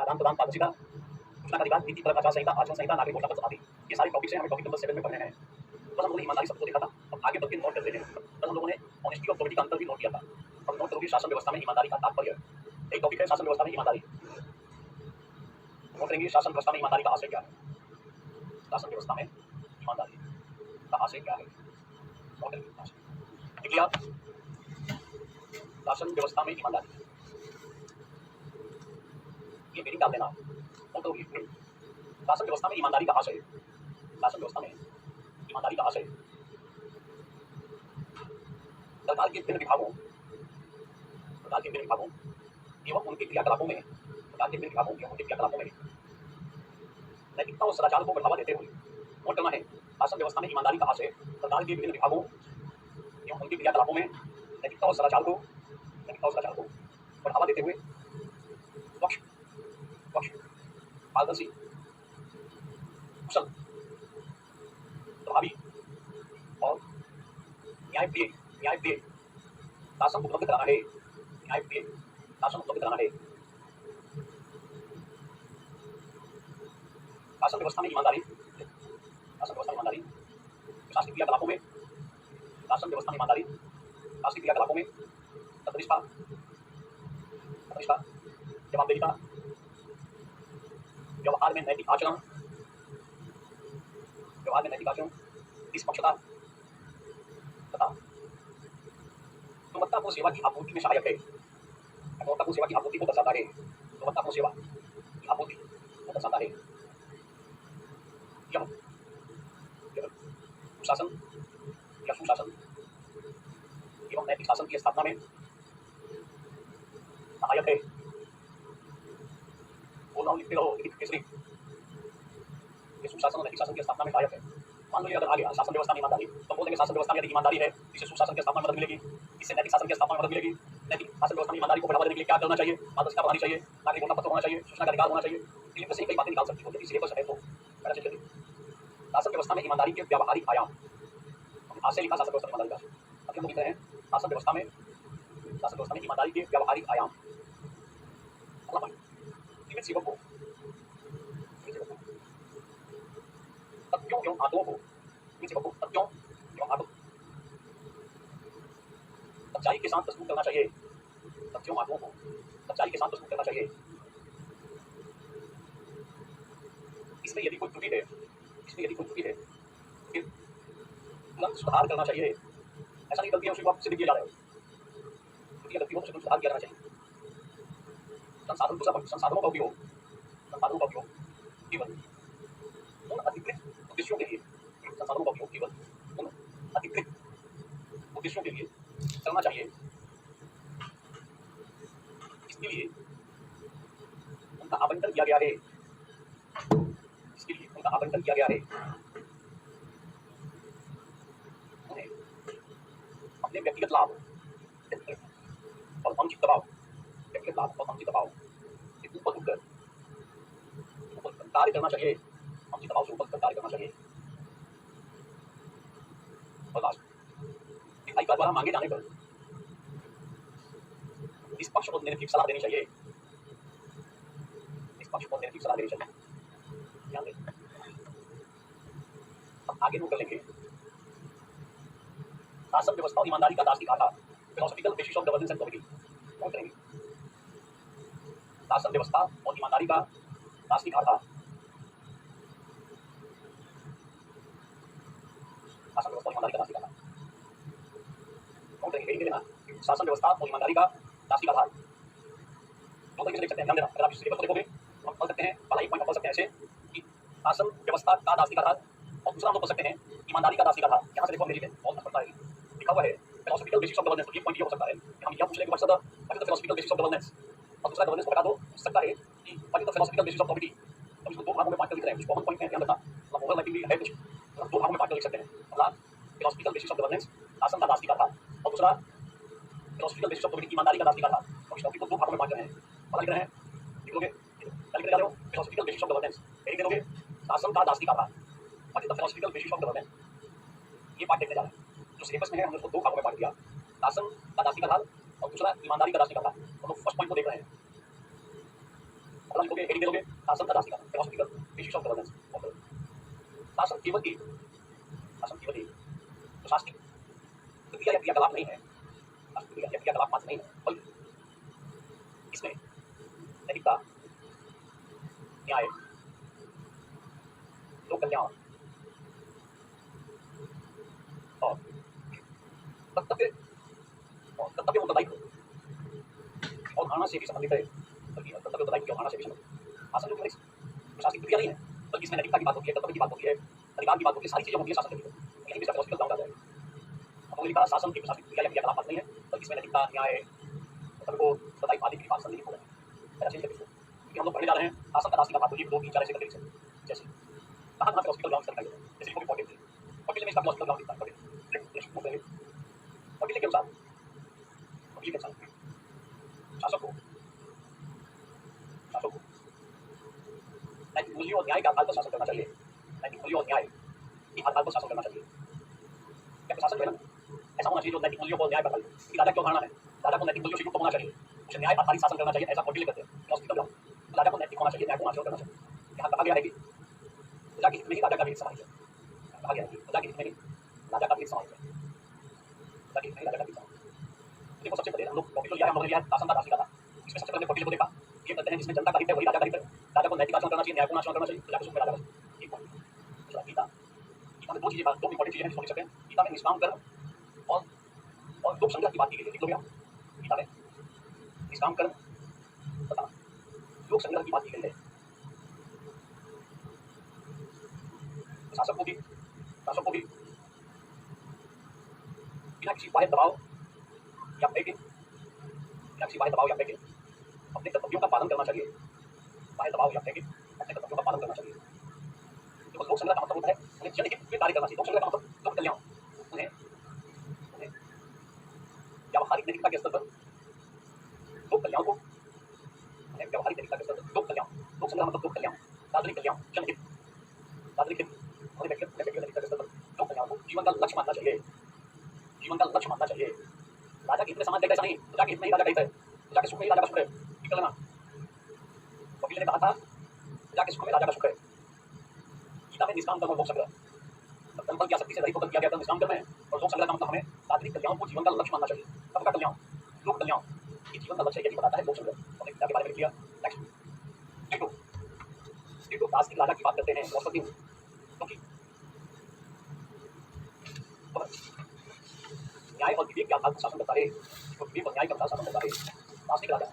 आदान प्रदान, पारदर्शिता, सूचना का अधिकार, नीति, परक आचार संहिता, आचरण संहिता, नागरिक घोषणा पत्र आदि। ये सारे टॉपिक्स हैं, हमें टॉपिक नंबर 7 में पढ़ने हैं। बस हम लोगों ने ईमानदारी शब्द को देखा था, अब आगे बढ़ के नोट करते हैं। कल हम लोगों ने ऑनेस्टी और प्रोबेबिलिटी का अंतर भी नोट किया था। अब नोट करोगे शासन व्यवस्था में ईमानदारी का तात्पर्य। एक टॉपिक है शासन व्यवस्था में ईमानदारी। नोट करेंगे शासन व्यवस्था में ईमानदारी का आशय क्या है। शासन व्यवस्था में ईमानदारी का आशय क्या है, नोट करेंगे आशय। लिख लिया, शासन व्यवस्था में ईमानदारी, ये मीनिंग डाल देना। नोट करोगे शासन व्यवस्था में ईमानदारी का आशय, शासन व्यवस्था में ईमानदारी का आशय सरकार के विभिन्न विभागों एवं उनके क्रियाकलापों में नैतिकता और सदाचार को बढ़ावा देते हुए। नोट करना है, शासन व्यवस्था में ईमानदारी का आशय सरकार के विभिन्न विभागों एवं उनके क्रियाकलापों में नैतिकता और सदाचार को बढ़ावा देते हुए स्वच्छ, पारदर्शी, कुशल, प्रभावी और न्यायप्रिय शासन उपलब्ध कराना है। न्यायप्रिय शासन उपलब्ध कराना है। शासन व्यवस्था में ईमानदारी, शासकीय क्रियाकलापों में, तत्परता, जवाबदेहिता, व्यवहार में नैतिक आचरण, निष्पक्षता तथा गुणवत्तापूर्ण सेवा की आपूर्ति में सहायक है। गुणवत्तापूर्ण सेवा की आपूर्ति को दर्शाता है। गुणवत्तापूर्ण सेवा की आपूर्ति को दर्शाता है। यह सुशासन एवं नैतिक शासन की स्थापना में सहायक है। बोल रहा हूँ, लिखते रहो, लिखित केसरी। ये सुशासन और नैतिक शासन की स्थापना में सहायक है। मान लो ये अगर आ गया शासन व्यवस्था में ईमानदारी, तो बोलेंगे शासन व्यवस्था में यदि ईमानदारी है, इससे सुशासन की स्थापना में मदद मिलेगी, इससे नैतिक शासन की स्थापना में मदद मिलेगी। नैतिक शासन व्यवस्था में ईमानदारी को बढ़ावा देने के लिए क्या करना चाहिए? पारदर्शिता बढ़ानी चाहिए, नागरिक घोषणा पत्र होना चाहिए, सूचना का अधिकार होना चाहिए। इनमें से कई बातें निकाल सकती हो, यदि सिलेबस है तो। शासन व्यवस्था में ईमानदारी के व्यावहारिक आयाम, आज से लिखा शासन व्यवस्था में ईमानदारी का। अब हम लिख रहे हैं शासन व्यवस्था में ईमानदारी के व्यावहारिक आयाम। सेवक को तथ्यों एवं आंकड़ों को, सच्चाई के साथ प्रस्तुत करना चाहिए। तथ्यों आंकड़ों को सच्चाई के साथ प्रस्तुत करना चाहिए। इसमें यदि कोई त्रुटि है फिर तुरंत सुधार करना चाहिए। ऐसा नहीं गलती है उसी को आप सिद्ध किया जा रहा है, गलती हो तो सुधार किया जाना चाहिए। संसाधनों का उपयोग केवल उन अधिकृत उद्देश्यों के लिए, करना चाहिए। इसके लिए उनका आवंटन किया गया है। उन्हें अपने व्यक्तिगत लाभ और अनुचित दबाव से ऊपर उठकर कार्य करना चाहिए। और लास्ट, अधिकार द्वारा मांगे जाने पर निष्पक्ष और निर्भीक सलाह देनी चाहिए। ध्यान दें। अब आगे नोट कर लेंगे। शासन व्यवस्था और ईमानदारी का दार्शनिक आधार, philosophical basis of governance and probability. Note करेंगे शासन व्यवस्था और ईमानदारी का दार्शनिक आधार। शासन व्यवस्था और ईमानदारी का दार्शनिक आधार। नोट करेंगे, यही देना, शासन व्यवस्था और ईमानदारी का दार्शनिक आधार। दो तरीके से देख सकते हैं, ध्यान देना। अगर आप सिलेबस को देखोगे हम पढ़ सकते हैं, पहला एक पॉइंट पढ़ सकते हैं ऐसे कि शासन व्यवस्था का दार्शनिक आधार, और दूसरा हम लोग पढ़ सकते हैं ईमानदारी का दार्शनिक आधार। यहाँ से देखो अंग्रेजी में बहुत पड़ता है, लिखा हुआ है फिलोसॉफिकल बेसिस ऑफ गवर्नेंस। ये पॉइंट ये हो सकता है कि हम यह पूछ लें कि what is the philosophical basis of governance, और दूसरा गवर्नेंस को हटा दो, पूछ सकता है कि what is the philosophical basis of probability. अब इसको दो भागों में बांट कर लिख रहे हैं, कुछ कॉमन पॉइंट है, ध्यान रखना। मतलब ओवरलैपिंग है कुछ, मतलब दो भागों में बांट कर लिख सकते हैं। पहला फिलोसॉफिकल बेसिस ऑफ गवर्नेंस, शासन का दार्शनिक आधार, और दूसरा फिलोसॉफिकल बेसिस ऑफ प्रोबेबिलिटी, ईमानदारी का दार्शनिक आधार। और इस टॉपिक को दो भागों में बांट रहे हैं, पता लिख रहे हैं, लिखोगे क्या लिखने जा रहे हो? Philosophical basis of governance. लिख दोगे शासन का दार्शनिक आधार, what is the philosophical basis of governance. ये पार्ट देखने जा रहे हैं। जो सिलेबस में है हमने उसको दो भागों में बांट दिया, शासन का दार्शनिक आधार और दूसरा ईमानदारी का दार्शनिक आधार। हम लोग फर्स्ट पॉइंट को देख रहे हैं। पता लिखोगे, हेडिंग दे दोगे, शासन का दास दिखाना, philosophical issues of governance of the शासन केवल एक, शासन केवल एक, तो शासनिक प्रक्रिया या क्रियाकलाप नहीं है, शासनिक क्रिया या क्रियाकलाप मात्र नहीं है, बल्कि इसमें नैतिकता, न्याय, लोक कल्याण और कर्तव्य और कर्तव्य उत्तरदायित्व और धारणा से भी संबंधित है, बल्कि कर्तव्य उत्तरदायित्व की अवधारणा से भी संबंधित। शासन जो है प्रशासनिक प्रक्रिया नहीं है, बल्कि इसमें नैतिकता की बात होती है, कर्तव्य की बात होती है, अधिकार की बात होती है, सारी चीजें होती है शासन के भीतर। यही भी फिलोसॉफिकल ग्राउंड आता है। हमने लिखा शासन की प्रशासनिक प्रक्रिया या क्रियाकलाप मात्र नहीं है, बल्कि इसमें नैतिकता, न्याय, कर्तव्य को उत्तरदायित्व आदि की बात संबंधित हो रहा है। मेरा चेंज करके क्योंकि हम लोग पढ़ने जा रहे हैं शासन का दास का बात होगी 2 3 4 ऐसे करके लिख सकते हैं। जैसे कहाँ फिलोसॉफिकल ग्राउंड दिखाई देता है, जैसे लिखोगे पॉकेट में, पॉकेट में इसका फिलोसॉफिकल ग्राउंड दिखता है, पॉकेट के अनुसार, पॉकेट के अनुसार शासक को नैतिक मूल्यों और न्याय के आधार पर शासन करना चाहिए, नैतिक मूल्यों और न्याय के आधार पर शासन करना चाहिए। क्या प्रशासन जो है ना ऐसा होना चाहिए जो नैतिक मूल्यों को न्याय बताए कि राजा क्यों धारणा है, राजा को नैतिक मूल्यों से युक्त होना चाहिए, उसे न्याय आधारित शासन करना चाहिए, ऐसा पॉलिटिकल करते हैं फिलोसॉफिकल ग्राउंड। राजा को नैतिक होना चाहिए, न्याय को आचरण करना चाहिए। यहाँ कहा गया है कि प्रजा के हित में ही राजा का भी हित समाहित है, कहा गया है कि प्रजा के हित में ही राजा का भी हित समाहित है, प्रजा के हित में ही राजा का भी समाहित है। देखो सबसे पहले हम लोग टॉपिक जो लिया है, हम लोगों ने लिया है शासन का दास का, इसमें सबसे पहले पॉलिटिकल को देखा, ये कहते हैं जिसमें जनता का हित है वही राजा का हित है, राजा को नैतिक आचरण करना चाहिए, न्याय को आचरण करना चाहिए, प्रजा के सुख में राजा का सुख। ये पॉइंट दूसरा गीता, गीता में 2 चीजें, 2 इंपॉर्टेंट चीजें हैं जिसको लिख सकते हैं। गीता में निष्काम कर्म और लोक संग्रह की बात की गई है, लिख लो भैया, गीता में निष्काम कर्म तथा लोक संग्रह की बात की गई है। शासक को भी बिना किसी बाह्य दबाव या भय के अपने कर्तव्यों का पालन करना चाहिए, बाह्य दबाव या भय के अपने कर्तव्यों का पालन करना चाहिए। तो लोक संग्रह का मतलब होता है उन्हें जनहित में कार्य करना चाहिए। लोक संग्रह का मतलब लोक कल्याण, उन्हें व्यावहारिक नैतिकता के स्तर पर लोक कल्याण को, उन्हें व्यावहारिक नैतिकता के स्तर पर लोक कल्याण, लोक संग्रह मतलब लोक कल्याण, सार्वजनिक कल्याण, जनहित, सार्वजनिक हित, उन्हें व्यक्तिगत नैतिकता के स्तर पर लोक कल्याण को जीवन का लक्ष्य मानना चाहिए, जीवन का लक्ष्य मानना चाहिए। राजा के हित में समाज देगा ऐसा नहीं, प्रजा के हित में ही राजा का हित है, प्रजा के सुख में ही राजा का सुख है। ठीक है ना, कपिल ने कहा था प्रजा के सुख में राजा का सुख है। गीता में निष्काम कर्म और लोक संग्रह, दंपल की आसक्ति से रहित होकर किया गया कर्म निष्काम कर्म है, और लोक संग्रह का मतलब हमें सार्वजनिक कल्याण को जीवन का लक्ष्य मानना चाहिए। सबका कल्याण, लोक कल्याण, ये जीवन का लक्ष्य यही बताता है लोक संग्रह। हमने गीता के बारे में लिख लिया। नेक्स्ट टीटो दास की राजा की बात करते हैं बृहस्पति, क्योंकि न्याय और विवेक के आधार पर शासन करता है, तो विवेक और न्याय के आधार शासन करता है दार्शनिक राजा,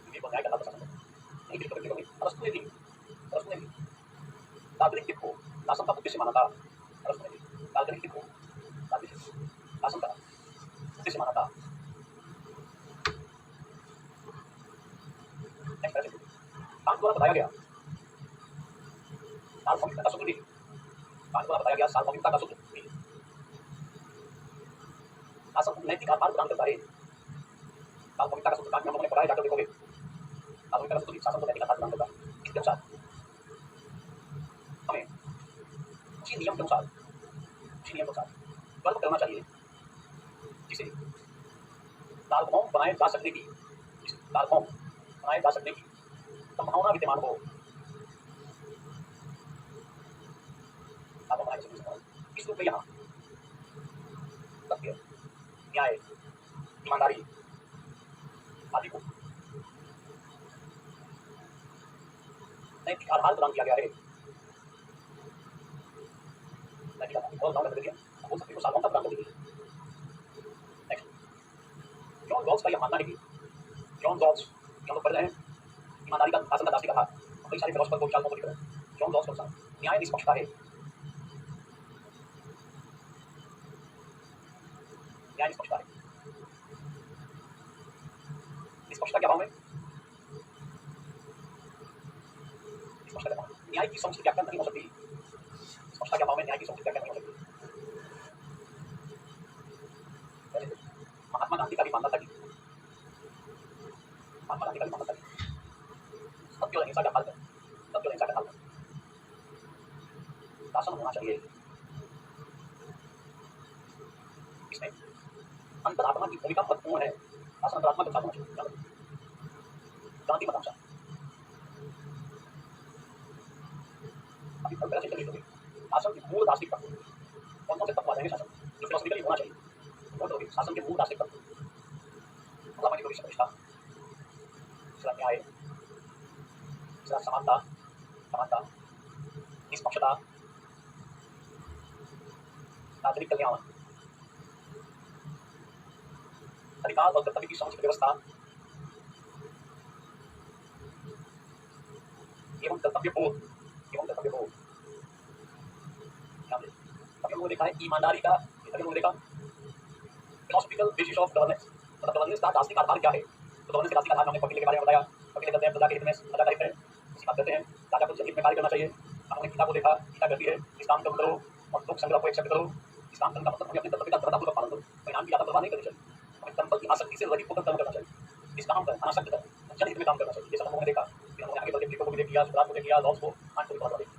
विवेक और न्याय के आधार पर शासन करता है। नहीं बिल्कुल बिल्कुल नहीं, अरस्तु ने भी दार्शनिक हित को शासन का उद्देश्य माना था। अरस्तु ने भी दार्शनिक हित को शासन का उद्देश्य माना था। कांट द्वारा बताया गया सार्वभौमिकता का सूत्र भी, कांट द्वारा बताया गया सार्वभौमिकता का सूत्र भी शासन को नैतिक आधार प्रदान करता है। सार्वभौमिकता का सूत्र कांट में हम लोगों ने पढ़ा है, जाकर देखोगे। सार्वभौमिकता का सूत्र भी शासन को नैतिक आधार प्रदान करता है। इसके अनुसार हमें उसी नियम के अनुसार कर्म करना चाहिए जिसे सार्वभौम बनाए जा सकने की संभावना विद्यमान हो। इस रूप में यहाँ सत्य, न्याय, ईमानदारी आदि को नैतिक आधार प्रदान किया गया है। नैतिक आधार और प्रदान कर दिया, हो सकते हो सार्वभौमता प्रदान कर दी। नेक्स्ट, जॉन रॉल्स का यह मानना है कि जॉन रॉल्स जो हम लोग पढ़ रहे हैं ईमानदारी का शासन का दार्शनिक था, कई सारे फिलोसफर को विचारकों को लिख रहे हैं। जॉन रॉल्स के अनुसार न्याय निष्पक्षता है, न्याय निष्पक्षता है। निष्पक्षता क्या भाव में? निष्पक्षता क्या भाव? न्याय की समुचित व्याख्या नहीं हो सकती। निष्पक्षता क्या भाव में? न्याय की समुचित व्याख्या नहीं हो सकती। महात्मा गांधी का भी मानना था कि सत्य और अहिंसा का मार्ग, शासन होना चाहिए। इसमें अंतरात्मा की भूमिका महत्वपूर्ण है। शासन अंतरात्मा के साथ होना चाहिए, याद रखिए। क्रांति मतांशा अभी पहला चेंज करिए। शासन की मूल दार्शनिक तत्व कौन-कौन से तत्व आ जाएंगे शासन जो फिलोसॉफिकली होना चाहिए? नोट करोगे शासन के मूल दार्शनिक तत्व, पहला पॉइंट करोगे प्रतिष्ठा, दूसरा न्याय, तीसरा समानता, समानता, निष्पक्षता, नागरिक कल्याण, अधिकार और कर्तव्य की समुचित व्यवस्था एवं कर्तव्य बोध, एवं कर्तव्य बोध। ध्यान दें, अभी हम लोगों ने देखा है ईमानदारी का, अभी हम लोगों ने देखा फिलोसॉफिकल बेसिस ऑफ गवर्नेंस, मतलब गवर्नेंस का दार्शनिक आधार क्या है। तो गवर्नेंस के दार्शनिक आधार में हमने वकील के बारे में बताया, वकील करते हैं प्रजा के हित में, प्रजा का हित है, इसी बात करते हैं, राजा को जनहित में कार्य करना चाहिए। हमने गीता को देखा, गीता कहती है इस काम को करो और लोक संग्रह को एक्सेप्ट करो। इस काम करने का मतलब हमें अपने कर्तव्य का दृढ़तापूर्वक पालन करो, परिणाम की ज्यादा परवाह नहीं करनी चाहिए, हमें कर्म की आसक्ति से रहित होकर कर्म करना चाहिए। इस काम पर अनासक्त है, जनहित में काम करना चाहिए। ये सब हम लोगों ने देखा, फिर हम लोगों ने आगे बढ़ के को भी देख लिया, सुराज को देख लिया, लॉस को, आठ को पढ़ा देखा।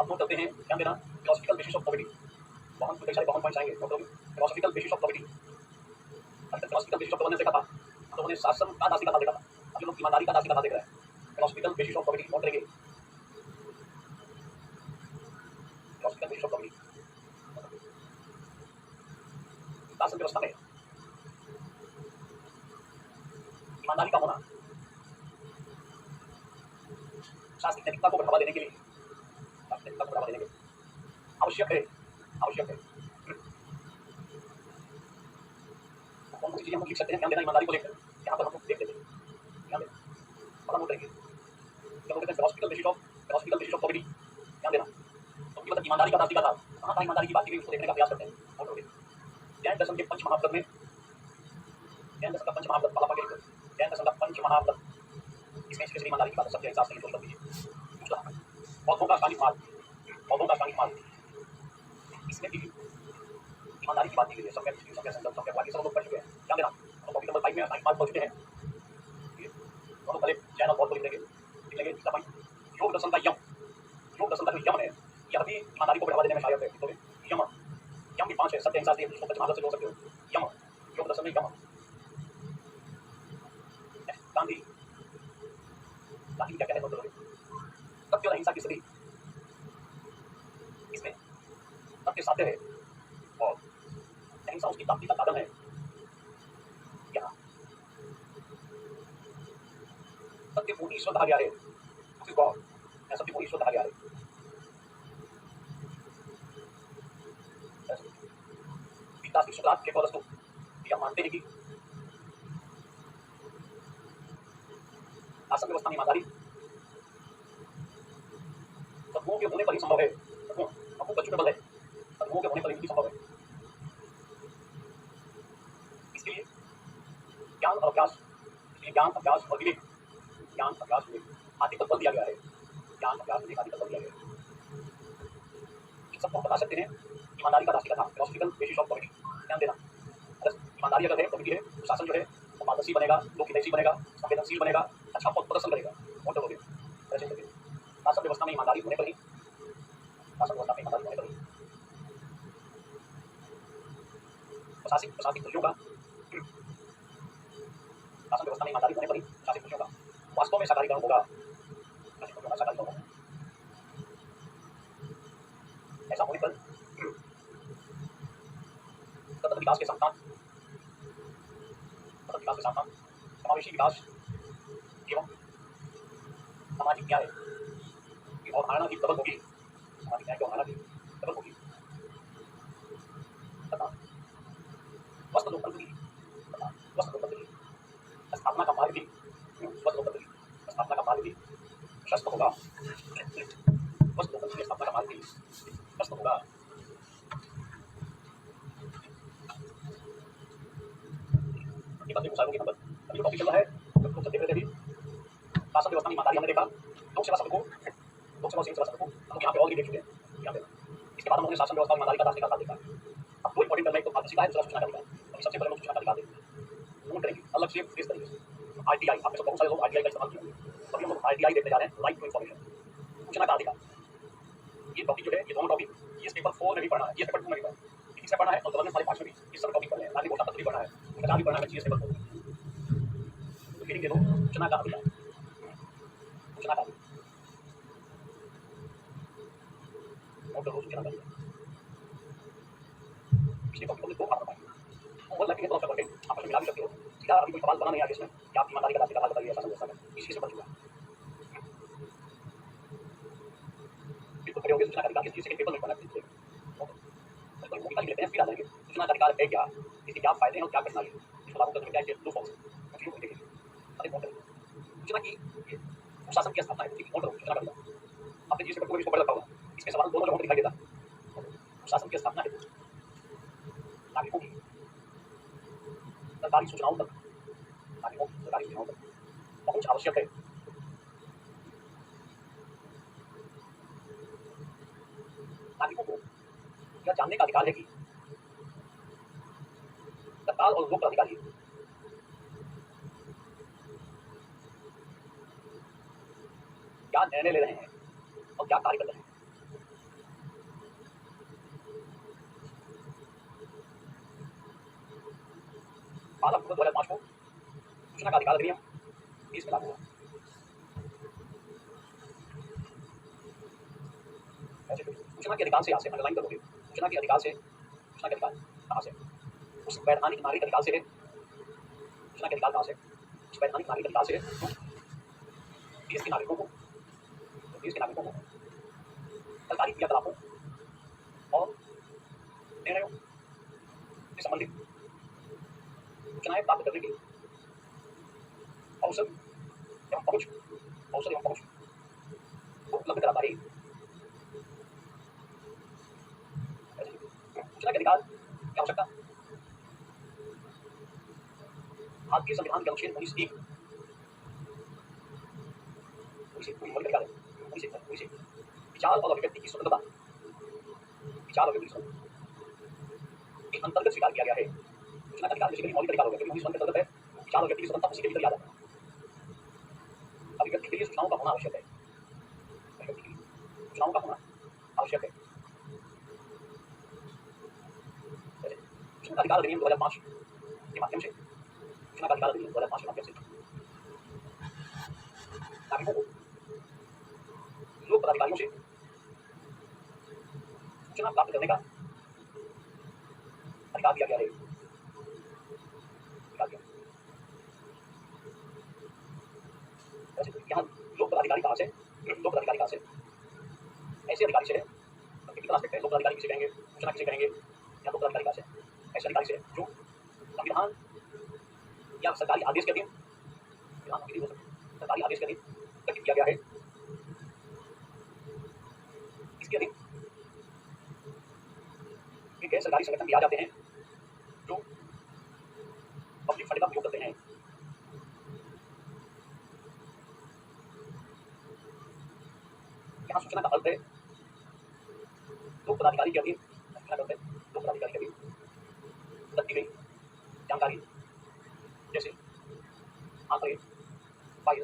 अब नोट करते हैं, ध्यान देना, फिलोसॉफिकल बेसिस ऑफ प्रॉपर्टी, बहुत कई सारे बहुत पॉइंट्स आएंगे, नोट करोगे फिलोसॉफिकल बेसिस ऑफ प्रॉपर्टी। अभी तक फिलोसॉफिकल बेसिस ऑफ गवर्नेंस देखा था, हम लोगों ने शासन का दार्शनिक आधार देखा था, अब लोग ईमानदारी का दार्शनिक आधार देख रहे हैं। Philosophical basis of property note करेंगे, फिलोसॉफिकल बेसिस ऑफ प्रॉपर्टी शासन व्यवस्था में ईमानदारी का होना शासनिक नैतिकता को बढ़ावा देने के लिए, शासनिक नैतिकता को बढ़ावा देने के लिए आवश्यक है, आवश्यक है। कौन सी चीजें हम लिख सकते हैं, ध्यान देना ईमानदारी को लेकर, यहाँ पर हम लोग देख लेते हैं, ध्यान देना, और नोट करेंगे जब हम कहते हैं फिलोसॉफिकल बेसिस ऑफ प्रॉपर्टी, ध्यान देना, तो मतलब ईमानदारी का दार्शनिक आधार, कहाँ कहाँ ईमानदारी की बात की गई उसको देखने का प्रयास करते हैं। नोट करोगे जैन दर्शन के पंच महाव्रत में, जैन दर्शन का पंच महाव्रत वाला पकड़, जैन दर्शन का पंच महाव्रत, इसमें श्री ईमानदारी की बात है, सबके हिसाब से ये कर दीजिए। दूसरा बौद्धों का शालिक मार्ग, बौद्धों का शालिक मार्ग, इसमें भी ईमानदारी की बात की गई है। सबके संदर्भ, सबके बाकी सब लोग पढ़ चुके हैं, ध्यान देना, हम टॉपिक नंबर 5 में शालिक मार्ग पढ़ चुके हैं। दोनों पहले जैन और बौद्ध को लिख लेंगे, लिख लेंगे। तीसरा पॉइंट योग दर्शन का यम, योग दर्शन का जो यम है, यह भी ईमानदारी को बढ़ावा देने में सहायक है। तो यम, यम भी 5 है, सत्य, अहिंसा, सत्य, इसको पंच महाव्रत से जोड़ सकते हो। यम, योग दर्शन में यम, गांधी, गांधी क्या कहते हैं, सत्य और अहिंसा की स्थिति, इसमें सत्य साध्य है और अहिंसा उसकी प्राप्ति का साधन है। यहाँ सत्य को ईश्वर कहा गया है, गॉड, सत्य को ईश्वर कहा गया है। गीता की शुरुआत के वस्तु यह मानते हैं कि शासन व्यवस्था में ईमानदारी सद्गुणों के होने पर ही संभव है। सद्गुण बच्चों में बल है, सद्गुणों के होने पर ही संभव है। इसके लिए ज्ञान और अभ्यास, इसलिए ज्ञान अभ्यास और विवेक, ज्ञान अभ्यास विवेक आदि पर बल दिया गया है। ज्ञान अभ्यास विवेक आदि पर बल दिया गया है। इन सबको हम बता सकते हैं ईमानदारी का दार्शनिक आधार, फिलोसॉफिकल बेसिस ऑफ प्रॉपर्टी। ध्यान देना, अगर ईमानदारी अगर है, प्रॉपर्टी है, तो शासन जो है वो पारदर्शी बनेगा, लोकहितैषी बनेगा, संवेदनशील बनेगा, अच्छा पथ प्रदर्शन करेगा। नोट करोगे, शासन व्यवस्था में ईमानदारी होने पर ही, शासन व्यवस्था में ईमानदारी होने पर ही प्रशासनिक मूल्यों का, शासन व्यवस्था में ईमानदारी होने पर ही प्रशासनिक मूल्यों का वास्तव में साकारीकरण होगा, प्रशासनिक मूल्यों का साकारीकरण होगा। ऐसा होने पर सतत विकास के साथ समावेशी विकास एवं सामाजिक न्याय की अवधारणा भी प्रबल होगी, सामाजिक न्याय की अवधारणा भी प्रबल होगी। तथा वस्त्र लोकतंत्र की, तथा वस्त्र लोकतंत्र की स्थापना का मार्ग भी, वस्त्र लोकतंत्र की स्थापना का मार्ग भी प्रशस्त होगा, वस्त्र लोकतंत्र की स्थापना का मार्ग भी प्रशस्त होगा। ये बातें गुजार होगी नंबर, अभी टॉपिक चल रहा है, लोग सब देख रहे थे अभी, शासन व्यवस्था में ईमानदारी हमने देखा, लोक सेवा शब्द को, लोक सेवा सिविल सेवा शब्द को हम लोग यहाँ पे ऑलरेडी देख चुके हैं, ध्यान देना। इसके बाद हम लोगों ने शासन व्यवस्था में ईमानदारी का दार्शनिक आधार देखा। अब दो इंपॉर्टेंट करना, एक तो पारदर्शिता है, दूसरा सूचना का अधिकार। अभी सबसे पहले लोग सूचना का अधिकार देखेंगे, नोट करेंगे अलग से इस तरीके से। आरटीआई, आप में से बहुत सारे लोग आरटीआई का इस्तेमाल किए, अभी हम लोग आरटीआई देखने जा रहे हैं, राइट टू इन्फॉर्मेशन, सूचना का अधिकार। ये टॉपिक जो है, ये दोनों टॉपिक, ये पेपर 4 में भी पढ़ना है, ये पेपर 2 में भी पढ़ना है, तीसरा पढ़ना है और गवर्नेंस वाले 5 में भी, इस सब टॉपिक पढ़ना है, नागरिक वोटर पत्र भी पढ़ना है, प्रचार भी पढ़ना है, जीएस पेपर 4 मीटिंग दे दो, सूचना का अधिकार, सूचना का अधिकार, और तो सूचना का अधिकार। पिछले टॉपिक को दो भाग बताएंगे, ओवरलैपिंग है तो अवसर करके आपस में मिला भी सकते हो। सीधा अभी कोई सवाल बना नहीं आगे इसमें कि आपकी ईमानदारी का रास्ते का हाल बताइए, ऐसा समझौता है, इसी से बन चुका है। बिल्कुल खड़े होंगे, सूचना का अधिकार किस चीज़ से पेपर में पढ़ना है, तो वो निकाल लेते हैं, फिर आ जाएंगे सूचना का अधिकार है क्या, इसके क्या फायदे हैं और क्या कठिनाई है, इसको लागू करने में क्या इसके ट्रू फॉल्स है, चीज़ों को देखेंगे। अरे बहुत सूचना की सुशासन की स्थापना है, ठीक है, सूचना का अधिकार आपने जिस पेपर को इसको पढ़ रखा होगा, इसमें सवाल दोनों जगहों पर दिखाई देता है। सुशासन की स्थापना है नागरिकों की सरकारी सूचनाओं तक, नागरिकों की सरकारी सूचनाओं तक पहुंच आवश्यक है। नागरिकों को यह जानने का अधिकार है कि तत्काल और लोक अधिकारी क्या निर्णय ले रहे हैं और क्या कार्य कर रहे हैं। बारह अक्टूबर 2005 को सूचना का अधिकार अधिनियम देश में लागू हुआ। सूचना के अधिकार से यहाँ से अंडरलाइन करोगे, सूचना के अधिकार से, सूचना के अधिकार कहाँ से, उस वैधानिक नागरिक अधिकार से है, सूचना के अधिकार कहाँ से, उस वैधानिक नागरिक अधिकार से है देश के नागरिकों को, देश के नागरिकों को सरकारी क्रियाकलापों और निर्णयों से संबंधित सूचनाएं प्राप्त करने की अवसर एवं पहुंच, अवसर एवं पहुंच को उपलब्ध कराता है। सूचना के अधिकार की आवश्यकता भारतीय संविधान के अनुच्छेद 19(1) विचार और अभिव्यक्ति की स्वतंत्रता, विचार और अभिव्यक्ति की स्वतंत्रता के अंतर्गत स्वीकार किया गया है। सूचना का अधिकार बेसिकली मौलिक अधिकार हो गया, क्योंकि 19 के अंतर्गत है, विचार और व्यक्ति की स्वतंत्रता उसी के भीतर आ जाता है। अभिव्यक्ति के लिए सूचनाओं का होना आवश्यक है, अभिव्यक्ति के लिए सूचनाओं का होना आवश्यक है। सूचना का अधिकार अधिनियम 2005 के माध्यम से, सूचना का अधिकार अधिनियम 2005 के माध्यम से नागरिकों को लोक पदाधिकारियों से सूचना प्राप्त करने का अधिकार दिया गया है। यहाँ लोक पदाधिकारी कहाँ से, लोक पदाधिकारी कहाँ से, ऐसे अधिकारी से है, टेक्निकल एस्पेक्ट है, लोक पदाधिकारी किसे कहेंगे, सूचना किसे कहेंगे, या लोक पदाधिकारी कहाँ से, ऐसे अधिकारी से जो संविधान या सरकारी आदेश के अधीन, सरकारी आदेश के अधीन गठित किया गया है। इसके अधीन गैर सरकारी संगठन भी आ जाते हैं जो पब्लिक फंड का उपयोग करते हैं। यहाँ सूचना का अर्थ है लोक पदाधिकारी के अधीन, सूचना का अर्थ है लोक पदाधिकारी के अधीन रखी गई जानकारी, जैसे आंकड़े, फाइल,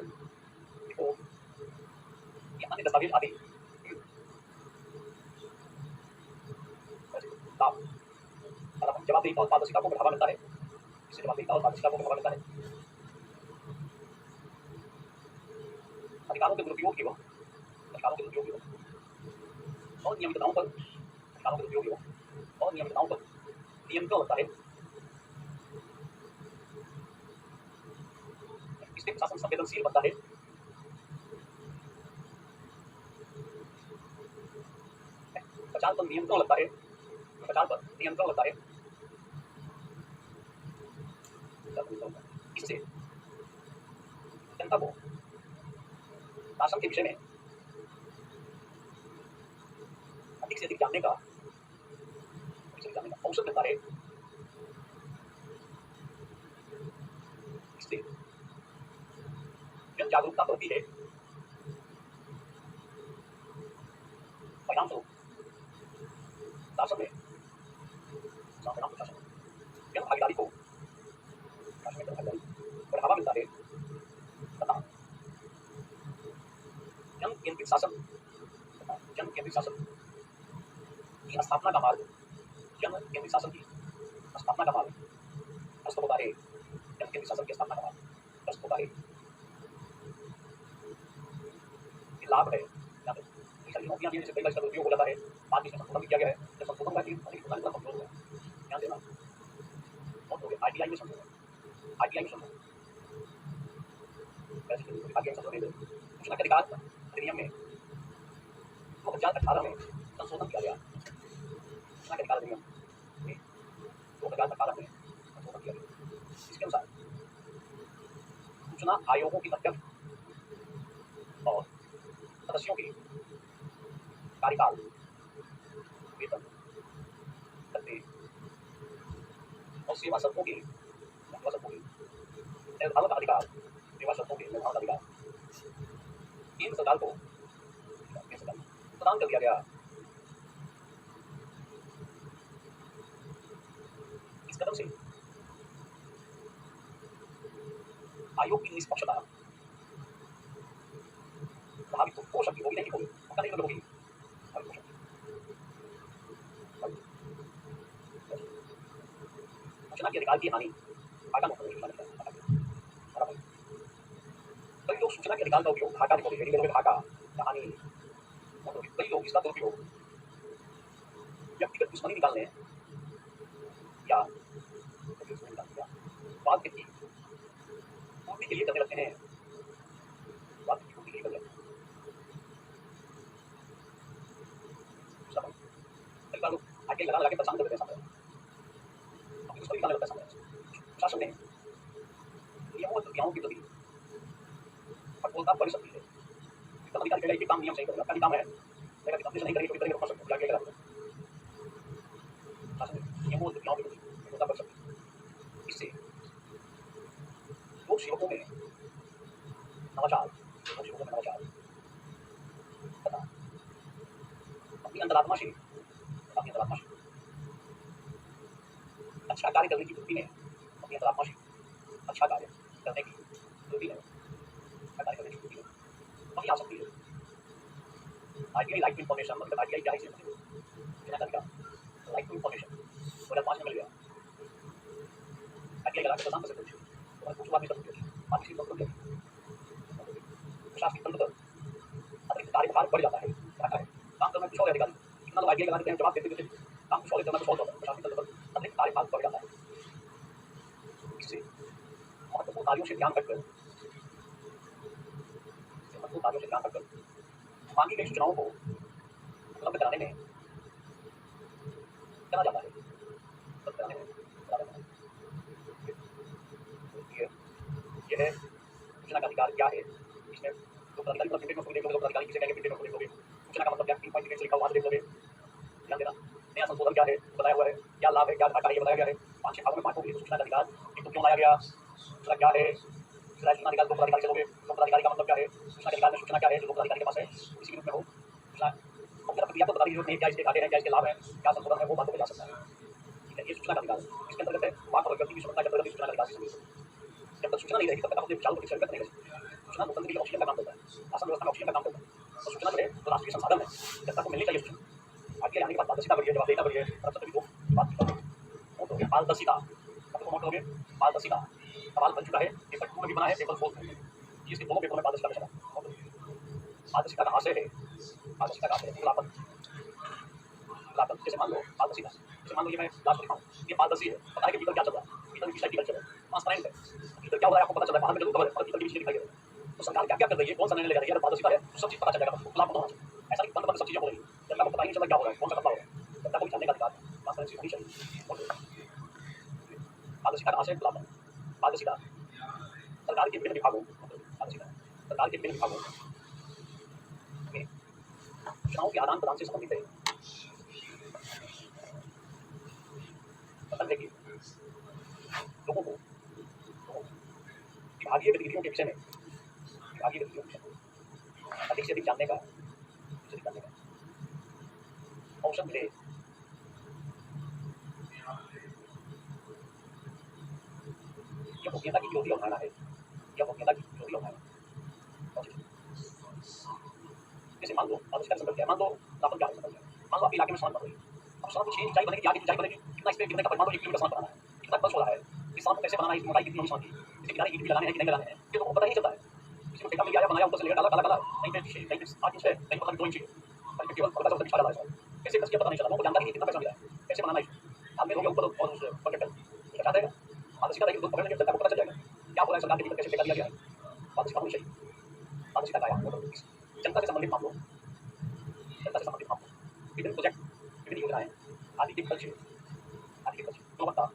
रिपोर्ट या अन्य दस्तावेज आदि लाभ जवाबदेही और पारदर्शिता को बढ़ावा मिलता है, इससे जवाबदेही और पारदर्शिता को बढ़ावा मिलता है। अधिकारों के दुरुपयोग एवं अधिकारों के दुरुपयोग एवं अनियमितताओं पर, अधिकारों के दुरुपयोग एवं अनियमितताओं पर नियंत्रण लगता है। इससे प्रशासन संवेदनशील बनता है। प्रचार पर नियंत्रण लगता है, प्रचार पर नियंत्रण लगता है। इससे जनता को शासन के विषय में अधिक से अधिक जानने का अवसर मिलता है। इससे जन जागरूकता बढ़ती है। परिणामस्वरूप शासन में जन भागीदारी को बढ़ावा मिलता है तथा जन केंद्रित शासन की स्थापना का मार्ग, जन केंद्रित शासन की स्थापना का मार्ग प्रशस्त होता है। जन केंद्रित शासन की स्थापना का मार्ग प्रशस्त होता है। लाभ है यहाँ पे। कई सारी नौकरियाँ भी हैं जिससे कई बार इसका दुरुपयोग हो जाता है। बाद में इसमें संशोधन भी किया गया है। जब संशोधन हुआ कि अधिक होता है, थोड़ा कमजोर हुआ है। ध्यान देना। और हो गया आरटीआई में संशोधन। आरटीआई में संशोधन कैसे आरटीआई संशोधन है? सूचना के अधिकार अधिनियम में 2018 में संशोधन किया गया। सूचना के अधिकार अधिनियम में 2018 में संशोधन किया गया। इसके अनुसार सूचना आयोगों की अध्यक्ष और सदस्यों के कार्यकाल, वेतन, भत्ते और सेवा शर्तों के निर्धारण का अधिकार, सेवा शर्तों के निर्धारण का अधिकार केंद्र सरकार को प्रदान कर दिया गया। इस कदम से आयोग की निष्पक्षता प्रभावित हो सकती होगी, नहीं होगी, पक्का नहीं होगी। सूचना के अधिकार की हानि घाटा में होगी। कई लोग सूचना के अधिकार का उपयोग घाटा में करेंगे, घाटा या हानि। कई लोग इसका दुरुपयोग व्यक्तिगत दुश्मनी निकालने या बात की पूर्ति के लिए करने लगते हैं। बात की पूर्ति के लिए करने लगते हैं। कई बार लोग आगे लगा के परेशान कर देते हैं सामने, अपनी दुश्मनी निकालने लगता है सामने। प्रशासन ने नियमों और प्रक्रियाओं के प्रति कठोरता बढ़ सकती है। वित्त अधिकारी कहेगा कि काम नियम सही करेगा, आपका काम है, लेकिन कंपनी नहीं करेगी तो कितने रोक सकते हैं, क्या करेगा? प्रशासन नियमों और प्रक्रियाओं के प्रति कठोरता बढ़ सकती है। इससे लोक सेवकों में नवाचार तथा अपनी अंतरात्मा से अच्छा कार्य करने की वृत्ति में, अपनी अंतरात्मा से अच्छा कार्य करने की वृत्ति में, अच्छा कार्य करने की वृत्ति में वही आ सकती है। आरटीआई राइट टू इन्फॉर्मेशन, मतलब आरटीआई क्या है इसे सूचना का अधिकार, राइट टू इन्फॉर्मेशन 2005 में मिल गया। आरटीआई लगा के प्रशासन से पूछे, तो कुछ बात नहीं सकती, बात किसी वक्त प्रशासनिक तंत्र पर अतिरिक्त कार्यभार बढ़ जाता है। क्या है काम करना कुछ और अधिकारी, इतना लोग आरटीआई लगा देते हैं, जवाब देते काम कुछ और करना कुछ और होता है। प्रशासनिक तंत्र पर अतिरिक्त कार्यभार बढ़ जाता है। इससे महत्वपूर्ण कार्यों से ध्यान हटकर मांगी गई सूचनाओं को उपलब्ध कराने में चला जाता है। यह सूचना का अधिकार क्या है? इसमें लोक अधिकारी मतलब प्रिंटेड नोट देखोगे, लोक अधिकारी किसे कहेंगे, प्रिंटेड नोट देखोगे। सूचना का मतलब क्या, 3 पॉइंट डिटेल से लिखा हुआ वहां से देख लोगे। ध्यान देना। नया संशोधन क्या है बताया हुआ है, क्या लाभ है, क्या घाटा है, ये बताया गया है। 5-6 भागों में बांटोगे सूचना का अधिकार। एक तो क्यों लाया गया, दूसरा क्या है, तीसरा सूचना अधिकार, लोक अधिकारी चलोगे, लोक अधिकारी का मतलब क्या है, सूचना के अधिकार में सूचना क्या है जो लोक अधिकारी के पास है, किसी भी रूप में हो। सूचना प्रक्रिया को बता दी जरूरत नहीं, क्या इसके घाटे हैं, क्या इसके लाभ हैं, क्या संशोधन है, वो बातों पे जा सकता है। ठीक है, ये सूचना का अधिकार है। इसके अंतर्गत है वाक और व्यक्ति की स्वतंत्रता के अंतर्गत सूचना का अधिकार से जब तक सूचना नहीं रहेगी तब तक आप अपने विचारों को किसी नहीं कर सकते। सूचना लोकतंत्र के लिए ऑक्सीजन का काम करता है, शासन व्यवस्था में ऑक्सीजन का काम करता है। तो सूचना जो है तो राष्ट्रीय संसाधन है, जनता को मिलनी चाहिए सूचना। आगे आने के बाद पारदर्शिता बढ़ी है, जवाबदेहिता बढ़ी है, करप्शन भी बात की है। पारदर्शिता मोट हो गए, पारदर्शिता सवाल बन चुका है, पेपर 2 में भी बना है, पेपर 4 में इसके दोनों पेपरों में पारदर्शिता का चला। पारदर्शिता का आशय है, पारदर्शिता का आशय है खुलापन। जैसे मान लो पारदर्शिता, जैसे मान लो ये मैं क्लास लिखा हूँ, ये पारदर्शी है, पता है कि भीतर क्या चल रहा है, भीतर की विषय चल रहा है, ट्रांसपेरेंट है, भीतर क्या हो रहा है आपको पता चल रहा है, बाहर में जरूर खबर है और भीतर की विषय दिखाई दे रहा है। तो सरकार क्या क्या कर रही है, कौन सा निर्णय ले रही है, पारदर्शिता है तो सब चीज पता चल जाएगा, खुलापन होना चाहिए। ऐसा नहीं बंद सब चीजें हो रही है, जनता को पता ही नहीं चल रहा क्या हो रहा है, कौन सा कपड़ा हो रहा है, जनता को जानने का अधिकार है, ट्रांसपेरेंसी होनी चाहिए। पारदर्शिता का आशय खुलापन। पारदर्शिता सरकार के विभिन्न विभागों, सरकार के विभिन्न विभागों में सूचनाओं के आदान प्रदान से संबंधित है। मतलब है कि लोगों को विभागीय गतिविधियों के विषय में अधिक से अधिक जानने का अवसर मिले। यह गोपनीयता की विरोधी अवधारणा है, यह गोपनीयता की विरोधी अवधारणा। जैसे मान लो पारदर्शिता संबंध क्या, मान लो राशन क्या संबंध है, मान लो आपके इलाके में सड़क बन रही है, अब सड़क की 6 ऊंचाई बनेगी, आगे ऊंचाई बनेगी, कितना स्पेस कितने का परिमाण, 1 किलोमीटर सड़क बनाना है, कितना खर्च हो रहा है, इस सड़क को कैसे बनाना है, इस मोटाई कितनी होनी चाहिए, इसके किनारे ईंट भी लगाने हैं कि नहीं लगाने हैं, ये लोगों को पता नहीं चलता है। किसी को ठेका मिल गया, बनाया, ऊपर से लेयर डाला, काला-काला, कहीं पे 8 इंच है, कहीं पे 2 इंच है, कहीं पे केवल हल्का सा बिछा डाला है शायद। कैसे कस किया पता नहीं चला, लोगों को जानकारी नहीं कितना पैसा मिला है, कैसे बनाना है। बाद में हो गया ऊपर और उस प्रोजेक्टर हटा देगा, पारदर्शिता रहेगी, लोग पकड़ने के जनता को पता चल जाएगा, क्या हो रहा है सरकार के भीतर, कैसे ठेका दिया गया है, पारदर्शिता होनी चाहिए। पारदर्शिता का आया जनता से संबंधित मामलों, जनता से संबंधित मामलों, विभिन्न प्रोजेक्ट, विभिन्न योजनाएँ, आदि के खर्च, गुणवत्ता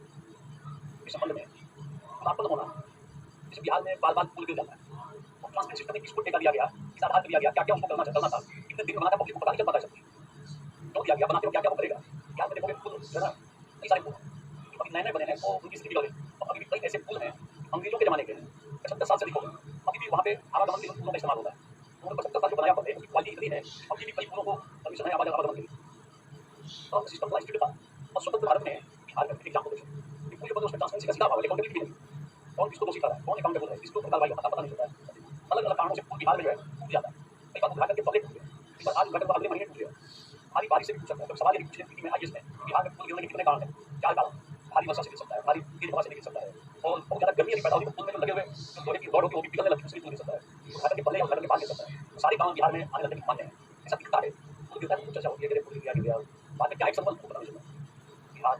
के संबंध में खुलापन होना। जैसे बिहार में बार-बार पुल गिर जाता है, तो ट्रांसपोर्ट सिस्टम में किसको ठेका दिया गया, किस आधार पर दिया गया, क्या-क्या उसको करना था, कितने दिन में बनाना था, पब्लिक को पता नहीं चल पाता है सब चीज़। क्यों दिया गया, बनाते हो क्या-क्या वो करेगा, बिहार में देखोगे पुल जो है ना, कई सारे पुल हैं, अभी नए-नए बने हैं और उनकी स्थिति बिगड़ गई। और अभी भी कई ऐसे पुल हैं, अंग्रेजों के ज़माने के हैं, 75 साल से अधिक हो गए, अभी भी वहाँ पे आवागमन के लिए पुलों का इस्तेमाल होता है। उन्होंने 75 साल जो बनाया पहले, उसकी क्वालिटी इतनी है, अभी भी कई पुलों को परमिशन है आवागमन के लिए। तो सिस्टम बड़ा स्ट्रिक्ट था और स्वतंत्र भारत में बिहार का एग्जाम्पल देखिए, ये पूरी बंद उसमें ट्रांसपेरेंसी का सीधा अभाव है, अकाउंटेबिलिटी भी नहीं। कौन किसको दोषी कर रहा है, कौन अकाउंटेबल है, किसको कार्रवाई होता है पता नहीं चलता है। अलग-अलग कारणों से पूरे बिहार में जो है टूट जाता है। कई बार उद्घाटन के पहले टूट गया, कई बार आज उद्घाटन के अगले महीने टूट गया। भारी बारिश से भी टूट सकता है, तो सवाल ये पूछे कि मैं आईएएस में बिहार में पुल गिरने के कितने कारण हैं, 4 कारण। भारी वर्षा से गिर सकता है, भारी तेज हवा से गिर सकता है और बहुत ज़्यादा गर्मी यदि पैदा होगी तो पुल में जो लगे हुए जो लोहे की रॉड होती है वो भी पिघलने लगती है, उससे भी पुल गिर सकता है। उद्घाटन के पहले या उद्घाटन के बाद गिर सकता है। तो सारे कारण बिहार में आने लगने के मान्य हैं। ऐसा दिखता है, पुल गिरता है तो चर्चा होती है कि पुल गिर गया। बाद में क्या एक संबंध पता नहीं चलता। बिहार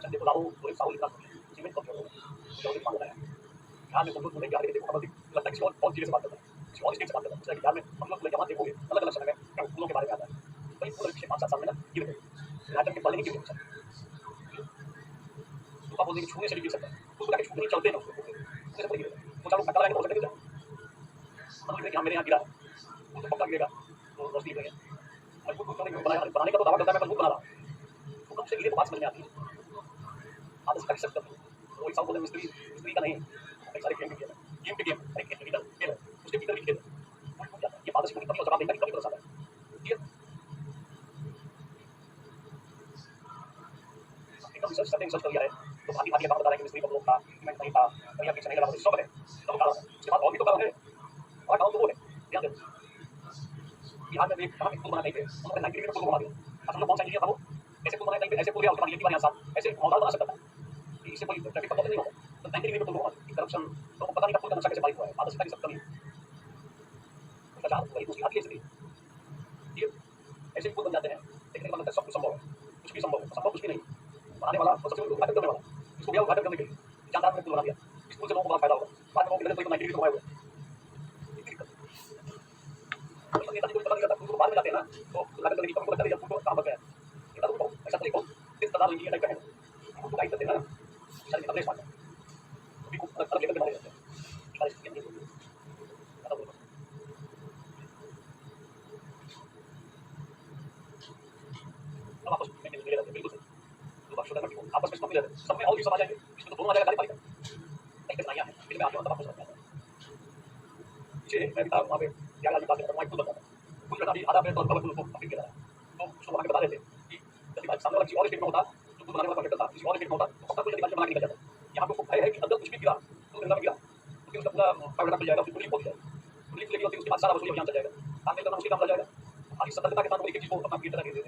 चंदे को लाओ पूरे साउल इतना सीमेंट कब जोड़ो जल्दी मांग रहा है। बिहार में तुम लोग बिहार के देखो खबर लगता है किसी और बहुत चीज़ से बात करता है, किसी और स्टेट से बात करता है। जैसे बिहार में हम लोग जहाँ देखोगे अलग अलग समय में पुलों के बारे में आता है, कई पुल पिछले 5-7 साल में ना गिर गए, उद्घाटन के पहले नहीं गिर गए। तो बोलते छूने से भी गिर सकता है, पुल जाके छूने चलते हैं उसको उससे गिर गए, वो चारों धक्का लगाएंगे तो हो सकता है हम गिरे, मेरे यहाँ गिरा वो तो पक्का गिरेगा, तो रोशनी गिरेगा। मजबूत पुल क्यों नहीं बनाया, बनाने का तो दावा करता है मैं मजबूत बना रहा हूँ, तो कब से गिरे तो बात समझ में आती है। आदर्श का रिसर्च करते हैं, वो एक साल बोले मिस्त्री मिस्त्री का नहीं, कई सारे गेम पे गेम, हर एक खेल है, उसके भीतर भी खेल है। ये पारदर्शी होगी तभी और जवाब देगा कि कभी बदल सकता है। ठीक है, एकदम रिसर्च करते रिसर्च कर लिया है, तो भांति-भांति अकाउंट बता रहे हैं कि मिस्त्री कब लोग था, मैं नहीं था, कहीं आप नहीं लगा, सब है, सब कारण है। उसके बाद और भी तो कारण है, और कारण तो वो है, ध्यान दें। बिहार में एक कहाँ पे पुल बना कहीं पे, उन्होंने 90 डिग्री में पुल को घुमा दिया। अब हम लोग कौन सा इंजीनियर था वो, ऐसे पुल बनाए कहीं पे, ऐसे पुल या उसके बाद एक बार यहाँ साथ, ऐसे मॉडल बना सकता था, कि इससे कोई ट्रैफिक का प्रॉब्लम नहीं होगा। तो 90 डिग्री में पुल को घुमा दिया, करप्शन, लोगों को पता नहीं था पुल का नक्शा कैसे पारित हुआ है, पारदर्शिता की सब कमी, भ्रष्टाचार, वही दूसरी आती है स्थिति। ये ऐसे ही पुल बन जाते हैं, देखने के बाद लगता है सब कुछ संभव है, कुछ भी संभव है, संभव कुछ भी नहीं। बनाने वाला और सबसे उद्घाटन करने वाला, इसको भैया उद्घाटन करने के लिए जानदार ने पुल बना दिया, इस पुल से लोगों को बड़ा फायदा होगा। बाद में लोग कितने कोई 90 डिग्री घुमाए हुए, इतनी दिक्कत। तो नेताजी को पता नहीं चलता, पुल को बाद में जाते हैं ना, तो उद्घाटन करने की कमी को लगता है पुल को कहाँ पर गया। नेता तो बहुत ऐसा तो नहीं बहुत इस प्रकार इंजीनियर टाइप का है, पुल को गाइड करते हैं ना, सारे नेता स्मार्ट है, सभी को अलग लेकर के बना देते हैं, सारी स्थितियाँ नहीं होती। अब आपस में मिल रहते हैं, बिल्कुल सही। लोग शुगर मत आपस में सब मिल रहते हैं, सब में और भी सब आ जाएंगे, इसमें तो दोनों आ जाएगा कार्यपालिका। कई कठिनाइयाँ हैं, फिर मैं आगे मतलब आपको समझ में आता है। पीछे मैं भी था वहाँ पे प्रयागराज में बात करता हूँ, वहाँ एक पुल बनता था, पुल जो था अभी आधा पेड़ तो कवर पुल को कंप्लीट किया था, तो उसको बना के बता रहे थे कि यदि सामने वाला किसी और स्टेट में होता, जो पुल बनाने वाला कॉन्ट्रैक्टर था किसी और स्टेट में होता, तो पक्का पुल जल्दी बना के निकल जाता। यहाँ पे उसको भय है कि अगर कुछ भी गिरा, पुल गंगा में गिरा, तो फिर उसका पूरा पैसा मिल जाएगा, उसकी पुलिस पहुँच जाएगी, पुलिस लेगी और फिर उसके बाद सारा वसूली अभियान चल जाएगा, ताकि करना मुश्किल काम चल जाएगा। हमारी सतर्कता के साथ एक चीज़ को अपना गिरता रह देते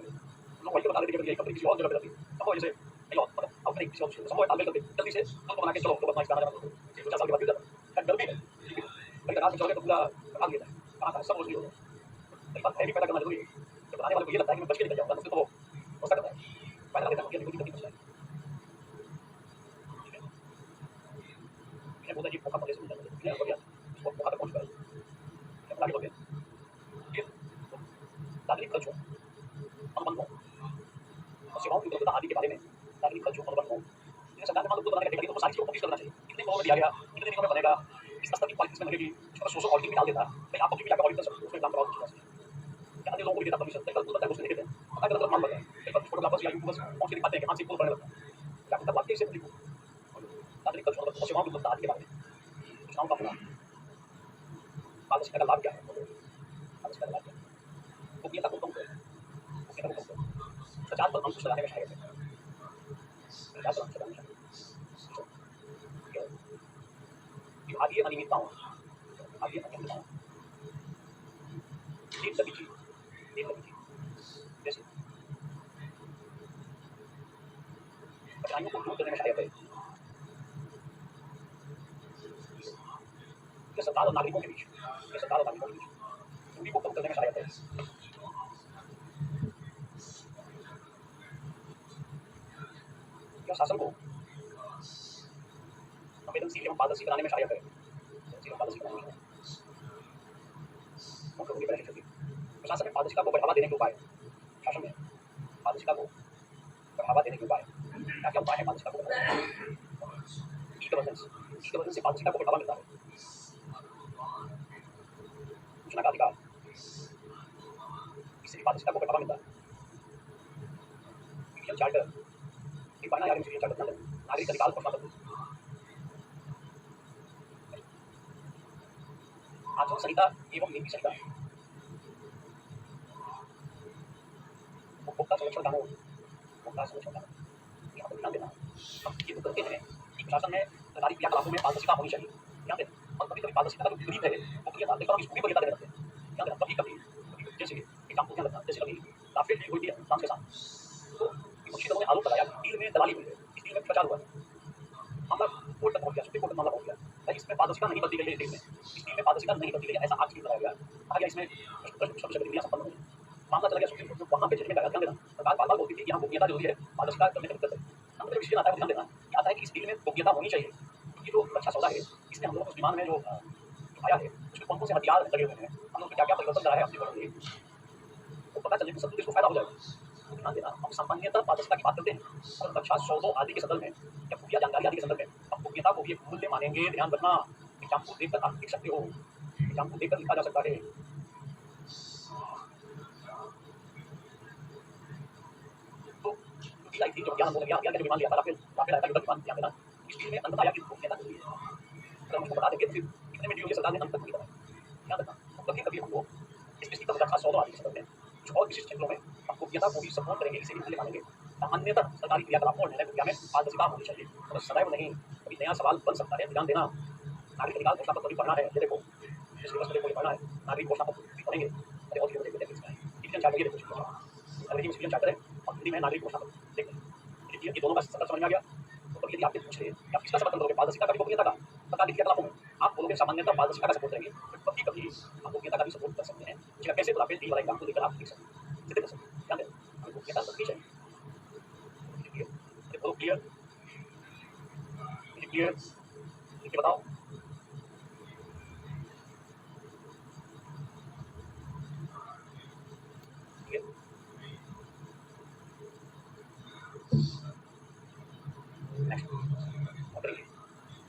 लोग वही बता देते कि यही कंपनी किसी और जगह पे रहती है, संभव जैसे कहीं और मतलब अब नहीं किसी और संभव तालमेल करके जल्दी से पुल को बना के चलो तो बदमाश गाना जाना 2-4 साल के बाद गिर जाता है, गर्मी है, ठीक है, कहीं रात में चलोगे तो पूरा कहाँ गिर जाए, कहाँ का सब वसूली हो जाए। कई बार हैवी पैदा करना जरूरी है, जब बनाने वाले को ये लगता है कि मैं बच के निकल जाऊँगा तो फिर तो वो हो सकता है पैदा देता है कोई दिक्कत नहीं बचता है। ठीक है, मैंने बोला जी मौका पहले से मिल जाता है, हो गया उसको मौका तक पहुँच गया, आगे बढ़ गया। फिर नागरिक खर्च हो, अनुबंध हो और सेवाओं की उपलब्धता आदि के बारे में नागरिक खर्च हो, अनुबंध हो। जैसे सरकार ने मान लो पुल बनाने का ठेका दिया तो सारी चीज़ों को पब्लिश कर देना चाहिए, कितने करोड़ में दिया गया, कितने दिनों में बनेगा, किस स्तर की क्वालिटी इसमें लगेगी, उसमें सोशल ऑडिटिंग भी डाल देता, कहीं आप पब्लिक भी जाकर ऑडिट कर सकते हो, उसमें काम कराओ कुछ या अन्य लोगों को भी देता परमिशन, कई बार पुल बनता है उसमें देते हैं, अलग अलग मान बनता है, कई बार फोटोग्राफर्स या यूट्यूबर्स पहुँच के दिखाते हैं कि हाँ से पुल बनने लगता है, जागरूकता बढ़ती है इससे पब्लिक को, नागरिक खर्च और सेवाओं की उपलब्धता आदि के बारे में सूचनाओं का होना, पारदर्शिता का लाभ क्या है, पारदर्शिता का लाभ क्या है, गोपनीयता को कम करें, गोपनीयता को कम करें, भ्रष्टाचार पर अंकुश लगाने में सहायक है, भ्रष्टाचार पर अंकुश लगाने में सहायक है, विभागीय अनियमितताओं, विभागीय अनियमितताओं, लीड गतिविधि, लीड गतिविधि, जैसे कठिनाइयों को दूर करने में सहायक है, ये सरकार और नागरिकों के बीच, ये सरकार और नागरिकों के बीच दूरी को कम करने में सहायक है। यह शासन को संवेदनशील एवं पारदर्शी बनाने में सहायक है। संवेदनशील एवं पारदर्शी बनाने में मुख्य भूमिका निभाती है। प्रशासन में पारदर्शिता को बढ़ावा देने के उपाय, शासन में पारदर्शिता को बढ़ावा देने के उपाय क्या क्या उपाय है? पारदर्शिता को ई गवर्नेंस से पारदर्शिता को बढ़ावा मिलता है। सूचना का अधिकार, इससे भी पारदर्शिता को बढ़ावा मिलता है। सिविल चार्टर, एक पढ़ना यार सिविल चार्टर नागरिक अधिकार घोषणा पत्र, आचरण संहिता एवं नीति संहिता, उपभोक्ता संरक्षण कानून, उपभोक्ता संरक्षण कानून, यहाँ पर ध्यान देना। हम ये तो करते हैं कि प्रशासन में सरकारी क्रियाकलापों में पारदर्शिता होनी चाहिए, ध्यान देना। और कभी कभी पारदर्शिता का जो विपरीत है गोपनीयता, देखो हम इसको भी वरीयता देने लगते हैं, ध्यान देना। कभी कभी जैसे एग्जाम्पल ध्यान रखना, जैसे कभी राफेल डील हुई थी फ्रांस के साथ, तो विपक्षी दलों ने आरोप लगाया कि डील में दलाली हुई है, इस डील में भ्रष्टाचार हुआ है। मामला कोर्ट तक पहुंच गया, सुप्रीम कोर्ट तक मामला पहुंच गया, भाई इसमें पारदर्शिता नहीं बरती गई है, इस डील में पारदर्शिता नहीं बरती गई है, ऐसा आक्षेप लगाया गया। कहा गया इसमें गतिविधियां संपन्न हुई। मामला चला गया सुप्रीम कोर्ट, वहां पे जजमेंट आया, ध्यान देना। सरकार बार बार बोलती थी कि यहाँ गोपनीयता जरूरी है, पारदर्शिता करने में दिक्कत है। हम लोग डिसीजन आता है, ध्यान देना कि आता है कि इस डील में गोपनीयता होनी चाहिए। ये जो अच्छा सौदा है, इसमें हम लोगों को उस विमान में जो आया है उसमें कौन कौन से हथियार लगे हुए हैं, हम लोग क्या क्या परिवर्तन करा है अपने बदले, वो पता चले तो सब इसको फायदा हो जाएगा। ध्यान देना, हम सामान्यतः पारदर्शिता की बात करते हैं और रक्षा सौदों आदि के संदर्भ में या खुफिया जानकारी आदि के संदर्भ में हम गोपनीयता को भी एक मूल्य मानेंगे। ध्यान रखना, एग्जाम्पल देखकर आप लिख सकते हो, एग्जाम्पल देखकर लिखा जा सकता है। तो आई थी जो ज्ञान बोला गया, विमान लिया था राफेल आया था, युद्ध विमान, ध्यान देना। इस डील में अंत आया कि गोपनीयता जरूरी है। अगर हम उसको बता देंगे तो फिर कितने में डील होगी, सरकार ने अंत तक नहीं बताया, ध्यान रखना। कभी कभी हम लोग स्पेसिफिक रक्षा सौदों आदि के संदर्भ में कुछ और विशिष्ट क्षेत्रों में हम गोपनीयता को भी सपोर्ट करेंगे, इसे भी मूल्य मानेंगे। सामान्यतः सरकारी क्रियाकलापों और निर्णय प्रक्रिया में पारदर्शिता होनी चाहिए, और सदैव नहीं। कभी नया सवाल बन सकता है, ध्यान देना। नागरिक अधिकार घोषणा पत्र भी पढ़ना है, ये देखो पढ़ना है, नागरिक घोषणा पत्र भी पढ़ेंगे। अरे और सिविल चार्टर, ये देखो अंग्रेजी में सिविल चार्टर है और हिंदी में नागरिक घोषणा पत्र, देखो ये दोनों का संदर्भ समझ में आ गया। तो कभी यदि आपसे पूछे कि आप किसका समर्थन करोगे, पारदर्शिता का भी गोपनीयता का, सरकारी क्रियाकलापों में आप बोलोगे सामान्यतः पारदर्शिता का सपोर्ट करेंगे, कभी कभी आप गोपनीयता का भी सपोर्ट कर सकते हैं। इसका कैसे राफेल डील वाला एग्जाम्पल देकर आप लिख सकते हैं, सीधे कर सकते हैं, ध्यान दें। हमें गोपनीयता रखनी चाहिए। बोलो क्लियर, क्लियर, ठीक है, बताओ।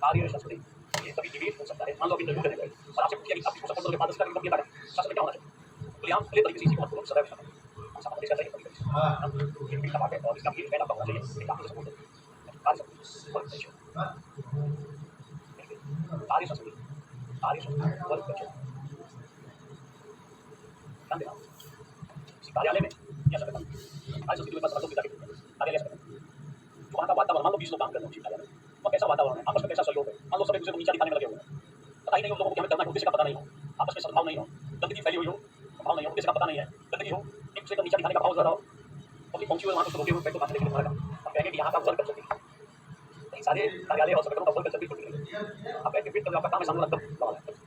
कार्य संस्कृति, ये कभी डिबेट हो सकता है। मान लो अभी इंटरव्यू करने गए और आपसे पूछिए कि आप किसको सपोर्ट करोगे, पारदर्शिता की गोपनीयता का, शासन में क्या होना चाहिए? तो यहाँ खुले तरीके से इसी को बोलो, सदैव शासन शासन देश का चाहिए कभी कभी बात है। और इसका भी पहला होना चाहिए कि आप सपोर्ट करें कार्य संस्कृति, कार्य संस्कृति, कार्य संस्कृति वर्क कल्चर, ध्यान देना। किसी कार्यालय में क्या सकता है, कार्य संस्कृति में समर्थन कार्यालय सकता है। जो वहाँ का वातावरण, मान लो 20 लोग काम कर रहे हैं कार्यालय में, और कैसा वातावरण है, आपस में कैसा सहयोग है। मान लो सब एक दूसरे को नीचा दिखाने में लगे हुए हैं, पता ही नहीं उन लोगों को क्या करना है, उद्देश्य का पता नहीं हो, आपस में सद्भाव नहीं हो, गंदगी फैली हुई हो, भाव नहीं हो, उद्देश्य का पता नहीं है, गंदगी हो, एक दूसरे को नीचा दिखाने का भाव ज़्यादा हो, और पहुंची हुए वहाँ कुछ रोके हुए बैठो खाने के लिए तुम्हारा काम। हम कहेंगे कि यहाँ का वर्क कल्चर, कई सारे कार्यालय और संगठनों का वर्क कल्चर बिल्कुल नहीं है। आप बैठ के वेट कर, आपका काम है सामने रखकर है,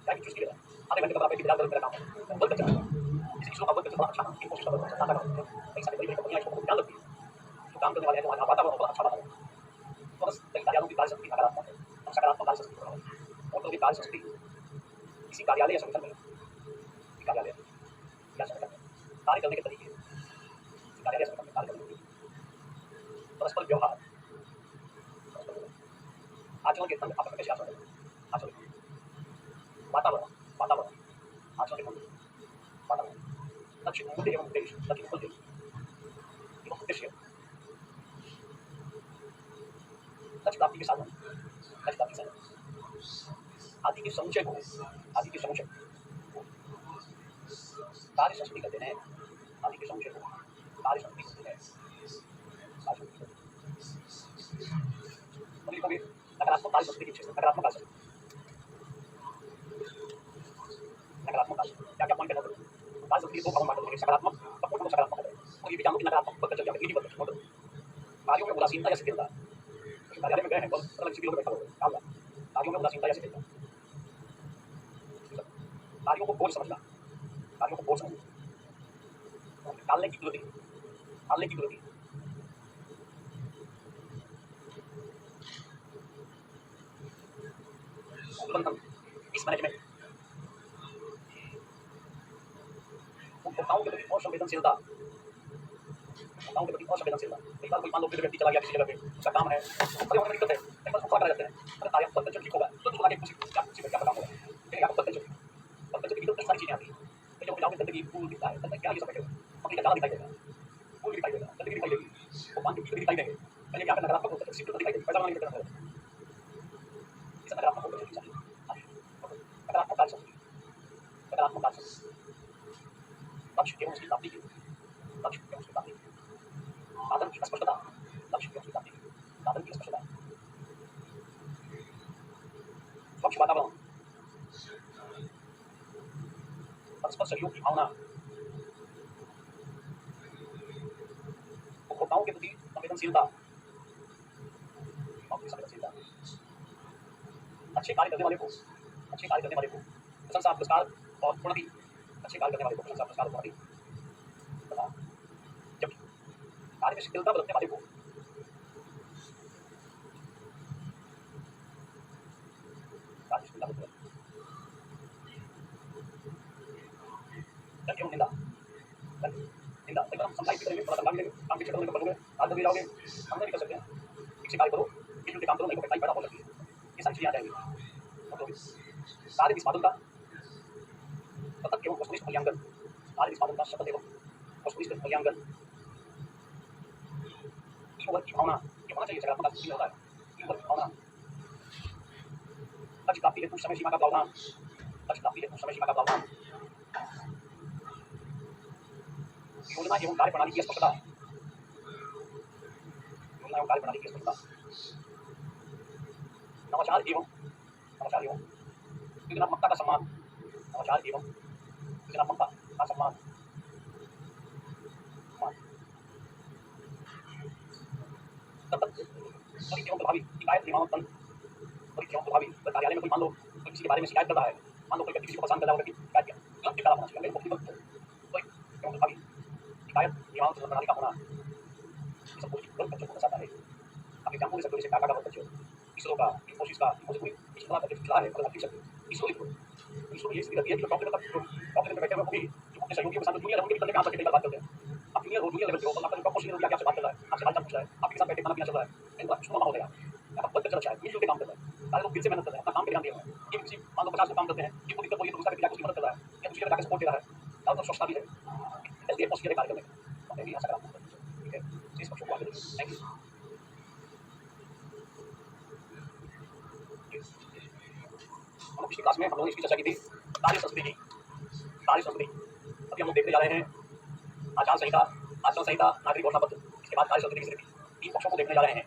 क्या चूज किया आधे घंटे बाद आप इंतजार कर, मेरा काम है वर्क कल्चर। किसी किसी का वर्क कल्चर बड़ा अच्छा है, कोशिश कर रहा है, कई सारी बड़ी बड़ी कंपनियां इसको ध्यान रखती है, जो काम करने वाले हैं, तो वहाँ वातावरण बड़ा अच्छा वातावरण। तो बस कई कार्यालयों की कार्य संस्कृति नकारात्मक है, हम सकारात्मक कार्य संस्कृति बनाओ, और तो कार्य संस्कृति किसी कार्यालय या संगठन में, कार्यालय या संगठन में कार्य करने के तरीके, कार्यालय या संगठन में कार्य करने के तरीके, परस्पर व्यवहार, आचरण के खंड, आपस में कैसे आचरण करें, आचरण, वातावरण, वातावरण, आचरण के खंड, वातावरण, लक्ष्य, मूल्य एवं उद्देश्य, लक्ष्य, मूल्य एवं उद्देश्य, लक्ष्य प्राप्ति के साधन, लक्ष्य प्राप्ति के साधन, आदि के समुच्चय को, आदि के समुच्चय कार्य संस्कृति कहते हैं, आदि के समुच्चय को कार्य संस्कृति कहते हैं, कार्य संस्कृति। लिखोगे नकारात्मक कार्य संस्कृति की, नकारात्मक कार्य संस्कृति, नकारात्मक कार्य क्या क्या पॉइंट है, कार्य संस्कृति दो भागों में बांट, सकारात्मक और सकारात्मक है। और ये भी जानो कि नकारात्मक वर्क कल्चर क्या है, कार्यों में उदासीनता या शिथिलता, कार्यालय में गए हैं, बस अलग किसी लोग बैठा हो, कार्यों में उदासीनता या शिथिलता, कार्यों को बोझ समझना, कार्यों को बोझ समझना, टालने की कुरीति, टालने की कुरीति, उपबंधन, मिसमैनेजमेंट, उपभोक्ताओं के प्रति असंवेदनशीलता, उपभोक्ताओं के प्रति असंवेदनशीलता। कई बार कोई मान लो वृद्ध व्यक्ति चला गया किसी जगह पे, उसका काम है, खड़े होने में दिक्कत है, कई बार खड़ा रहते हैं, अरे कार्य पत्थर ठीक होगा, तो उसको आगे कुछ क्या कुछ क्या काम होगा, फिर यहाँ पत्थर की तो सारी चीजें आती हैं। कई जगह जाओगे गंदगी फूल दिखता है, गंदगी क्या ये सब बैठे हुए, मकड़ी का जाला दिखाई देगा, फूल भी दिखाई देगा, गंदगी दिखाई देगी, वो पान के पीछे दिखाई देंगे, पहले यहाँ पे नकारात्मक होता है, सिर्फ दिखाई देगी, पैसा बनाने की तरह ये सब नकारात्मक होता है। नकारात्मक कार्य समझिए, नकारात्मक कार्य समझिए, लक्ष्य एवं उसकी प्राप्ति के लिए, लक्ष्य एवं उसकी प्राप्ति के लिए, साधन की स्पष्टता, लक्ष्य एवं उसकी प्राप्ति के लिए, साधन की स्पष्टता, स्वच्छ वातावरण, परस्पर सहयोग की भावना, उपभोक्ताओं के प्रति संवेदनशीलता, संवेदनशीलता, अच्छे कार्य करने वाले को, अच्छे कार्य करने वाले को प्रशंसा पुरस्कार और प्रोन्नति, अच्छे कार्य करने वाले को प्रशंसा पुरस्कार और प्रोन्नति, जबकि कार्य में शिथिलता बरतने वाले को कार्य शिथिलता बरतने एवं निंदा, निंदा, कई बार हम समझाई भी करेंगे, थोड़ा समझा भी लेंगे, काम पीछे करोगे तो बनोगे, हाथ धो जाओगे, हम नहीं कर सकते हैं, ठीक से कार्य करो, मिलजुल के काम करो, नहीं तो कठिनाई पैदा हो सकती है, ये सारी चीजें आ जाएंगी। मतलब कार्य निष्पादन का सतत एवं वस्तुनिष्ठ मूल्यांकन, कार्य निष्पादन का सतत एवं वस्तुनिष्ठ मूल्यांकन, टीम वर्क की भावना, ये होना चाहिए, सकारात्मक आचरण होता है, टीम वर्क की भावना, लक्ष्य प्राप्ति हेतु समय सीमा का प्रावधान, लक्ष्य प्राप्ति हेतु समय सीमा का प्रावधान, योजना एवं कार्य प्रणाली की स्पष्टता, योजना एवं कार्य प्रणाली की स्पष्टता, नवाचार एवं सृजनात्मकता का सम्मान, नवाचार एवं सृजनात्मकता का सम्मान, सतत त्वरित एवं प्रभावी शिकायत निवारण तंत्र, त्वरित एवं प्रभावी, कार्यालय में कोई मान लो कोई किसी के बारे में शिकायत कर रहा है, मान लो कोई व्यक्ति किसी को परेशान कर रहा होगा कि शिकायत किया, तुरंत निकाला होना चाहिए, त्वरित एवं प्रभावी शिकायत निवारण तंत्र प्रणाली का होना, ये सब कुछ तुरंत बच्चों को दर्शाता है। आप एग्जाम्पल ले सकते हो, जैसे टाटा का बहुत बच्चे हो, इसरो का, इन्फोसिस का, इसरो का प्रोजेक्ट चला है, अगर आप लिख सकते हो, इसरो लिखो, इसरो में ये स्थिति रहती है कि टॉप लेवल पे बैठे हुए होंगे, जो अपने सहयोगियों के साथ जूनियर होंगे, भी करने में आ सकते हैं, बात करते हैं, आप जूनियर हो, जूनियर लेवल पे हो, आपका टॉप पोजीशन होगी, आपसे बात कर रहा है, आपसे हालचाल पूछ रहा है, आपके साथ बैठे खाना पीना चल रहा है, एक बार सुनो हो गया, आपका बहुत अच्छा है, मिलजुल के काम कर रहा है, सारे लोग दिल से मेहनत कर रहे हैं, अपना काम पे ध्यान दे रहे हैं, ये किसी मान लो 50 लोग काम करते हैं, ये कोई दिक्कत हो रही है तो दूसरा व्यक्ति जाकर उसकी मदद कर रहा है, या दूसरी जगह जाकर सपोर्ट दे रहा है, और स्वच्छता भी है, हेल्दी एटमॉस्फेयर है कार्य करने का, और ये सकारात्मक है, ठीक है, इस पक्षों को आगे बढ़िए, थैंक यू। पिछली क्लास में हम लोगों ने इसकी चर्चा की थी, कार्य संस्कृति की, कार्य संस्कृति, अभी हम लोग देखने जा रहे हैं आचार संहिता, आचरण संहिता, नागरिक घोषणा पत्र, इसके बाद कार्य संस्कृति की स्थिति, तीन पक्षों को देखने जा रहे हैं,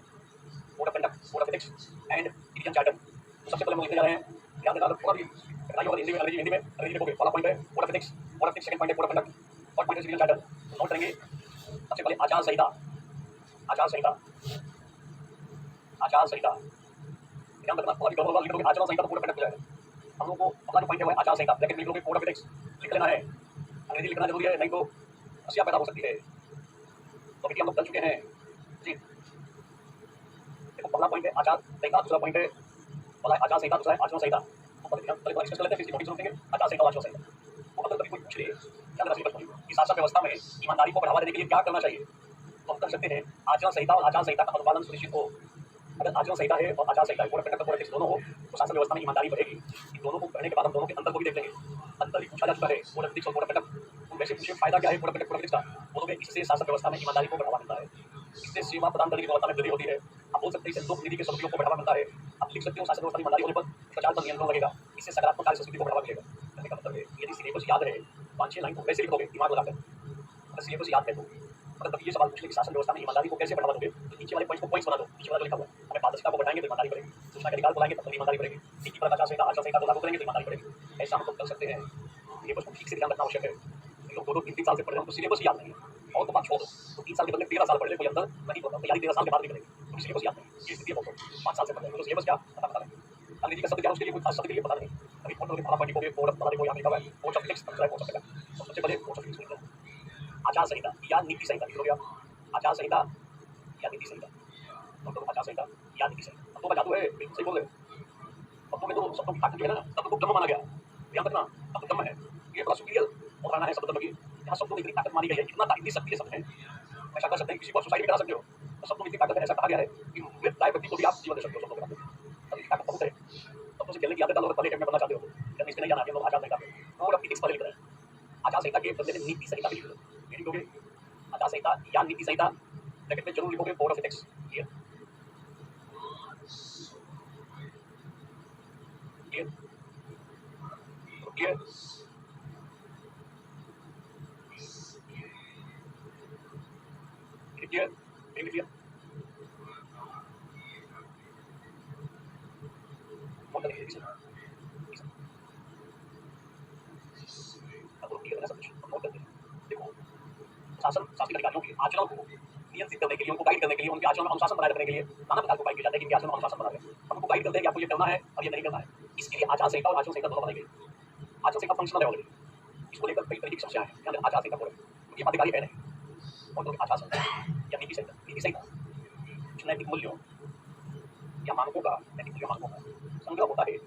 code of conduct, code of ethics and citizen charter. तो सबसे पहले हम लोग देखने जा रहे हैं, ध्यान देना पूरा भी होगा, हिंदी में अंग्रेजी लिखोगे, पहला पॉइंट है code of ethics, second point है code of conduct, third point है सिटीजन चार्टर। नोट करेंगे सबसे पहले आचार संहिता, आचार संहिता, आचार संहिता, ध्यान रखना, पूरा भी लिखोगे आचरण संहिता तो कोड ऑफ कंडक्ट हो जाएगा। हम लोग को अपना जो पॉइंट है वो आचार संहिता, ब्रैकेट में लिखोगे कोड ऑफ एथिक्स, लिख लेना है, अंग्रेजी लिखना जरूरी है, नहीं तो समस्या पैदा हो सकती है। तो अभी हम लोग कर चुके हैं जी, देखो पहला पॉइंट है आचार संहिता, दूसरा पॉइंट है पहला आचार संहिता, दूसरा है आचरण संहिता। तो पहले डिस्कस कर लेते हैं, फिर नोटिस देंगे आचार संहिता और आचरण संहिता। तो अगर कभी कोई पूछ ले क्या दरअसल प्रश्न कि शासन व्यवस्था में ईमानदारी को बढ़ावा देने के लिए क्या करना चाहिए, तो हम कर सकते हैं आचरण संहिता और आचार संहिता का अनुपालन सुनिश्चित हो। अगर आचरण संहिता है और आचार संहिता code of conduct, code of ethics दोनों हो तो शासन व्यवस्था में ईमानदारी बढ़ेगी। इन दोनों को करने के बाद हम दोनों के अंतर को भी देख लेंगे। अंतर भी पूछा जा चुका है कोड ऑफ एथिक्स और कोड ऑफ कंडक्ट, तो वैसे पूछे फायदा क्या है code of conduct, code of ethics का, बोलोगे इससे शासन व्यवस्था में ईमानदारी को बढ़ावा मिलता है, इससे सेवा प्रदान करने की गुणवत्ता में वृद्धि होती है। आप बोल सकते हैं इससे लोक नीति के सदुपयोग को बढ़ावा मिलता है। आप लिख सकते हो शासन व्यवस्था में ईमानदारी होने पर भ्रष्टाचार पर नियंत्रण लगेगा, इससे सकारात्मक कार्य संस्कृति को बढ़ावा मिलेगा। कहने का मतलब है यदि सिलेबस याद है 5-6 लाइन तो वैसे लिखोगे दिमाग लगाकर, अगर सिलेबस याद है तो। अगर कभी ये सवाल पूछ ले कि शासन व्यवस्था में ईमानदारी को कैसे बढ़ावा दोगे, तो नीचे वाले पॉइंट को पॉइंट्स बना दो, नीचे वाला लिखा हुआ है, हमें पारदर्शिता को बढ़ाएंगे तो ईमानदारी बढ़ेगी, सूचना के अधिकार को लाएंगे तब ईमानदारी बढ़ेगी, नीति पर आचार संहिता, आचरण संहिता को लागू करेंगे तो ईमानदारी बढ़ेगी। ऐसा हम लोग कर सकते हैं। सिलेबस को ठीक से ध्यान रखना आवश्यक है। लोग 2-3 साल से पढ़ रहे हो तो सिलेबस याद नहीं है, और तो बात छोड़ दो, तो 3 साल के बदले 13 साल पढ़ ले, कोई अंतर नहीं होता। तैयारी 13 साल के बाद भी करेंगे तो सिलेबस याद नहीं, ये स्थिति है। 5 साल से पढ़ रहे हो तो सिलेबस क्या पता नहीं, अंग्रेजी का शब्द क्या उसके लिए कोई खास शब्द के लिए पता नहीं, अभी फोटो के फटाफट लिखोगे, कोड ऑफ बता देखो यहाँ लिखा हुआ है, कोड ऑफ एथिक्स सबसे पहले, तो सबसे पहले कोड ऑफ एथिक्स लिखना है। आचार संहिता या नीति संहिता लिख लोगे आप, आचार संहिता या नीति संहिता, तो आचार संहिता या नीति संहिता। अब तो जादू है, बिल्कुल सही बोल रहे हो। शब्दों में तो शब्दों की ताकत जो है ना, शब्द को ब्रह्म माना गया, ध्यान रखना, शब्द ब्रह्म है, ये बड़ा सुपीरियर अवधारणा है शब्द ब्रह्म की। यहाँ शब्दों में इतनी ताकत मानी गई है, इतनी शक्ति है शब्द में, ऐसा कर सकते हैं किसी को सुसाइड भी करा सकते हो, तो शब्दों में इतनी ताकत है, ऐसा कहा गया है कि मृतप्राय व्यक्ति को भी आप जीवन दे सकते हो शब्दों के माध्यम। तब ताकत बहुत है। शब्दों से खेलने की आदत डालो, अगर पहले में बनना चाहते हो या इसमें नहीं जाना है, तो आचार संहिता और एथिक्स पहले लिख रहे हैं। आचार संहिता के बदले में नीति संहिता भी लिख लो, ये लिखोगे आचार संहिता या नीति संहिता, ब्रैकेट में जरूर लिखोगे कोड ऑफ एथिक्स। ये क्लियर, क्लियर, क्लियर, बहुत तरीके से अब क्लियर है सब कुछ, बहुत करते हैं। देखो, शासन शासनिक अधिकारियों के आचरण को नियंत्रित करने के लिए, उनको गाइड करने के लिए, उनके आचरण में अनुशासन बनाए रखने के लिए नाना प्रकार के उपाय किए जाते हैं कि इनके आचरण में अनुशासन बना रहे। हम उनको गाइड करते हैं कि आपको ये करना है और ये नहीं करना है। इसके लिए आचार संहिता और आचरण संहिता दोनों बनाई गई। आचार संहिता फंक्शनल है ऑलरेडी, इसको लेकर कई तरह की समस्याएं हैं, यानी आचार संहिता बोले क्योंकि अधिकारी है नहीं, और तो आचार संहिता या नीति संहिता, नीति संहिता कुछ नैतिक मूल्यों या मानकों का, नैतिक मूल्यों मानकों का संग्रह होता है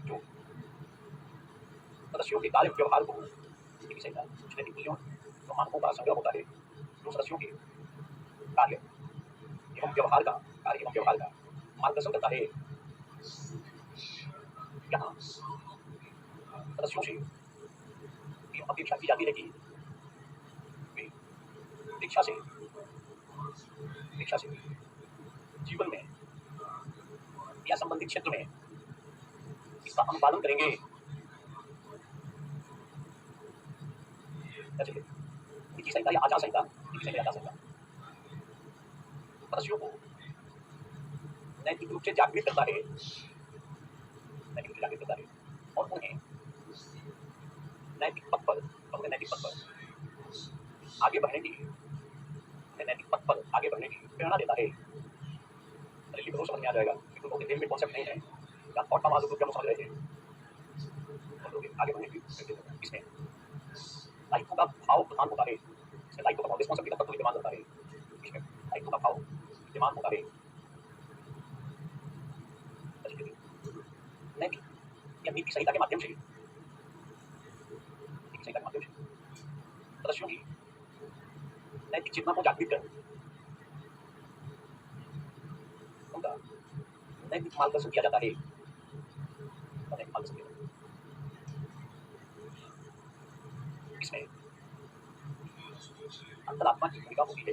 जो सदस्यों के कार्य व्यवहार को, नीति संहिता कुछ नैतिक मूल्यों जो मानकों का संग्रह होता है जो सदस्यों के कार्य एवं व्यवहार का, कार्य एवं व्यवहार का मार्गदर्शन करता है। यहाँ सदस्यों से ये अपेक्षा की जाती है कि वे दीक्षा से जीवन में या संबंधित क्षेत्र में इसका अनुपालन करेंगे। नीति संहिता या आचार संहिता, नीति संहिता या आचार संहिता सदस्यों को नैतिक रूप से जागृत करता है, नैतिक रूप से जागृत करता है और उन्हें नैतिक पथ पर आगे बढ़ने की, नैतिक पथ पर आगे बढ़ने की प्रेरणा देता है। लिख लो, समझ में आ जाएगा, बिल्कुल बहुत डिटेल में कॉन्सेप्ट नहीं है, या थॉट का माध्यम क्या समझ रहे थे, आगे बढ़ने की इसमें दायित्व का भाव प्रधान होता है, इसमें दायित्व का भाव रिस्पॉन्सिबिलिटी का तत्व विद्यमान होता है, इसमें दायित्व का भाव विद्यमान होता है। नैतिक या नीति संहिता के माध्यम से, नीति संहिता के माध्यम से सदस्यों की नैतिक चेतना को जागृत कर उनका नैतिक मार्गदर्शन किया जाता है, नैतिक मार्गदर्शन किया जाता है। इसमें अंतरात्मा की भूमिका होती है।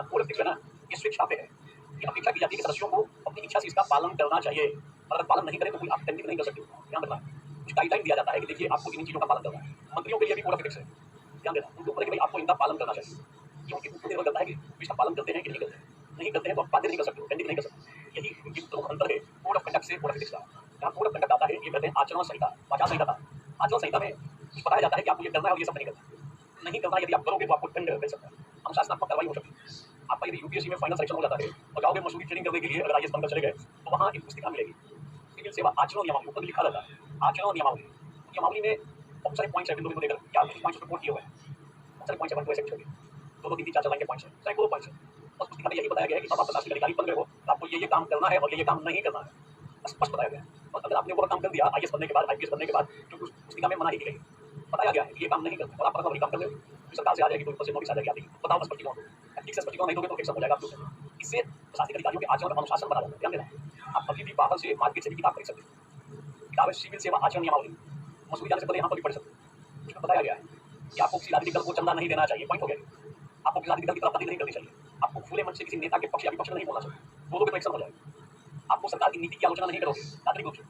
कोड ऑफ एथिक्स है ना, ये स्वेच्छा पे है, ये अपेक्षा की जाती है कि सदस्यों को अपनी इच्छा से इसका पालन करना चाहिए, और अगर पालन नहीं करें तो कोई आप टेंडिंग नहीं कर सकते। ध्यान रखना, कुछ गाइडलाइन दिया जाता है कि देखिए आपको इन चीजों का पालन करना है। मंत्रियों के लिए भी कोड ऑफ एथिक्स है, ध्यान देना, उनके ऊपर कि भाई आपको इनका पालन करना चाहिए। ये उनके ऊपर निर्भर करता है कि इसका पालन करते हैं कि नहीं करते हैं। नहीं करते हैं तो आप बाध्य नहीं कर सकते, टेंडिंग नहीं कर सकते। यही प्रमुख अंतर है कोड ऑफ कंडक्ट से कोड ऑफ एथिक्स का। जहाँ कोड ऑफ कंडक्ट आता है, ये कहते हैं आचरण संहिता, आचार संहिता था। आचरण संहिता में कुछ बताया जाता है कि आपको ये करना है और ये सब नहीं करना। नहीं करना, यदि आप करोगे तो आपको दंड मिल सकता है, अनुशासनात्मक कार्रवाई हो सकती है। आपका यदि यूपीएससी में फाइनल सेक्शन हो जाता है और जाओगे मसूरी ट्रेनिंग करने के लिए, अगर आईएएस बनकर चले गए तो वहाँ एक पुस्तिका मिलेगी, सिविल सेवा आचरण नियमावली, ऊपर लिखा रहता है आचरण नियमावली। नियमावली में बहुत सारे पॉइंट्स हैं, बिंदु लेकर क्या कुछ पॉइंट्स रिपोर्ट किए हुए हैं, बहुत सारे पॉइंट्स हैं, वैसे छोटे 2-3 4 लाइन के पॉइंट्स हैं, सैकड़ों पॉइंट्स हैं। बस पुस्तिका में यही बताया गया है कि अब आप प्रशासनिक अधिकारी बन गए हो तो आपको ये काम करना है और ये काम नहीं करना है, स्पष्ट बताया गया है। और अगर आपने वो काम कर दिया आईएएस बनने के बाद, आईपीएस बनने के बाद, जो पुस्तिका में मनाही की गई बताया गया है ये काम नहीं करना और आप वही काम कर रहे हो, सरकार से आ जाएगी, कोई ऊपर से नोटिस आ जाएगी, आपकी बताओ स्पष्टीकरण, ठीक से स्पष्टीकरण नहीं दोगे तो एक्शन हो जाएगा आपके ऊपर। इससे प्रशासनिक अधिकारियों के आचरण में अनुशासन बना जाता है। ध्यान देना, आप कभी भी बाहर से मार्केट से भी किताब खरीद सकते हो, किताब है सिविल सेवा आचरण नियमावली, मसूरी जाने से पहले यहाँ पर भी पढ़ सकते हो। उसमें बताया गया है कि आपको किसी राजनीतिक दल को चंदा नहीं देना चाहिए, पॉइंट हो गया। आपको किसी राजनीतिक दल की तरफदारी नहीं करनी चाहिए, आपको खुले मन से किसी नेता के पक्ष या विपक्ष में नहीं बोलना चाहिए, बोलोगे तो एक्शन हो जाएगा। आपको सरकार की नीति की आलोचना नहीं करोगे नागरिक रूप से,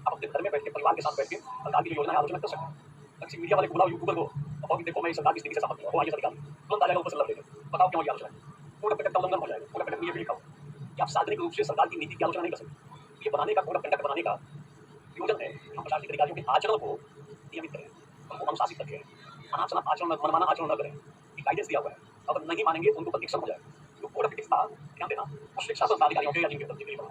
आप अपने घर में बैठ के परिवार के साथ बैठ के सरकार की योजना की आलोचना कर सकते हो। किसी मीडिया वाले को बुलाओ, यूट्यूबर को, और देखो मैं सरकार की स्थिति से सहमत हूं, वो आइए सरकार तुरंत आ जाएगा ऊपर से लड़ देगा, बताओ क्यों ये आलोचना है, कोड ऑफ कंडक्ट का उल्लंघन हो जाएगा। कोड ऑफ कंडक्ट में ये भी लिखा हो कि आप सार्वजनिक रूप से सरकार की नीति की आलोचना नहीं कर सकते। ये बनाने का, कोड ऑफ कंडक्ट बनाने का प्रयोजन है हम प्रशासनिक अधिकारियों के आचरण को नियमित करें, उनको अनुशासित रखें, अनाचरण आचरण मनमाना आचरण न करें, गाइडेंस दिया हुआ है। अगर नहीं मानेंगे तो उनके ऊपर एक्शन हो जाएगा। कोड ऑफ एथिक्स था, ध्यान देना, वो शिक्षा संस्था अधिकारियों के या जिनके जिनके लिए बना।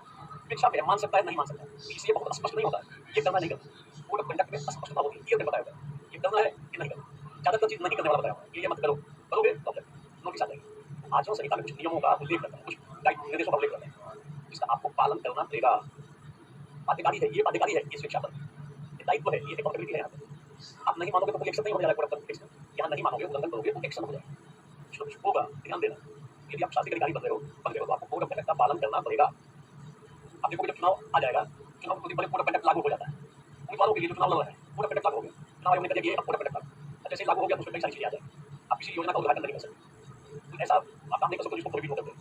शिक्षा पे मान सकता है, नहीं मान सकता है। इसलिए बहुत स्पष्ट नहीं होता है, ये करना नहीं करना। कोड ऑफ कंडक्ट में स्पष्टता होती है, क्लियर बताया होता है, ये करना है, ये नहीं करना। ज़्यादातर चीज़ नहीं करने वाला बताया होता है, ये मत करो, करोगे तो नोटिस आ जाएगी। आचरण संहिता में कुछ नियमों का उल्लेख करता है, कुछ निर्देशों का उल्लेख करता है, जिसका आपको पालन करना पड़ेगा। बाध्यकारी है, ये बाध्यकारी है, ये शिक्षा पर ये दायित्व है, ये अकाउंटेबिलिटी है यहाँ पे। आप नहीं मानोगे तो कोई एक्शन नहीं होने जा रहा है कोड ऑफ एथिक्स में। यहाँ नहीं मानोगे, उल्लंघन करोगे तो एक्शन हो जाएगा, कुछ होगा, ध्यान देना। यदि आप शासकीय अधिकारी बन रहे हो तो आपको कोड ऑफ कंडक्ट का पालन करना पड़ेगा। आप देखोगे जब चुनाव आ जाएगा, चुनाव के कुछ दिन पहले कोड ऑफ कंडक्ट लागू हो जाता है। उम्मीदवारों के लिए जो चुनाव लड़ रहे हैं, कोड ऑफ कंडक्ट लागू हो गया, चुनाव आयोग ने कहा कि ये अब कोड ऑफ कंडक्ट लागू। जैसे ही लागू हो गया तो उसमें कई सारी चीजें आ जाएंगी, आप किसी योजना का उद्घाटन नहीं कर सकते, ऐसा आप काम नहीं कर सकते जिसको प्रोहिबिट हो करते।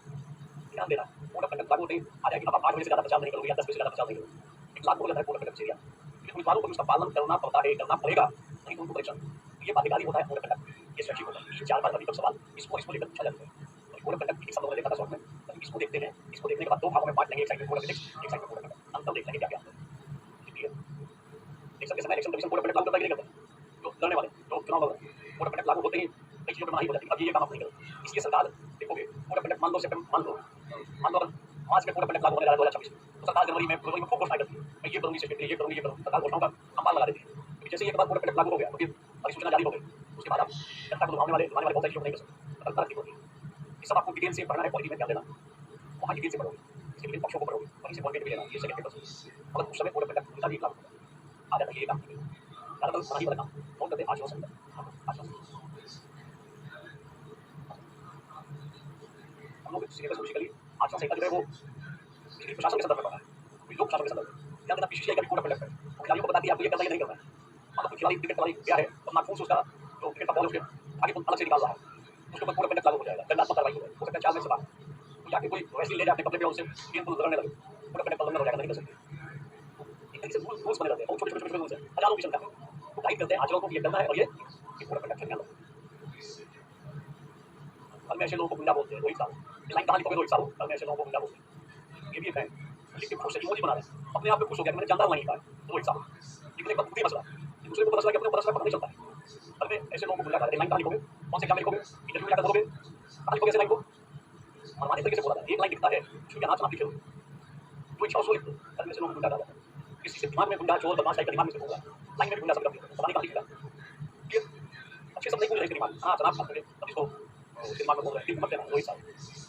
ध्यान देना, कोड ऑफ कंडक्ट लागू होते ही आ जाएगी, अब आप 8 बजे से ज्यादा प्रचार नहीं करोगे या 10 बजे से ज्यादा प्रचार नहीं करोगे। एक लागू हो जाता है कोड ऑफ कंडक्ट एरिया, लेकिन उम्मीदवारों को उसका पालन करना पड़ता है, करना पड़ेगा, नहीं तो उनको परेशान। ये बाध्यकारी होता है कोड ऑफ कंडक्ट, ये स्वैच्छिक होता है। 3-4 बार अभी तक सवाल इसको लेकर पूछा जाता है। कोड ऑफ कंडक्ट एक शब्द मैंने देखा था शॉर्ट में, तो इसको देखते हैं, इसको देखने के बाद 2 भागों में बांट लेंगे, एक साइड में कोड ऑफ एथिक्स, एक साइड में कोड ऑफ कंडक्ट। अंतर देख लेंगे क्या-क्या है। क्लियर? इलेक्शन के समय election commission code of conduct लागू करता है कि नहीं करता? जो लड़ने वाले, जो चुनाव लड़ रहे हैं, कोड ऑफ कंडक्ट लागू होते ही कई चीज़ों पे मनाही हो जाती है, अब ये काम आप नहीं करो। इसलिए सरकार देखोगे कोड ऑफ कंडक्ट मान लो अगर मार्च में कोड ऑफ कंडक्ट लागू होने जा रहा है 2026 में, तो सरकार जनवरी में खूब घोषणाएं करती है, मैं ये करूँगी, ये करूँगी, ये करूँगी, सरकार घोषणाओं का अंबार लगा देती है। क्योंकि जैसे ही एक बार कोड ऑफ कंडक्ट लागू हो गया तो फिर अधिसूचना जारी हो गई, उसके बाद आप जनता को लुभाने वाले बहुत सारी चीज़ों को नहीं कर सकते, गलत होती है। ये सब आपको डिटेल से पढ़ना है, पॉलिटी में ध्यान देना, वहाँ डिटेल से पढ़ोगे, इसके विभिन्न पक्षों को पढ़ोगे, वहीं से पॉइंट भी लेना, ये सेकंड पेपर से। मगर उस समय कोड ऑफ कंडक्ट उनका भी लागू आ जाता है, ये काम ज़्यादातर मना ही वाला काम कौन करते हैं? आचरण संहिता, आचरण संहिता। हम लोग सिलेबस बेसिकली आचरण संहिता जो है वो बिजली प्रशासन के संदर्भ में पढ़ा है, कोई लोक प्रशासन के संदर्भ में। ध्यान देना, बीसीसीआई का भी कोड ऑफ कंडक्ट है, वो खिलाड़ियों को बताती है आपको ये करना है, ये नहीं करना है। मान लो कोई खिलाड़ी क्रिकेट खिलाड़ी गया है और नाखून से उसका जो क्रिकेट का बॉल उसके आगे को अलग से निकाल रहा है, उसके ऊपर कोड ऑफ कंडक्ट लागू हो जाएगा, दंडात्मक कार्रवाई हो सकता है 4 महीने से बाहर। तो जाके कोई रेसलिंग ले जाए अपने कपड़े पे, उससे गेंद को लड़ने लगे, कोड ऑफ कंडक्ट उल्लंघन हो जाएगा, नहीं कर सकते। एक तरीके से रूल्स बने रहते हैं, बहुत छोटे-छोटे रूल्स हैं, हजारों की संख्या में। वो गाइड करते हैं आचरण को, ये करना है और ये कोड ऑफ कंडक्ट है, ध्यान रखो। घर में ऐसे लोगों को गुंडा बोलते हैं, रोहित साहब। ये लाइन कहाँ लिखोगे रोहित साहब? घर में ऐसे लोगों को गुंडा बोलते हैं। ये भी एक है, लिख के खुश है, इमोजी बना रहे हैं, अपने आप में खुश हो गया कि मैंने जानदार नहीं लिखा है रोहित साहब। लेकिन एक बात खुद ही मसला, दूसरे को पता चला कि अपने को पता चला, पता नहीं चलता है। घर में ऐसे लोगों को गुंडा कहते हैं। लाइन कहाँ लिखोगे? कौन से एग्जाम में लिखोगे? इंटरव्यू में जाकर बोलोगे? कहाँ लिखोगे ऐसे लाइन को? मनमानी तरीके से बोला था, एक लाइन लिखता है, उसमें क्या नाम आप लिखे हो, जो इच्छा हो सो लिख दो। घर में ऐसे लोगों को गुंडा कहता है। किसी से दिमाग में गुंडा, चोर, बदमाश टाइप का दिमाग में से होगा, लाइन में भी गुंडा सब करते हैं, पता नहीं कहाँ लिखेगा। ये अच्छे शब्द नहीं बोल रहे इसके दिमाग में। हाँ, जनाब बात करें, अब इसको उसके दिमाग में बोल रहे हैं, मत देना रोहित साहब।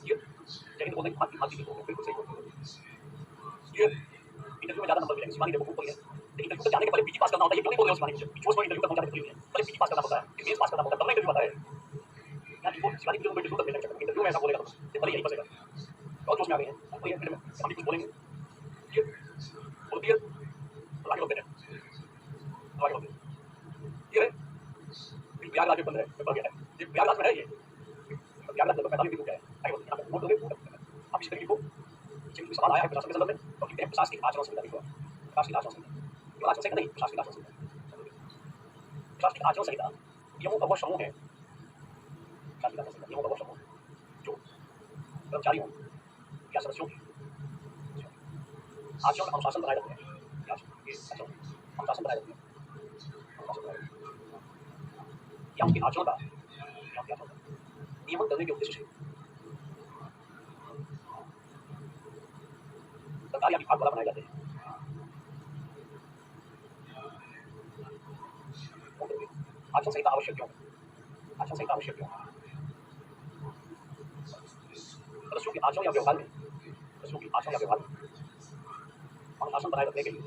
ये जय हिंद बोलने की माती नहीं बोल रहे, बिल्कुल सही बोल रहे हो। ये इंटरव्यू में ज़्यादा नंबर मिलेंगे, शिवानी देखो ऊपर है। लेकिन इंटरव्यू तक जाने के पहले पीजी पास करना होता है, ये क्यों नहीं बोल रहे हो शिवानी मुझे? जोश में इंटरव्यू तक पहुंचाने के लिए पहले पीजी पास करना होता है, फिर मेंस पास करना होता है, तब ना इंटरव्यू आता है। यार इनको शिवानी मुझे इंटरव्यू तक मिलना चाहिए, इंटरव्यू में ऐसा बोलेगा तो भले यही फंसेगा। और जोश में आ गए हैं, ऊपर है, फिर हम भी कुछ बोलेंगे। ये बोलती है, तो आगे बोलते हैं, तो आगे बोलते हैं। ये है, फिर प्रयागराज में बंद है, पेपर गया है। ये प्रयागराज में है ये। प्रयागराज में 45 दिन हो गया है। आगे बोलते हैं, यहाँ पे वोट दोगे, वोट आप इस तरीके को जिन सवाल आया है प्रशासन के संदर्भ में, तो लिखते हैं प्रशासनिक आचरण संहिता लिखो। प्रशासनिक आचरण संहिता, केवल आचरण संहिता नहीं, प्रशासनिक आचरण संहिता। प्रशासनिक आचरण संहिता नियमों का वह समूह है, प्रशासनिक आचरण संहिता नियमों का वह समूह जो कर्मचारियों या सदस्यों की आचरण अनुशासन बनाए रखते हैं। आचरण अनुशासन बनाए रखते हैं, अनुशासन बनाए रखते हैं। या उनके आचरण का नियमन करने के उद्देश्य से सरकार या विभाग द्वारा बनाए जाते हैं। आचरण संहिता आवश्यक क्यों? आचरण संहिता आवश्यक क्यों? सदस्यों के आचरण या व्यवहार में, सदस्यों के आचरण या व्यवहार में अनुशासन बनाए रखने के लिए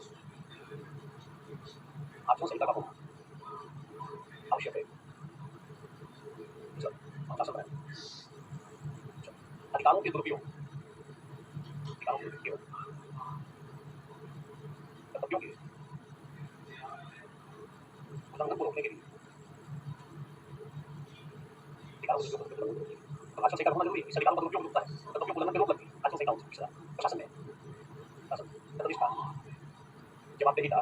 आचरण संहिता का होना आवश्यक है। अनुशासन बनाए, अधिकारों के दुरुपयोग, अधिकारों के दुरुपयोग, कर्तव्यों के उल्लंघन को रोकने के लिए, अधिकारों के दुरुपयोग को रोकने के लिए तो आचरण संहिता होना जरूरी है। इस अधिकारों का दुरुपयोग रुकता है, कर्तव्यों को उल्लंघन पे रोक लगती है। आचरण संहिता होती है प्रशासन में, शासन, प्रतिष्ठा, जवाबदेहिता,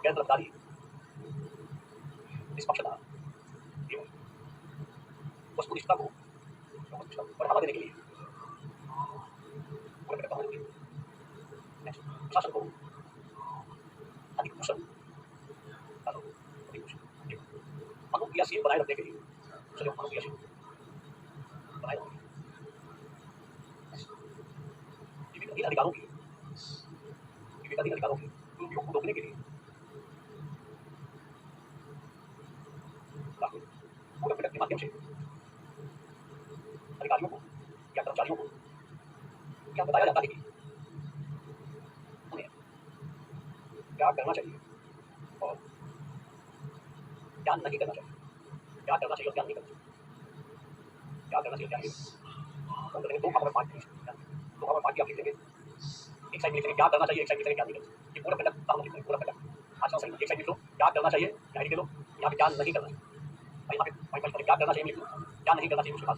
गैर तरफदारी, निष्पक्षता एवं वस्तुनिष्ठता को बढ़ावा देने के लिए प्रशासन को अधिक कुशल, अनुक्रियाशील बनाए रखने के लिए, अनुक्रियाशील बनाए रखने विवेकाधीन अधिकारों की दुरुपयोग को रोकने के लिए कोड ऑफ कंडक्ट के माध्यम से अधिकारियों को या कर्मचारियों को क्या बताया जाता है कि उन्हें क्या करना चाहिए और क्या नहीं करना चाहिए, क्या करना चाहिए और क्या नहीं करना चाहिए, क्या करना चाहिए क्या नहीं करना चाहिए। दो भागों में बांट के आप लिख देंगे। एक साइड लिख देंगे क्या करना चाहिए, एक साइड लिख देंगे क्या नहीं करना चाहिए। ये पूरा कंडक्ट काम लिख देंगे, पूरा कंडक्ट आज सही। एक साइड लिख लो क्या करना चाहिए, क्या लिख लो, यहाँ पे क्या नहीं करना चाहिए, यहाँ पे क्या करना चाहिए लिख लो, क्या नहीं करना चाहिए उसके बाद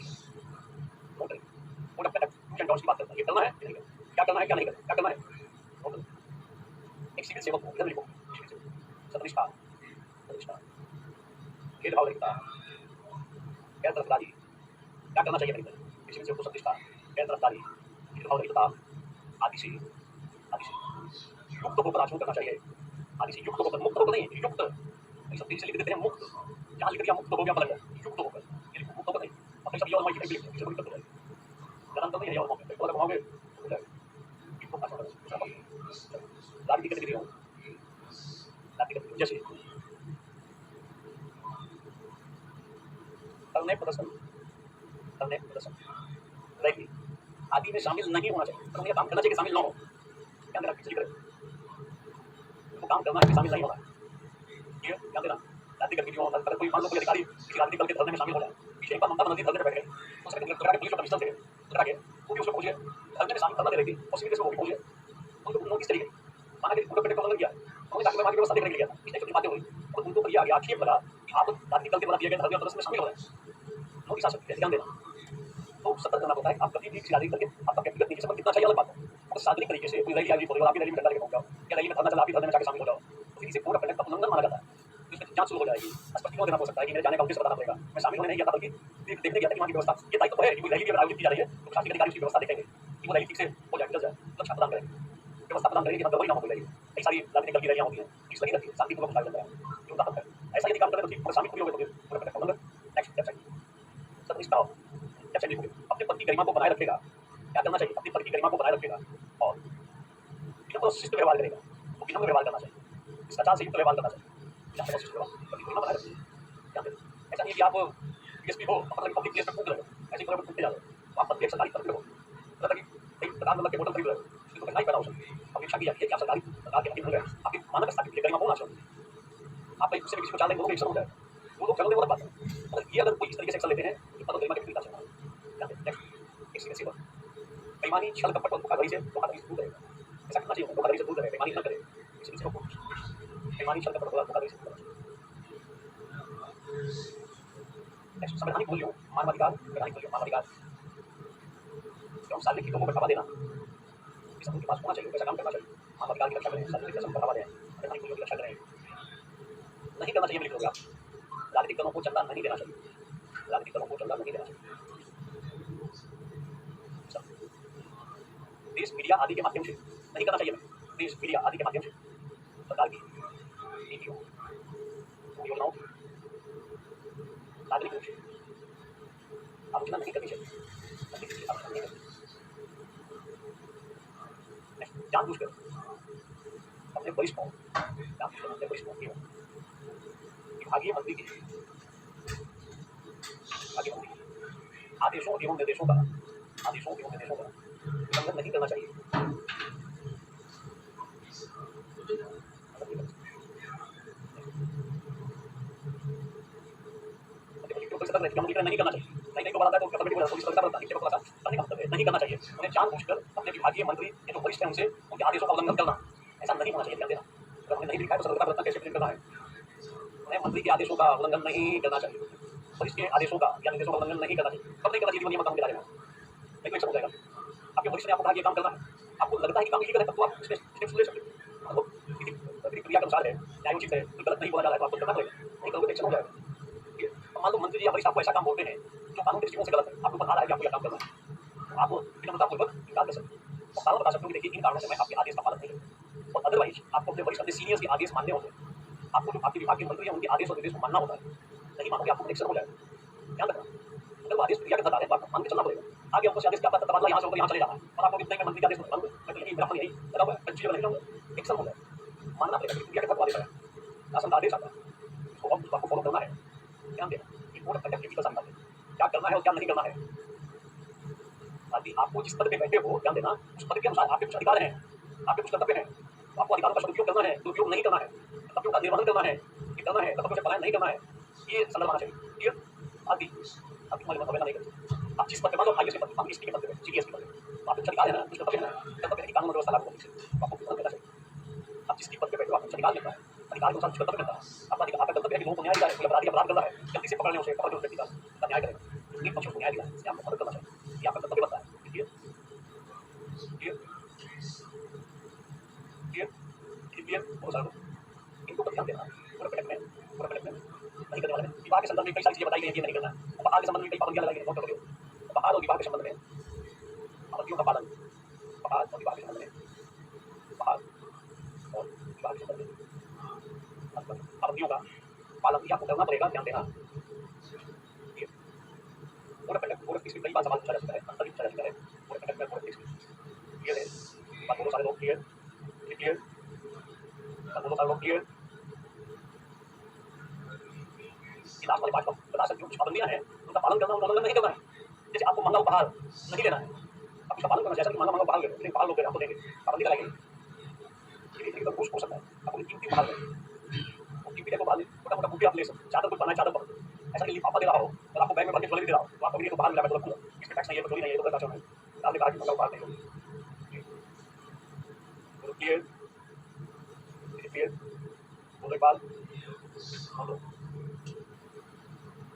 नोट करेंगे। पूरा कंडक्ट डूज एंड डोंट्स की बात करता है। ये करना है नहीं करना, क्या करना है क्या नहीं करना, क्या करना है नोट करेंगे। एक सिविल सेवक को इधर लिखो, सतनिष्ठा भेदभाव रहितता गैर तरफदारी क्या करना चाहिए नहीं करना। सिविल सेवक को सतनिष्ठा गैर तरफदारी भेदभाव रहितता आदि से युक्त होकर आचरण करना चाहिए। आदि से युक्त होकर, मुक्त होकर नहीं, युक्त। सब से लिख देते हैं मुक्त, जहाँ लिख दिया मुक्त हो गया पलट युक्त होकर, ये मुक्त होकर नहीं। अपने सब ये और माइक लिख इससे कोई दिक्कत नहीं। जनांतर नहीं है और मौके पे घुमाओगे युक्त होकर आचरण लाभ की गतिविधि हो जैसे करने प्रदर्शन रैली आदि में शामिल नहीं होना चाहिए। तो ये काम करना चाहिए कि शामिल ना हो, क्या मेरा पिछली करे वो काम करना है कि शामिल नहीं होना है। ये क्या देना राजनीतिक गतिविधियों अगर कोई मान लो कोई अधिकारी किसी राजनीतिक दल के धरने में शामिल हो जाए, पीछे एक बार ममता बनर्जी धरने में बैठ गए, तो उसके पुलिस कमिश्नर थे उतरा के वो भी उसको पूछे धरने में शामिल करना दे रही थी और सिविल से वो भी पूछे उनको नोटिस तरीके माना कि पूरा पेपर किया उन्होंने ताकि वहाँ की व्यवस्था देखने के लिए गया था। इसलिए कुछ बातें हुई और उनको पर यह आक्षेप लगा कि आप राजनीतिक दल के द्वारा दिए गए धरने और प्रदर्शन में शामिल हो रहे हैं। नोटिस आ सकती है, ध्यान देना। तो सतर्क करना होता है। आप कभी भी किसी राजनीतिक दल के आपका व्यक्तिगत निजी संबंध कितना चाहिए अलग बात है, और सार्वजनिक तरीके से कोई रैली आई आप रैली में डंडा लेके पहुंच जाओ या रैली में धरना चला आप धरने में जाकर शामिल हो जाओ, तो फिर इसे कोड ऑफ कंडक्ट का उल्लंघन माना जाता है। तो इसमें जांच शुरू हो जाएगी, स्पष्टीकरण देना हो सकता है कि मेरे जाने का उद्देश्य बताना पड़ेगा, मैं शामिल होने नहीं गया था बल्कि देखने गया था कि वहाँ की व्यवस्था ये दायित्व तो है कि कोई रैली अगर आयोजित की जा रही है तो प्रशासनिक अधिकारी उसकी व्यवस्था देखेंगे कि वो रैली ठीक से हो जाए, चल जाए, सुरक्षा प्रदान करेंगे, व्यवस्था प्रदान करेंगे कि गड़बड़ी ना हो। रैली कई सारी राजनीतिक दल की रैलियां होती हैं, ठीक लगी रहती है, शांतिपूर्वक आयोजन होता है, ये उनका हक है। ऐसा यदि काम करें तो ठीक, और शामिल हो गए तो पूरा कंडक्ट का उल्लंघन। नेक्स्ट वेबसाइट सतनिष्ठा वेबसाइट लिखोगे अपने पद की गरिमा को बनाए रखेगा। क्या करना चाहिए, अपने पद की गरिमा को बनाए रखेगा और विनम्र और शिष्ट व्यवहार करेगा। तो विनम्र व्यवहार करना चाहिए, शिष्टाचार से युक्त व्यवहार करना चाहिए, शिष्ट व्यवहार ऐसा नहीं कि आप डीएसपी हो मतलब पब्लिक प्लेस में कूद रहे हो, ऐसे ही कूदते जा रहे हो, आप पद सरकारी पद पे हो, मतलब कि प्रधानमंत्री के होटल खरीद रहे हो, इसको कठिनाई पैदा हो सकती है। अब इच्छा की जाती है कि आप सरकारी प्रकार के हकीम हो गए, आपकी मानव स्थापित गरिमा होना चाहिए। आप एक दूसरे के किसी को चाल देंगे, एक हो जाए, वो लोग चलोगे वो बात है। मतलब ये अगर कोई इस तरीके से एक्शन लेते हैं तो पद गरिमा के विपरीत आचरण है। बेईमानी, छल कपट और धोखाधड़ी से दूर रहेगा। ऐसा करना चाहिए, धोखाधड़ी से दूर रहे, बेईमानी न करे, किसी को बेईमानी, छल कपट और धोखाधड़ी से दूर रहे। संवैधानिक मूल्यों, मानवाधिकार, संवैधानिक मूल्यों, मानवाधिकार एवं सार्वजनिक हितों को बढ़ावा देना, इस उनके पास होना चाहिए, ऐसा काम करना चाहिए। मानवाधिकार की रक्षा करें, सार्वजनिक हितों को बढ़ावा दें, संवैधानिक मूल्यों की रक्षा करें। नहीं करना चाहिए लिख लोगे आप, राजनीतिक दलों को चंदा नहीं देना चाहिए, राजनीतिक दलों को चंदा नहीं देना चाहिए। देश मीडिया आदि के माध्यम से नहीं करना चाहिए, देश मीडिया आदि के माध्यम से सरकार की नीतियों, योजनाओं की राजनीतिक रूप से आलोचना नहीं करनी चाहिए, जानबूझकर अपने वरिष्ठों विभागीय मंत्री के आदेशों एवं निर्देशों का उल्लंघन नहीं करना चाहिए। नहीं करना चाहिए, नहीं को बताता है तो कमेटी को पुलिस करता है, थोड़ा सा करने का मतलब है नहीं करना चाहिए। उन्हें जानबूझकर अपने विभागीय मंत्री के जो वरिष्ठ हैं उनसे उनके आदेशों का उल्लंघन करना, ऐसा नहीं होना चाहिए। ध्यान देना, अगर उन्हें नहीं लिखा है तो सतर्कता बरतना कैसे प्रेजेंट करना है। उन्हें मंत्री के आदेशों का उल्लंघन नहीं करना चाहिए, वरिष्ठ के आदेशों का या निर्देशों का उल्लंघन नहीं करना चाहिए। कब नहीं करना चाहिए, नियम कानून के दायरे में नहीं हो जाएगा। आपके वरिष्ठ ने आपको कहा ये काम करना है, आपको लगता है कि काम इलीगल है, तब तो आप स्टेप्स ले सकते हो। क्रिया के अनुसार है, न्यायोचित है, कोई गलत नहीं बोला जा रहा है तो आपको करना पड़ेगा, नहीं करोगे तो एक्शन हो जाएगा। मान लो मंत्री जी या वरिष्ठ आपको ऐसा काम बोलते हैं जो कानून के दृष्टिकोण से गलत है, आपको बता रहा है कि आपको यह काम करना है, आप विनम्रतापूर्वक इनकार कर सकते हैं और कारण बता सकते हो कि देखिए इन कारणों से मैं आपके आदेश का पालन नहीं करूँ। और अदरवाइज आपको अपने वरिष्ठ, अपने सीनियर्स के आदेश मानने होते हैं, आपको जो आपके विभाग के मंत्री हैं उनके आदेश और निर्देश को मानना होता है। नहीं मानोगे आपको एक्शन हो जाएगा। ध्यान रखना, अगर वो आदेश क्रिया के साथ आ रहे हैं तो आपको मान के चलना पड़ेगा। आगे हमको आदेश क्या तबादला यहाँ से होकर यहाँ चले जाना है और आपको कितने मंत्री के आदेश मैं तो यही मेरा यही लगा हुआ है चीजें नहीं एक हो गया मानना पड़ेगा इंडिया के बहुत आदेश है शासन का आदेश आता है उसको हम उसको फॉलो करना है ध्यान देना कि कोड ऑफ कंडक्ट की शासन का क्या करना है और क्या नहीं करना है ताकि आपको जिस पद पे बैठे हो ध्यान देना उस पद के अनुसार आपके कुछ अधिकार हैं आपके कुछ कर्तव्य हैं तो आपको अधिकारों का सदुपयोग करना है दुरुपयोग नहीं करना है कर्तव्यों का निर्वहन करना है कि करना है कर्तव्यों से पलायन नहीं करना है ये संदर्भ आना चाहिए क्लियर आदि आपकी हमारी मतलब नहीं करते आप जिस पद पे मान लो आईएएस के पद हम इसके पद पे जीडीएस के पद पे तो आपके कुछ अधिकार है ना कुछ कर्तव्य है ना कर्तव्य की कानून व्यवस्था लागू होती है आपको पूरा करना चाहिए आप जिसकी पद पे बैठे हो आपको अधिकार मिलता है अधिकार के अनुसार कुछ कर्तव्य मिलता है आपका कर्तव्य है कि लोगों को न्याय दिया है कोई अपराधी अपराध कर रहा है जल्दी से पकड़ने उसे पकड़ के व्यक्ति का न्याय करेगा एक पक्ष को न्याय दिया है इसलिए आपको मदद करना चाहिए ये आपका कर्तव्य बनता है क्लियर क्लियर क्लियर क्लियर बहुत सारा इनको पर ध्यान देना पूरा प्रोटेक्ट में नहीं करने वाले विवाह के संदर्भ में कई सारी चीजें बताई गई हैं ये नहीं करना अपहार के संबंध में कई पाबंदियां लगाई गई हैं नोट करो अपहार और विवाह के संबंध में पाबंदियों का पालन अपहार और विवाह के संबंध में अपहार और विवाह के संबंध में पाबंदियों का पालन आपको करना पड़ेगा ध्यान देना पूरा इसमें कई बार सवाल पूछा जा सकता है अंतर भी पूछा जा सकता है पूरा क्लियर है बात बोलो सारे लोग क्लियर क्लियर बात बोलो सारे लोग क्लियर लास्ट वाली बात को बता सकती हूँ कुछ पाबंदियां हैं उनका पालन करना और उल्लंघन नहीं करना है जैसे आपको महंगा उपहार नहीं लेना है आप उसका पालन करना जैसा कि महंगा उपहार लेते हैं उपहार लोग आपको देंगे पाबंदी लगाएंगे ये तो कुछ हो सकता है आपको कीमती उपहार देंगे कीमती को बाद छोटा मोटा बुद्धि आप ले सकते चादर कुछ बनाए चादर पर ऐसा कि लिफाफा दे रहा हो और आपको बैग में भर के झोले दे रहा हो तो आपको ये उपहार मिला है तो रखूंगा इसमें टैक्स नहीं है तो चोरी नहीं है तो पैसा नहीं आपने कहा कि महंगा उपहार नहीं होगी क्लियर क्लियर बोलो एक बात बोलो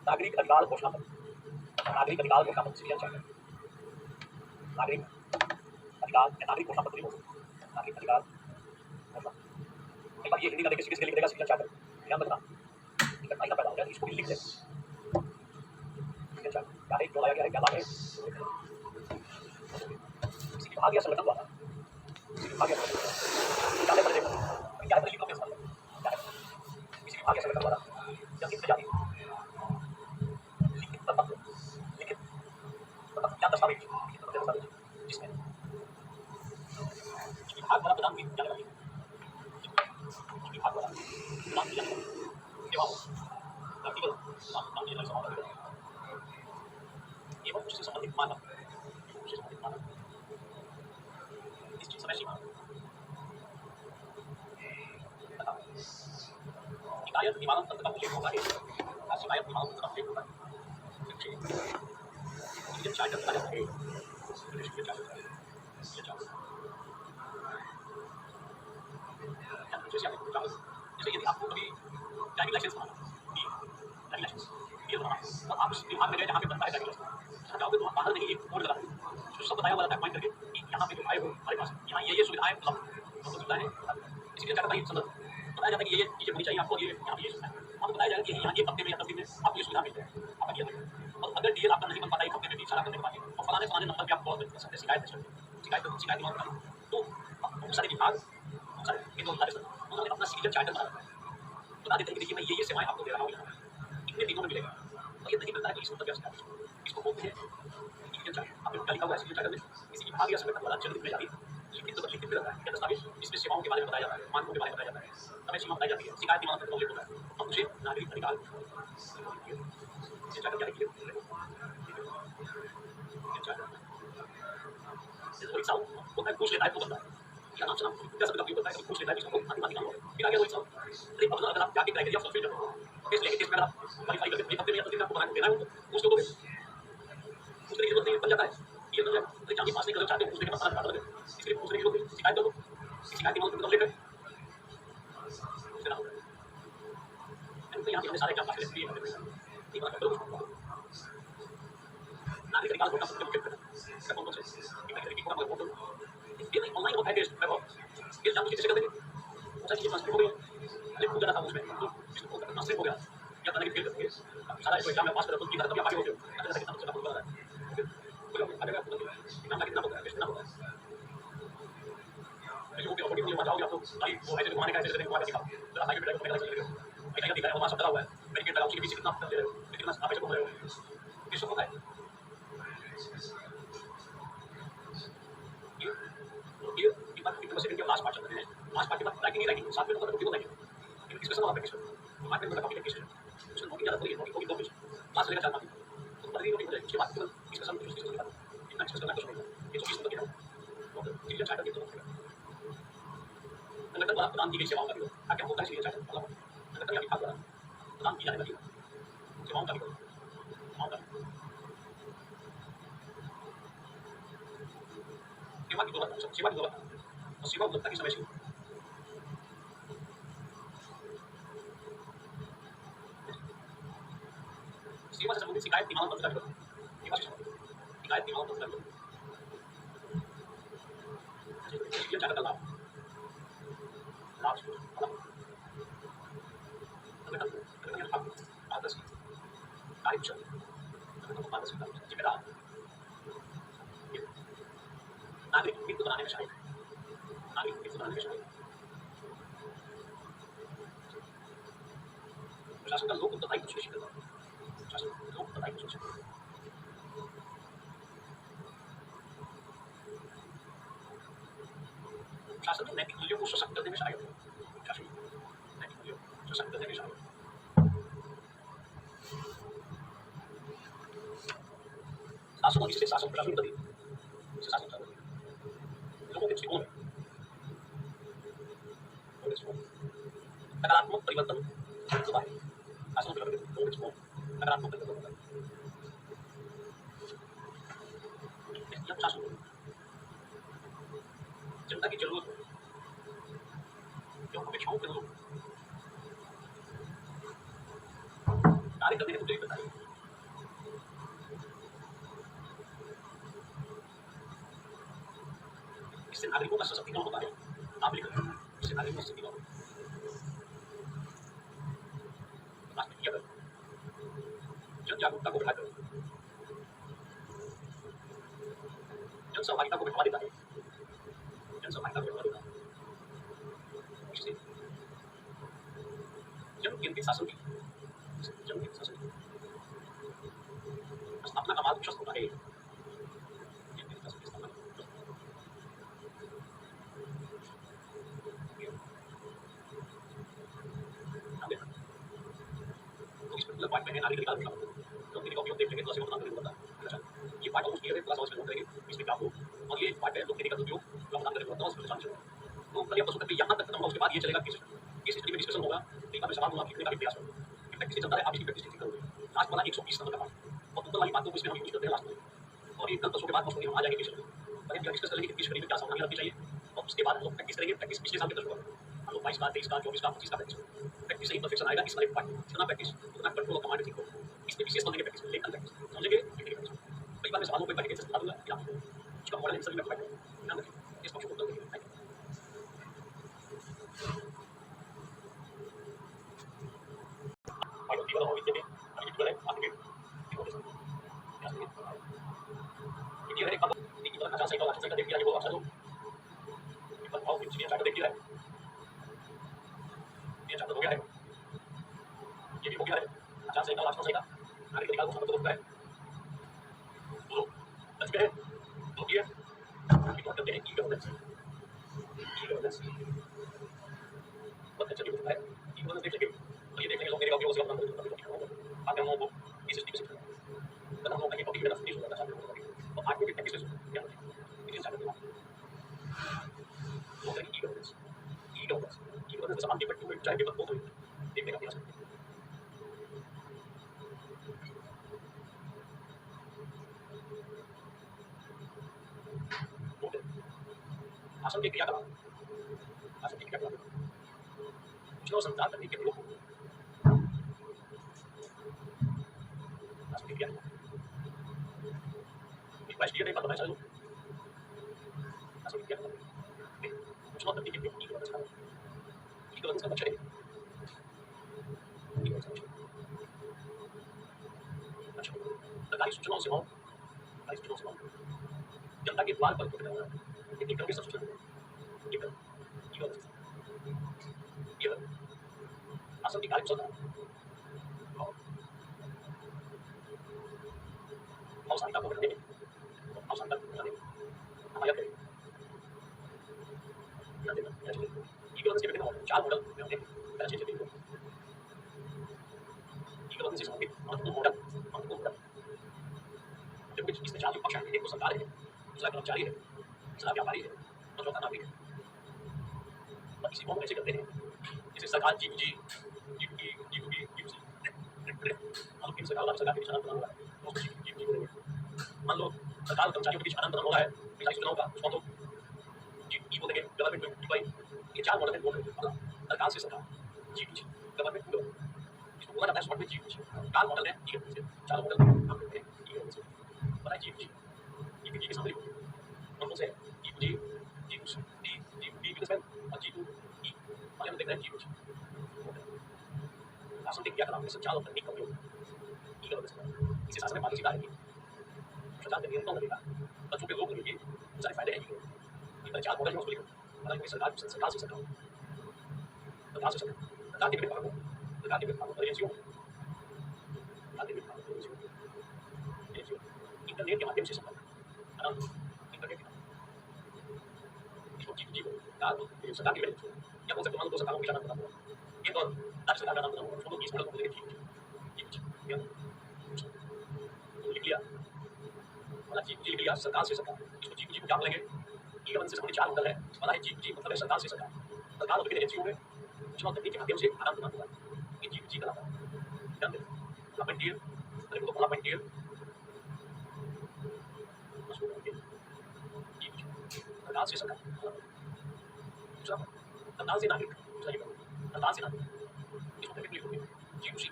नागरिक अधिकार घोषणा पत्र नागरिक अधिकार घोषणा पत्र सिटीजन चार्टर नागरिक अधिकार नागरिक घोषणा पत्र नागरिक अधिकार घोषणा एक बार ये हिंदी का देखिए किसके लिख देगा सिटीजन चार्टर ध्यान रखना कठिनाई का पैदा हो जाए इसको भी लिख दे सिटीजन चार्टर क्या है क्यों लाया गया है क्या लाभ है किसी विभाग या संगठन द्वारा किसी विभाग या संगठन क्या है क्या है लिखो क्या है किसी विभाग या संगठन द्वारा या किसी जाति क्या दस्तावेज जिसमें विभाग द्वारा प्रदान की जाने वाली विभाग द्वारा प्रदान की जाने वाली सेवाओं एवं उससे संबंधित मानव निश्चित समय सीमा शिकायत निवारण तंत्र का उल्लेख होता है शिकायत निवारण तंत्र का उल्लेख होता है चार्टर बताया जाता है जैसे यदि आपको कभी ड्राइविंग लाइसेंस बनाना ये बनाना और आप उस विभाग में गए जहाँ पे बनता है ड्राइविंग लाइसेंस जाओगे तो बाहर नहीं एक बोर्ड लगा जो सब बताया हुआ था पॉइंट करके कि यहाँ पे जो आए हो हमारे पास यहाँ ये सुविधाएं उपलब्ध सुविधाएं इसीलिए क्या बताइए संदर्भ बताया जाता है कि ये चीज़ें होनी चाहिए आपको ये यहाँ पे ये सुविधा आपको बताया जाएगा कि यहाँ ये हफ्ते में या 10 दिन में आपको ये सुविधा मिल जाए आपका ये और अगर डीएल आपका नहीं बन पाता एक हफ्ते में भी सारा करने के बाद और फलाने नंबर पे आप कॉल कर सकते हैं शिकायत तो बहुत सारे विभाग बहुत सारे उन्होंने अपना सिटीजन चार्टर बता देते हैं कि देखिए मैं ये सेवाएं आपको दे रहा हूँ यहाँ इतने दिनों में मिलेगा और ये नहीं मिलता है तो इसको तब इसको बोलते हैं सिटीजन चार्टर आपने क्या लिखा हुआ है सिटीजन चार्टर में किसी विभाग या संगठन द्वारा जनहित में जारी लिखित में रहता है या दस्तावेज जिसमें सेवाओं के बारे में बताया जाता है मानकों के बारे में बताया जाता है समय सीमा बताई जाती है शिकायत निवारण तंत्र का उल्लेख होता है हम उसे नागरिक अधिकार क्या लिखिए होता है पूछ लेता है तो बनता है क्या नाम से नाम क्या शब्द का उपयोग करता है पूछ लेता है इसको अधिकार फिर आगे वही सब अरे अब अगर आप जाके क्राइटेरिया फुलफिल करते हो केस लेके केस में आप क्वालीफाई करके एक हफ्ते में या 10 दिन में आपको बना देना है तो उसको दोगे उसके लिए जरूरत बन जाता है ये तो अरे जाके पास नहीं करना चाहते पूछने के बाद बता दो इसलिए पूछने की जरूरत शिकायत दो शिकायत की मतलब लेकर तो यहाँ पे हमने सारे एग्जाम पास कर लिए ठीक है नागरिक अधिकार घोषणा पत्र के मुख्य कौन से नागरिक की पूरा फोटो ये नहीं ऑनलाइन होता है टेस्ट पेपर ये जान कैसे कर देंगे वो चीज़ ट्रांसफर हो गई अरे पूछ रहा था उसमें तो इसको ट्रांसफर हो गया या पता नहीं फेल करके सारा एग्जाम में पास करो तो कितना तब आगे हो गए अच्छा कितना कुछ बोल रहा है अगर आप एग्जाम कितना होता है कितना होता है ये हो गया ऑडिट में जाओगे आप तो भाई वो ऐसे घुमाने का ऐसे करके दिखाओ जरा आगे बैठो मेरा चलिए ऐसा दिखा है वहां सब डरा हुआ है मेडिकेट लगाओ उसके पीछे कितना दे रहे हो कितना आप ऐसे बोल रहे हो ये सब होता है लास्ट पार्ट चल रहे हैं, लास्ट पार्ट के बाद राइटिंग ही राइटिंग, साथ में तो राइटिंग, लेकिन डिस्कशन वाला प्रैक्टिस करो। तो मार्केट में काफी प्रैक्टिस है, उसमें नोटिंग ज़्यादा थोड़ी है, नोटिंग 2 पेज, क्लास चलेगा 4 मार्क, तो पहले नोटिंग हो जाएगी, उसके बाद डिस्कशन कुछ डिस्कशन के बाद जितना डिस्कस करना है कुछ नहीं, 120 नंबर के बाद और चीज़ें चार्ट करके तो संगठन द्वारा प्रदान की गई सेवाओं का भी आगे होता है, इसलिए चार्ट मतलब संगठन या विभाग द्वारा प्रदान की जाने वाली सेवाओं का भी सेवाओं का सेवा की गुणवत्ता, सेवा की गुणवत्ता और सेवा गुणवत्ता की समय सीमा। सेवा से संबंधित शिकायत निवारण पत्र का विवरण, सेवा से संबंधित शिकायत निवारण पत्र का विवरण, ये चार्ट का लाभ, लाभ मतलब संगठन संगठन या विभाग पारदर्शी, कार्यकुशल, संगठन को पारदर्शिता, जिम्मेदार, नागरिक मित्र बनाने में सहायक, नागरिक मित्र बनाने में सहायक, प्रशासन का लोक उत्तरदायित्व सुनिश्चित करना, प्रशासन लोक उत्तरदायित्व सुनिश्चित करना, प्रशासन में नैतिक मूल्यों को सशक्त करने में सहायक है, प्रशासन नैतिक मूल्यों को सशक्त करने में सहायक, शासन और इससे शासन प्रशासन प्रति इससे शासन प्रति लोगों के दृष्टिकोण में नकारात्मक परिवर्तन होता है, शासन और प्रशासन लोगों के दृष्टिकोण नकारात्मक परिवर्तन होता है, यह शासन जनता की जरूरत जो अपेक्षाओं के अनुरूप कार्य करने हेतु प्रेरित करता है, इससे नागरिकों का सशक्तिकरण होता है, आप लिखें इससे नागरिकों का सशक्तिकरण किया करें, जन जागरूकता को बढ़ाकर जन सहभागिता को बढ़ावा देता है, जन सहभागिता को बढ़ावा देता है, इससे जन केंद्रित शासन की जन केंद्रित शासन की स्थापना का मार्ग प्रशस्त होता है, जन केंद्रित शासन की स्थापना तो इस पर्टिकुलर पार्ट में नागरिक अधिकार का लोकनीति का उपयोग देख लेंगे तो सेवा प्रदान करने को बताता है। अच्छा, ये पार्ट ऑलमोस्ट क्लियर है, थोड़ा सा इसमें नोट करेंगे इसमें क्या हो, और ये पार्ट है लोकनीति का उपयोग सेवा प्रदान करने को बताता है, उसमें समझो तो कल या परसों तक यहाँ तक खत्म होगा, उसके बाद ये चलेगा किस स्टडी में डिस्कशन होगा, एक बार सवाल दूंगा, आप लिखने का भी प्रयास करो, प्रैक्टिस चलता है, आप इसकी प्रैक्टिस ठीक करोगे, लास्ट वाला 120 नंबर का पार्ट और ऊपर वाली बातों को इसमें हम यूज करते हैं लास्ट में, और एक कल परसों के बाद मोस्टली हम आ जाएंगे किस पहले हम डिस्कस करेंगे कि किस में क्या सावधानी रखनी चाहिए, और उसके बाद हम लोग प्रैक्टिस करेंगे, प्रैक्टिस पिछले साल के दर्शकों हम लोग 22 का 23 का 24 का 25 का प्रैक्टिस से ही परफेक्शन आएगा, इस वाले पार्ट जितना प्रैक्टिस उतना कंट्रोल कमांड ठीक हो, इसमें विशेष समझेंगे प्रैक्टिस लेखन प्रैक्टिस समझेंगे, कई बार मैं सवालों पर पढ़ के बता दूंगा या उसका मॉडल आंसर में पढ़ ध्यान रखिए, इस पक्ष को उत्तर देंगे। आसन के क्रियाकलाप, आसन के क्रियाकलाप सूचना और संचार तकनीक के प्रयोग, आसन के क्रियाकलाप एक बार क्लियर है, बात बताएं चलो, आसन के क्रियाकलाप सूचना और तकनीक के प्रयोग की व्यवस्था, की व्यवस्था का लक्ष्य अच्छा, सरकारी सूचना और सेवाओं, सरकारी सूचना और सेवाओं जनता के द्वार पर उपलब्ध कराना, एक तरह के सूचना आसन की कार्यकुशलता अवसानिता को बढ़ाने में, अवसानिता को बढ़ाने में हमारा करें, ध्यान देना मेरा चीज़ें ई गवर्नेंस के विभिन्न मॉडल 4 मॉडल में हमने पहला चीज़ देखी ई गवर्नेंस इज महत्वपूर्ण मॉडल देखो कि इसमें 4 जो पक्ष हैं एक तो सरकार है, दूसरा कर्मचारी है, तीसरा व्यापारी है और चौथा नागरिक है। और इसी को हम कैसे करते हैं जैसे सरकार G2G, G2B, G2B, G2C मान लो केंद्र सरकार और राज्य सरकार के बीच आदान प्रदान हो रहा है तो उसको G2G बोलेंगे। मान लो सरकार और कर्मचारियों के बीच आदान प्रदान हो रहा है पिछली सूचनाओं का उसको हम लोग G2E बोलेंगे गवर्नमेंट टू एम्प्लॉय। ये 4 मॉडल है बोल रहे हैं सरकार से सरकार G2G गवर्नमेंट टू गवर्नमेंट इसको बोला जाता है शॉर्ट में G2G। 4 मॉडल है ठीक है 4 मॉडल हम देखते हैं ठीक है बताइए G2G G2G के सामने कौन से G2G G2C G2B बिजनेसमैन और G2E और हम देख रहे हैं G2G शासन ने क्या करा संचार और तकनीक का उपयोग ई गवर्नेंस इसे शासन में पॉलिसी डालेगी प्रचार के नियंत्रण लगेगा बच्चों पे रोक लगेगी सारे फायदे हैं ये 4 मॉडल है उसको लिखो मतलब सरकार से सरकार सरकार के विभागों और एजेंसियों इंटरनेट के माध्यम से संपर्क इंटरनेट इसको G2G को सरकार के विभाग या बोल सकते मान लो सरकारों के आदान प्रदान हुआ एक और राज्य सरकार का आदान प्रदान हुआ उसको लोग इस मॉडल को बोलेंगे G2G लिख लिया मतलब G2G लिख लिया सरकार से सरकार इसको G2G को क्या बोलेंगे ई गवर्नेंस से हमारे 4 मॉडल है पता है G2G मतलब है सरकार से सरकार सरकार और विभिन्न एजेंसियों में सूचना तकनीक के माध्यम से आदान प्रदान होगा ये G2G कहलाता है ध्यान दें अपॉइंट टियर अरे वो तो अपॉइंट टियर सरकार से सरकार दूसरा सरकार से नागरिक सरकार से नागरिक इसको टेक्निकली बोलते हैं G2C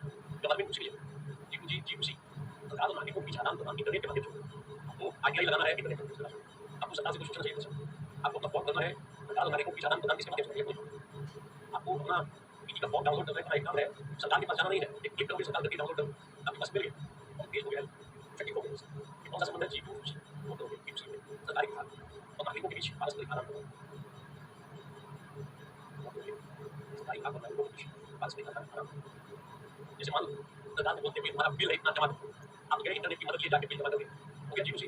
गवर्नमेंट उसके लिए G2G G2C सरकार और नागरिकों के बीच आदान प्रदान इंटरनेट के माध्यम से आपको आईटीआई लगाना है इंटरनेट के माध्यम से आपको सरकार से कुछ सूचना चाहिए आपको अपना फॉर्म करना है सरकार और नागरिकों के बीच आदान प्रदान किसके माध्यम से करिए आपको अपना पीटी का फॉर्म डाउनलोड करना है एक काम है सरकार के पास जाना नहीं है एक क्लिक करोगे सरकार करके डाउनलोड करो आपके पास मिल गया और पेज हो गया इफेक्टिव हो गया कौन सा संबंध है G2C वो करोगे G2C में सरकारी विभाग और नागरिकों के बीच पारस्परिक आदान प्रदान सरकारी विभाग और नागरिकों के बीच पारस्परिक आदान प्रदान जैसे मान लो सरकार को बोलते हैं हमारा बिल है इतना जमा करो आप गए इंटरनेट की मदद लिए जाके बिल जमा करेंगे हो गया G2C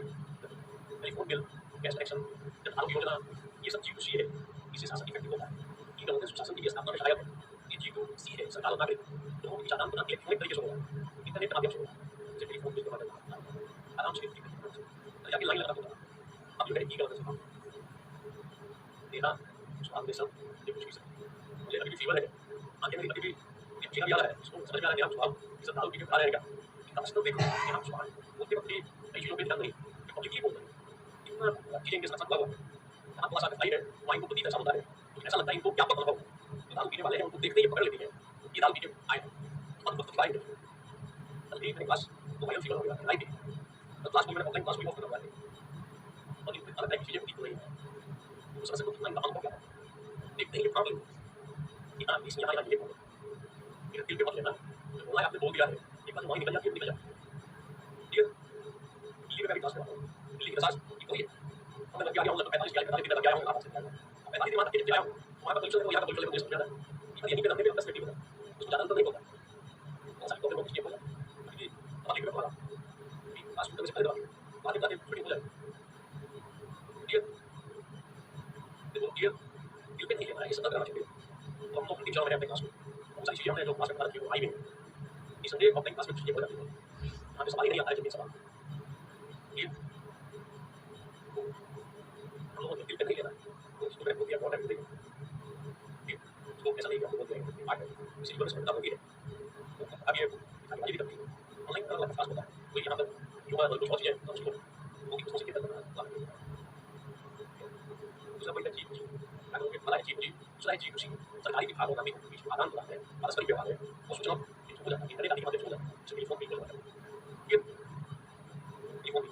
telephone bill gas connection Jan Arogya Yojana ये सब G2C है इससे शासन इफेक्टिव होता है ई गवर्नेंस शासन की स्थापना में शायद ये G2C है सरकार और नागरिक दोनों के बीच आदान प्रदान इलेक्ट्रॉनिक तरीके से होगा इंटरनेट के माध्यम से होगा जैसे टेलीफोन बिल के माध्यम से आराम से जाके लाइन लगा होगा अब जो है ई गवर्नेंस देना स्वास्थ्य सब ये कुछ भी मुझे अभी फीवर है आगे मेरी अभी भी चीना भी आ रहा है इसको समझ में आ रहा है आप स्वास्थ्य इस दारू पी के खा रहेगा इतना देखो कि हम स्वास्थ्य वो भी कई चीज़ों पे ध्यान नहीं पब्लिकली बोल रहे हैं इतना चीज़ें के साथ हुआ आपको ऐसा लगता ही है वहाँ इनको प्रतीत ऐसा होता है तो ऐसा लगता है इनको क्या पता होगा तो दारू पीने वाले हैं उनको देखते ही पकड़ लेती है ये दारू पीने आए और कुछ आएंगे कल एक मेरे पास तो वायरल फीवर हो गया आई थी तो क्लास में मैंने ऑनलाइन क्लास भी ऑफ करवा दी और इतनी अलग टाइप की चीज़ें होती रही उस वजह से कुछ इतना काम हो गया देखते ही प्रॉब्लम कि आप इसमें यहाँ ये बोलो फिर दिल पे मत लेना जो बोला आपने बोल दिया है एक बार वहीं निकल जाती है निकल जाती है ये मेरा क्लास में दिल्ली के साथ कोई हमें लग गया हूँ 45 के लग गया हूँ आप 45 दिन बाद के आया हूँ हमारा परिचय को यहाँ का परिचय मुझे समझ आता है यहीं पे रहते हैं 10 मिनट में उसको ज़्यादा अंतर नहीं होता बहुत सारे प्रॉब्लम होती है बोला क्योंकि हमारे लिए बोला हॉस्पिटल से पहले बाद में छुट्टी हो जाए देखो ये दिल पे नहीं लेना ये सतर्क रहना चाहिए तो हम लोग टीचर हमारे अपने क्लास में बहुत सारी चीज़ें हमने जो क्लास में बता रखी है वो आई में इस संदेह अपने क्लास में चीज़ें हो जाती है हमें सवाल ही नहीं आता है जब ये सवाल ये हम लोगों को दिल पे नहीं लेना तो इसको मैं दिया बहुत है उसको ऐसा नहीं कि हम बोलते हैं आठ इसी वजह से बता होगी है अब ये आगे भी करती है ऑनलाइन करना क्लास होता है तो यहाँ पर जो है कुछ और चीज़ें तो उसको वो भी सोच के करना दूसरा कोई चीज़ अगर मुझे पता है G2G दूसरा है G2C सरकारी विभागों का भी बीच आदान प्रदान है पारस्परिक व्यवहार है और सूचना हो जाता है इंटरनेट आदि के माध्यम से हो जाता है जैसे टेलीफोन बिल हो जाता है ये टेलीफोन बिल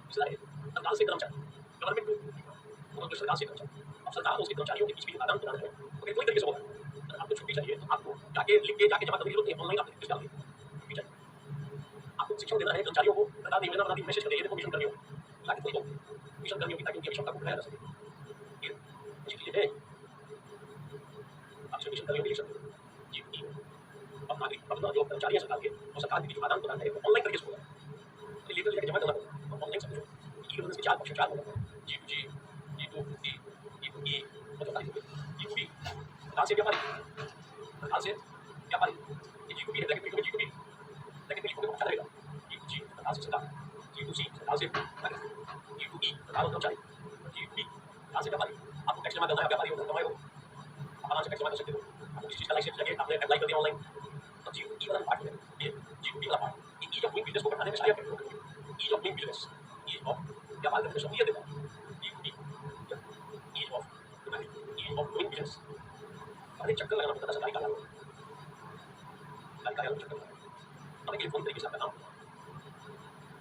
दूसरा है सरकार से कर्मचारी गवर्नमेंट और जो सरकार से कर्मचारी अब सरकार और उसके कर्मचारियों के बीच भी आदान प्रदान है तो कोई तरीके से होगा अगर आपको छुट्टी चाहिए तो आपको जाके लिख के जाके जमा करने की जरूरत नहीं ऑनलाइन आप लिख डाल छुट्टी चाहिए आपको शिक्षण देना है कर्मचारियों को सरकार ने योजना बना दी मैसेज कर दिया देखो मिशन कर्मियों ताकि कोई मिशन कर्मियों की ताकि उनकी आवश्यकता को पूरा कर सके चीज़ें हैं आपसे मिशन कर्मियों के लिए G2E अब नागरिक अपना जो कर्मचारी है सरकार के और सरकार के बीच आदान प्रदान है ऑनलाइन तरीके से होगा तो लीगल लेकर जमा करना होगा ऑनलाइन सब कुछ ई गवर्नेंस के 4 पक्ष 4 होगा G2G G2C G2E और 4 तत्काल से व्यापारी, तत्काल से व्यापारी, ये जी को बी है, ब्रैकेट में जी को बी, ब्रैकेट में लिखोगे तो अच्छा रहेगा, जी टू जी तत्काल से सरकार, जी टू सी तत्काल से जी टू ई तत्काल कर्मचारी, जी टू बी तत्काल से व्यापारी। आपको टैक्स जमा करना है, व्यापारी हो कमाए हो, आप आराम से टैक्स जमा कर सकते हो। आपको किसी चीज़ का लाइसेंस चाहिए, आपने अप्लाई कर दिया ऑनलाइन, तो जी टू ई वाला पार्ट है ये, जी टू बी वाला पार्ट, ये ईज ऑफ डूइंग बिजनेस को बढ़ाने में सहायक है, ease of doing business, ease of व्यापार करने में सहूलियत देता है, G to B, ease of doing business. अरे चक्कर लगाना पड़ता था सरकारी कार्यालय में, सरकारी कार्यालय में चक्कर लगाना, अब एक टेलीफोन तरीके से आपका काम होता है।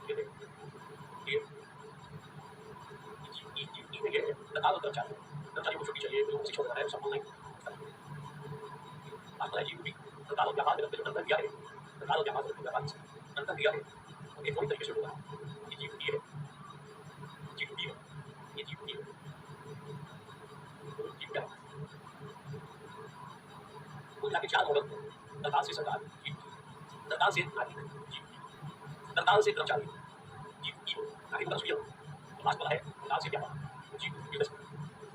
ये देखो, ये में ये है तत्काल और कर्मचारी, कर्मचारी को छुट्टी चाहिए, लोगों को शिक्षा देना है, सब ऑनलाइन आपका जी भी तत्काल और व्यापार में अंतर दिया है, तत्काल और व्यापार में अंतर दिया है, और एक और तरीके से होगा, ये जी है, जी है, ये जी है, जी क्या कुल मिला के 4 मॉडल, तत्काल से सरकार, जी तत्काल से नागरिक, जी तत्काल से कर्मचारी, जी नागरिक का सुविधा, लास्ट वाला है तत्काल से व्यापार, जी बिजनेस,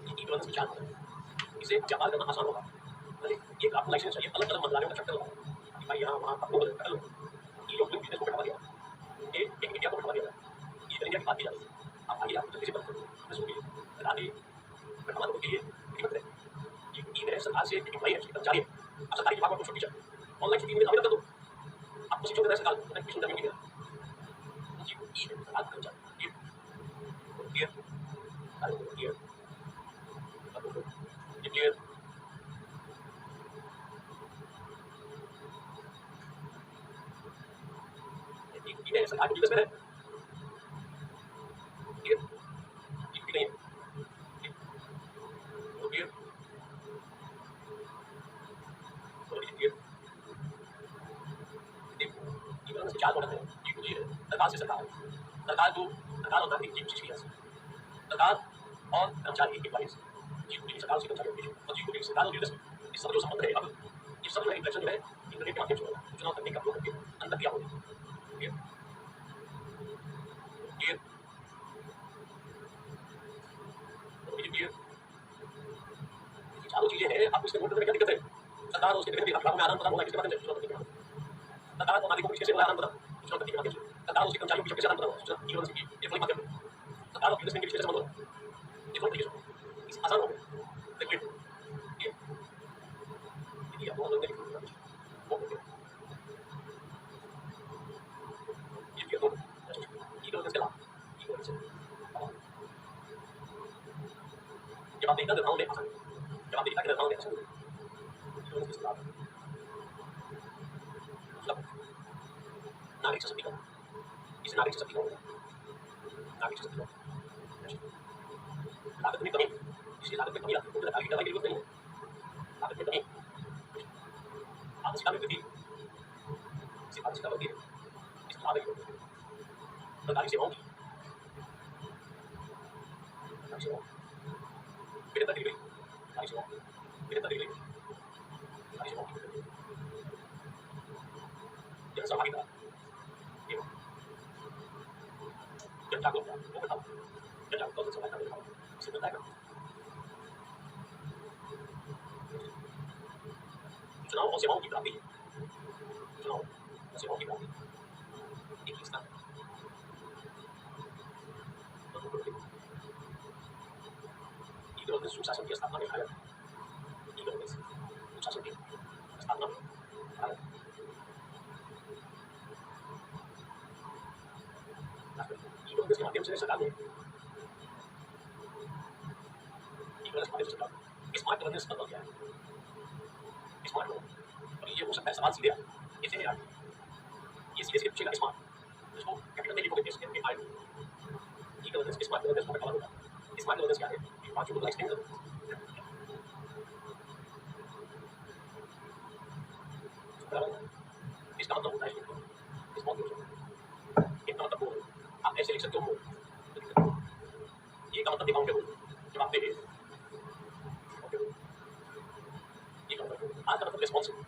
ये गवर्नेंस के 4 मॉडल, इसे व्यापार करना आसान होगा। एक आपको लाइसेंस चाहिए, अलग अलग मंत्रालयों का चक्कर लगाओ, भाई यहाँ वहाँ अप्रूवल कर लो, ये जो बिजनेस को बढ़ावा दिया, ये एक इंडिया को बढ़ावा दिया, ये इंडिया की बात की जाती है, आप आइए आप जल्दी से बंद करो, बता दें बढ़ावा देने के लिए कीमत है, ये सरकार से एम्प्लॉई है, कर्मचारी है, आप सरकारी विभाग में छुट्टी चाहिए, ऑनलाइन छुट्टी में आवेदन कर दो, आपको शिक्षा देना है सरकार, एडमिशन करने के लिए, जी ये सरकार कर्मचारी, ये क्लियर ये सरकार की बिजनेस में है, ये नहीं है, देखो 4 मॉडल है, जी है सरकार से सरकार, सरकार और नागरिक जी चीज सरकार और कर्मचारी एम्प्लॉइज, जी सरकार से कर्मचारी और जी सरकार और बिजनेस, इस सब जो संबंध है, अब ये सब जो है इंटरेक्शन जो है इंटरनेट के माध्यम से होगा, चुनाव तकनीक का उपयोग करके अंतर दिया होगा, ये चारों चीजें हैं, आपको इसमें वोट देने में क्या दिक्कत है, सरकार उसके विभाग में आदान प्रदान होगा, किसके माध्यम से, चुनाव तकनीक के माध्यम से, सरकार और नागरिकों के कैसे आदान प्रदान, चुनाव तकनीक के माध्यम से, सरकार उसके कर्मचारियों के कैसे आदान प्रदान होगा, चुनाव तकनीक के माध्यम से, सरकार और बिजनेसमैन के कैसे संबंध होगा, ये दोनों तरीके से आसान हो गया, देखिए ये आप लोग देखिए ये दो ये दो इसके लाभ, ये दो इसके जब आप देखना निर्धारण में आसान, जब आप देखना निर्धारण में आसान, ये दो इसके लाभ, मतलब नागरिक सशक्तिकरण, इसे नागरिक सशक्तिकरण, नागरिक सशक्तिकरण, लागत में कमी, इसलिए लागत में कमी आती है, सरकारी दवाई की जरूरत नहीं है, लागत में कमी, आदर्शिता में वृद्धि, इसे आदर्शिता बढ़ती है, इसका लाभ है सरकारी सेवाओं की, सरकारी सेवाओं, बेहतर डिलीवरी, सरकारी सेवाओं, बेहतर डिलीवरी, सरकारी सेवाओं की, जनसहभागिता, जन जागरूकता वो बताओ, जन जागरूकता और जनसहभागिता बताओ, इससे मिलता है ना, चुनाव और सेवाओं की प्राप्ति, चुनाव और सेवाओं की प्राप्ति, एक ही स्थान, सुशासन की स्थापना में भारत, सुशासन की स्थापना में भारत, के माध्यम से सरकार ने स्मार्ट गवर्नेंस का क्या है, स्मार्ट गवर्नेंस, और ये हो सकता है सवाल सीधे ऐसे नहीं आगे, ये सीधे सीधे पूछेगा स्मार्ट, इसको कैपिटल में लिखोगे कैसे के फाइल, ये गवर्नेंस स्मार्ट गवर्नेंस का मतलब होगा, स्मार्ट गवर्नेंस क्या है, ये पांचों को एक्सप्लेन करो, इसका मतलब होता है स्मार्ट गवर्नेंस, इसका मतलब वो आप ऐसे लिख सकते हो, ये का मतलब अकाउंटेबल, जब आप देंगे आज का मतलब रिस्पॉन्सिबल,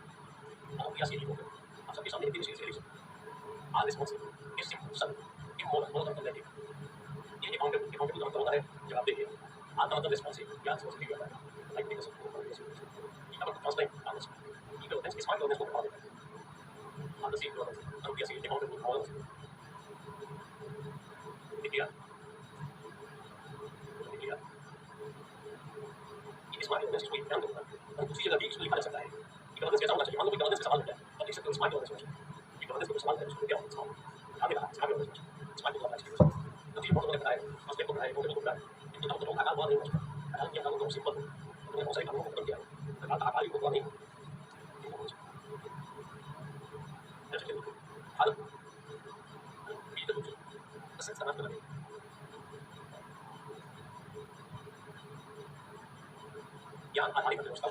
और या सीधी होगा, आप सबके सामने हिंदी में सीधी लिख आज रिस्पॉन्सिबल, ये सिंपल सन, ये मोल मोल मतलब है, ये अकाउंटेबल का मतलब होता है जब आप देंगे आता मतलब रिस्पॉन्सिव या रिस्पॉन्सिबिलिटी होता है लाइक देखो इसका मतलब फर्स्ट टाइम आना चाहिए इको स्मार्ट लोगों को बता देता है आदत से इको और कैसे अकाउंटेबल मॉडल दिया दिया इस स्मार्ट लोगों को ध्यान देना और दूसरी जगह भी इसको लिखा जा सकता है कि गवर्नेंस कैसा होना चाहिए मान लो कोई गवर्नेंस का सवाल होता है अब देख सकते हो स्मार्ट गवर्नेंस कि गवर्नेंस को सवाल करें उसको क्या होना चाहिए आगे रहा स्मार्ट गवर्नेंस स्मार्ट गवर्नेंस तो चीज़ बहुत लोगों ने बताया फर्स्ट को बनाया वो बनाया तो तब तो आकार बहुत नहीं होता आकार किया काम तो सिंपल तो बहुत सारे कामों को खत्म किया आकार को नहीं जैसे भारत भी तो ऐसे समाज में ज्ञान आधारित व्यवस्था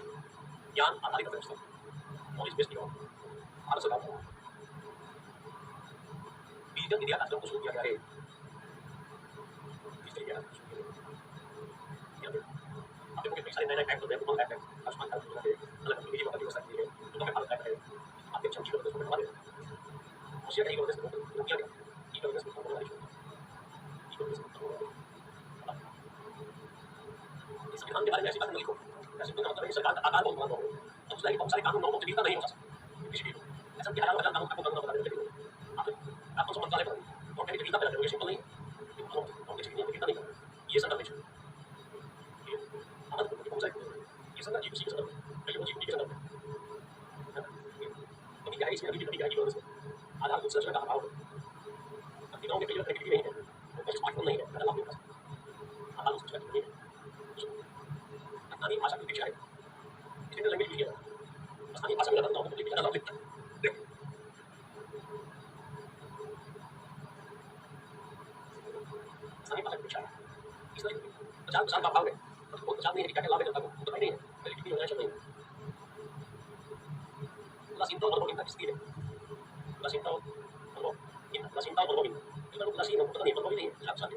ज्ञान आधारित व्यवस्था नॉलेज बेस्ड योग भारत सरकार द्वारा डिजिटल इंडिया कार्यक्रम को शुरू किया गया है डिजिटल इंडिया आप देखोगे कई सारे नए नए ऐप होते हैं गूगल ऐप है आयुष्मान कार्ड योजना है अलग अलग निजी व्यवस्था की है दोनों में भारत ऐप है आपके अच्छी गवर्नेंस को बढ़ावा देना होशियार ई गवर्नेंस को किया गया ई गवर्नेंस को बढ़ावा देना ई गवर्नेंस को इस संविधान के बारे में ऐसी बातें लिखो ऐसे तो मतलब सरकार का आकार बहुत बड़ा हो तो उसमें बहुत सारे कानून लोगों को तकलीफ नहीं हो सकता किसी भी ऐसा क्या हजार कानून आपको कानून बता देते आप तो मंत्रालय पर और कहीं तकलीफ ना सिंपल नहीं और किसी की तकलीफ नहीं ये संदर्भ है ये आदत को पहुंचा ये संदर्भ जी की संदर्भ कई वो जी के संदर्भ तो क्या है इसमें अभी क्या है आधार कुछ सर्च का अभाव है अब गांव में कई लोग तकलीफ नहीं है वो स्मार्टफोन नहीं है अगर आपके पास आधार सर्च का नहीं है स्थानीय भाषा की शिक्षा है इसमें लैंग्वेज यूज किया स्थानीय भाषा में लगाना होगा तो लिखना लिखता देखो स्थानीय भाषा की शिक्षा इसलिए 50% का भाव है तो 50 नहीं है क्या लाभ है जनता को तो नहीं है पहले कितनी योजना चल रही है लासिंता और मोबिन तक स्थिर है लासिंता और मोबिन इतना लोग लासिंता पता नहीं मोबिन नहीं है लाभ साथ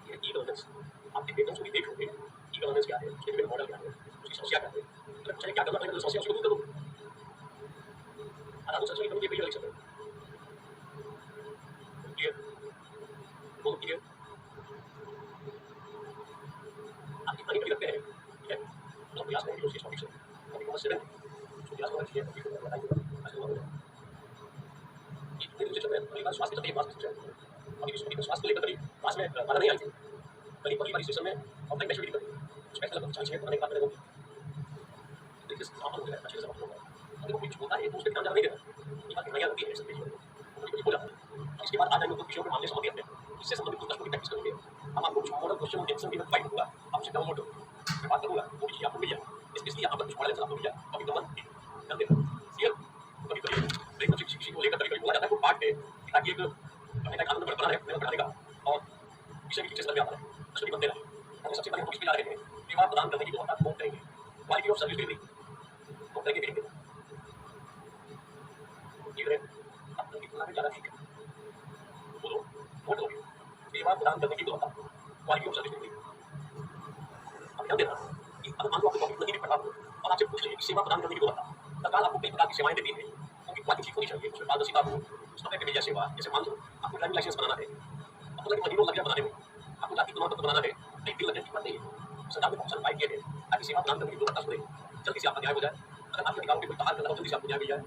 ये ई गवर्नेंस आपके पेपर्स को भी देखोगे ई गवर्नेंस क्या है उसके लिए मॉडल क्या है उसकी समस्या क्या है मतलब चलिए क्या करना पड़ेगा समस्या उसको दूर करो आधा तो सच में कभी लिख सकते क्लियर बहुत क्लियर आप कितना ही कभी लगते हैं ठीक है तो प्रयास करेंगे उसी टॉपिक से अभी बहुत से प्रयास करना चाहिए टॉपिक को बताइए ऐसे हुआ ये कितने दूसरे चल रहे हैं कई बार स्वास्थ्य चलते हैं बात सोचा अभी स्वास्थ्य लेकर कभी पास में माना नहीं आई थी करीब करीब स्टेशन में ऑनलाइन मैच भी करी स्पेशल लगभग 40 मिनट बनाने का करेगा देखिए सामान हो गया अच्छे से होगा अगर कोई कुछ होता है तो उसके ध्यान नहीं देना ये बात नया होती है सब चीज़ हो जाता है इसके बाद आज हम लोग विषयों के मामले समझ गए इससे संबंधित कुछ प्रश्नों की प्रैक्टिस करेंगे हम आपको कुछ मॉडल क्वेश्चन आंसर भी फाइट होगा आपसे डाउनलोड मैं बात करूँगा वो चीज़ आपको मिल जाए इसके लिए यहाँ पर कुछ मॉडल आपको मिल जाए कभी कभी कर देना क्लियर कभी कभी ब्रेक शिक्षी को लेकर कभी कभी बोला जाता है वो पार्ट है ताकि एक पढ़ने का आनंद बढ़ा है बढ़ाने का और विषय भी टीचर्स में आता है स्टडी बनते रहे और सबसे पहले हम इसमें जा रहे हैं सेवा प्रदान करने की जो बात नोट करेंगे quality of service delivery note करेंगे करेंगे ठीक है अब तक कितना भी ज़्यादा ठीक है बोलो नोट करोगे सेवा प्रदान करने की जो बात क्वालिटी ऑफ सर्विस डिलीवरी अब ध्यान देना कि अगर मान लो आपको टॉपिक नहीं भी पढ़ा हो और आपसे पूछ लेंगे कि सेवा प्रदान करने की जो बात सरकार आपको कई प्रकार की सेवाएं देती है उनकी क्वालिटी ठीक होनी चाहिए उसमें पारदर्शिता हो समय पे मिल जाए सेवा जैसे मान लो आपको ड्राइविंग लाइसेंस बनाना है आपको लगे महीनों लग जाए बनाने में आपको जाति प्रमाण पत्र बनाना है नहीं दिन लगने की बात नहीं है सरकार ने बहुत सारे उपाय किए हैं ताकि सेवा प्रदान करने की जो बतास करें जल्दी से आपका न्याय हो जाए अगर आपके अधिकारों के कोई बाहर करना हो जल्दी से आपको न्याय मिल जाए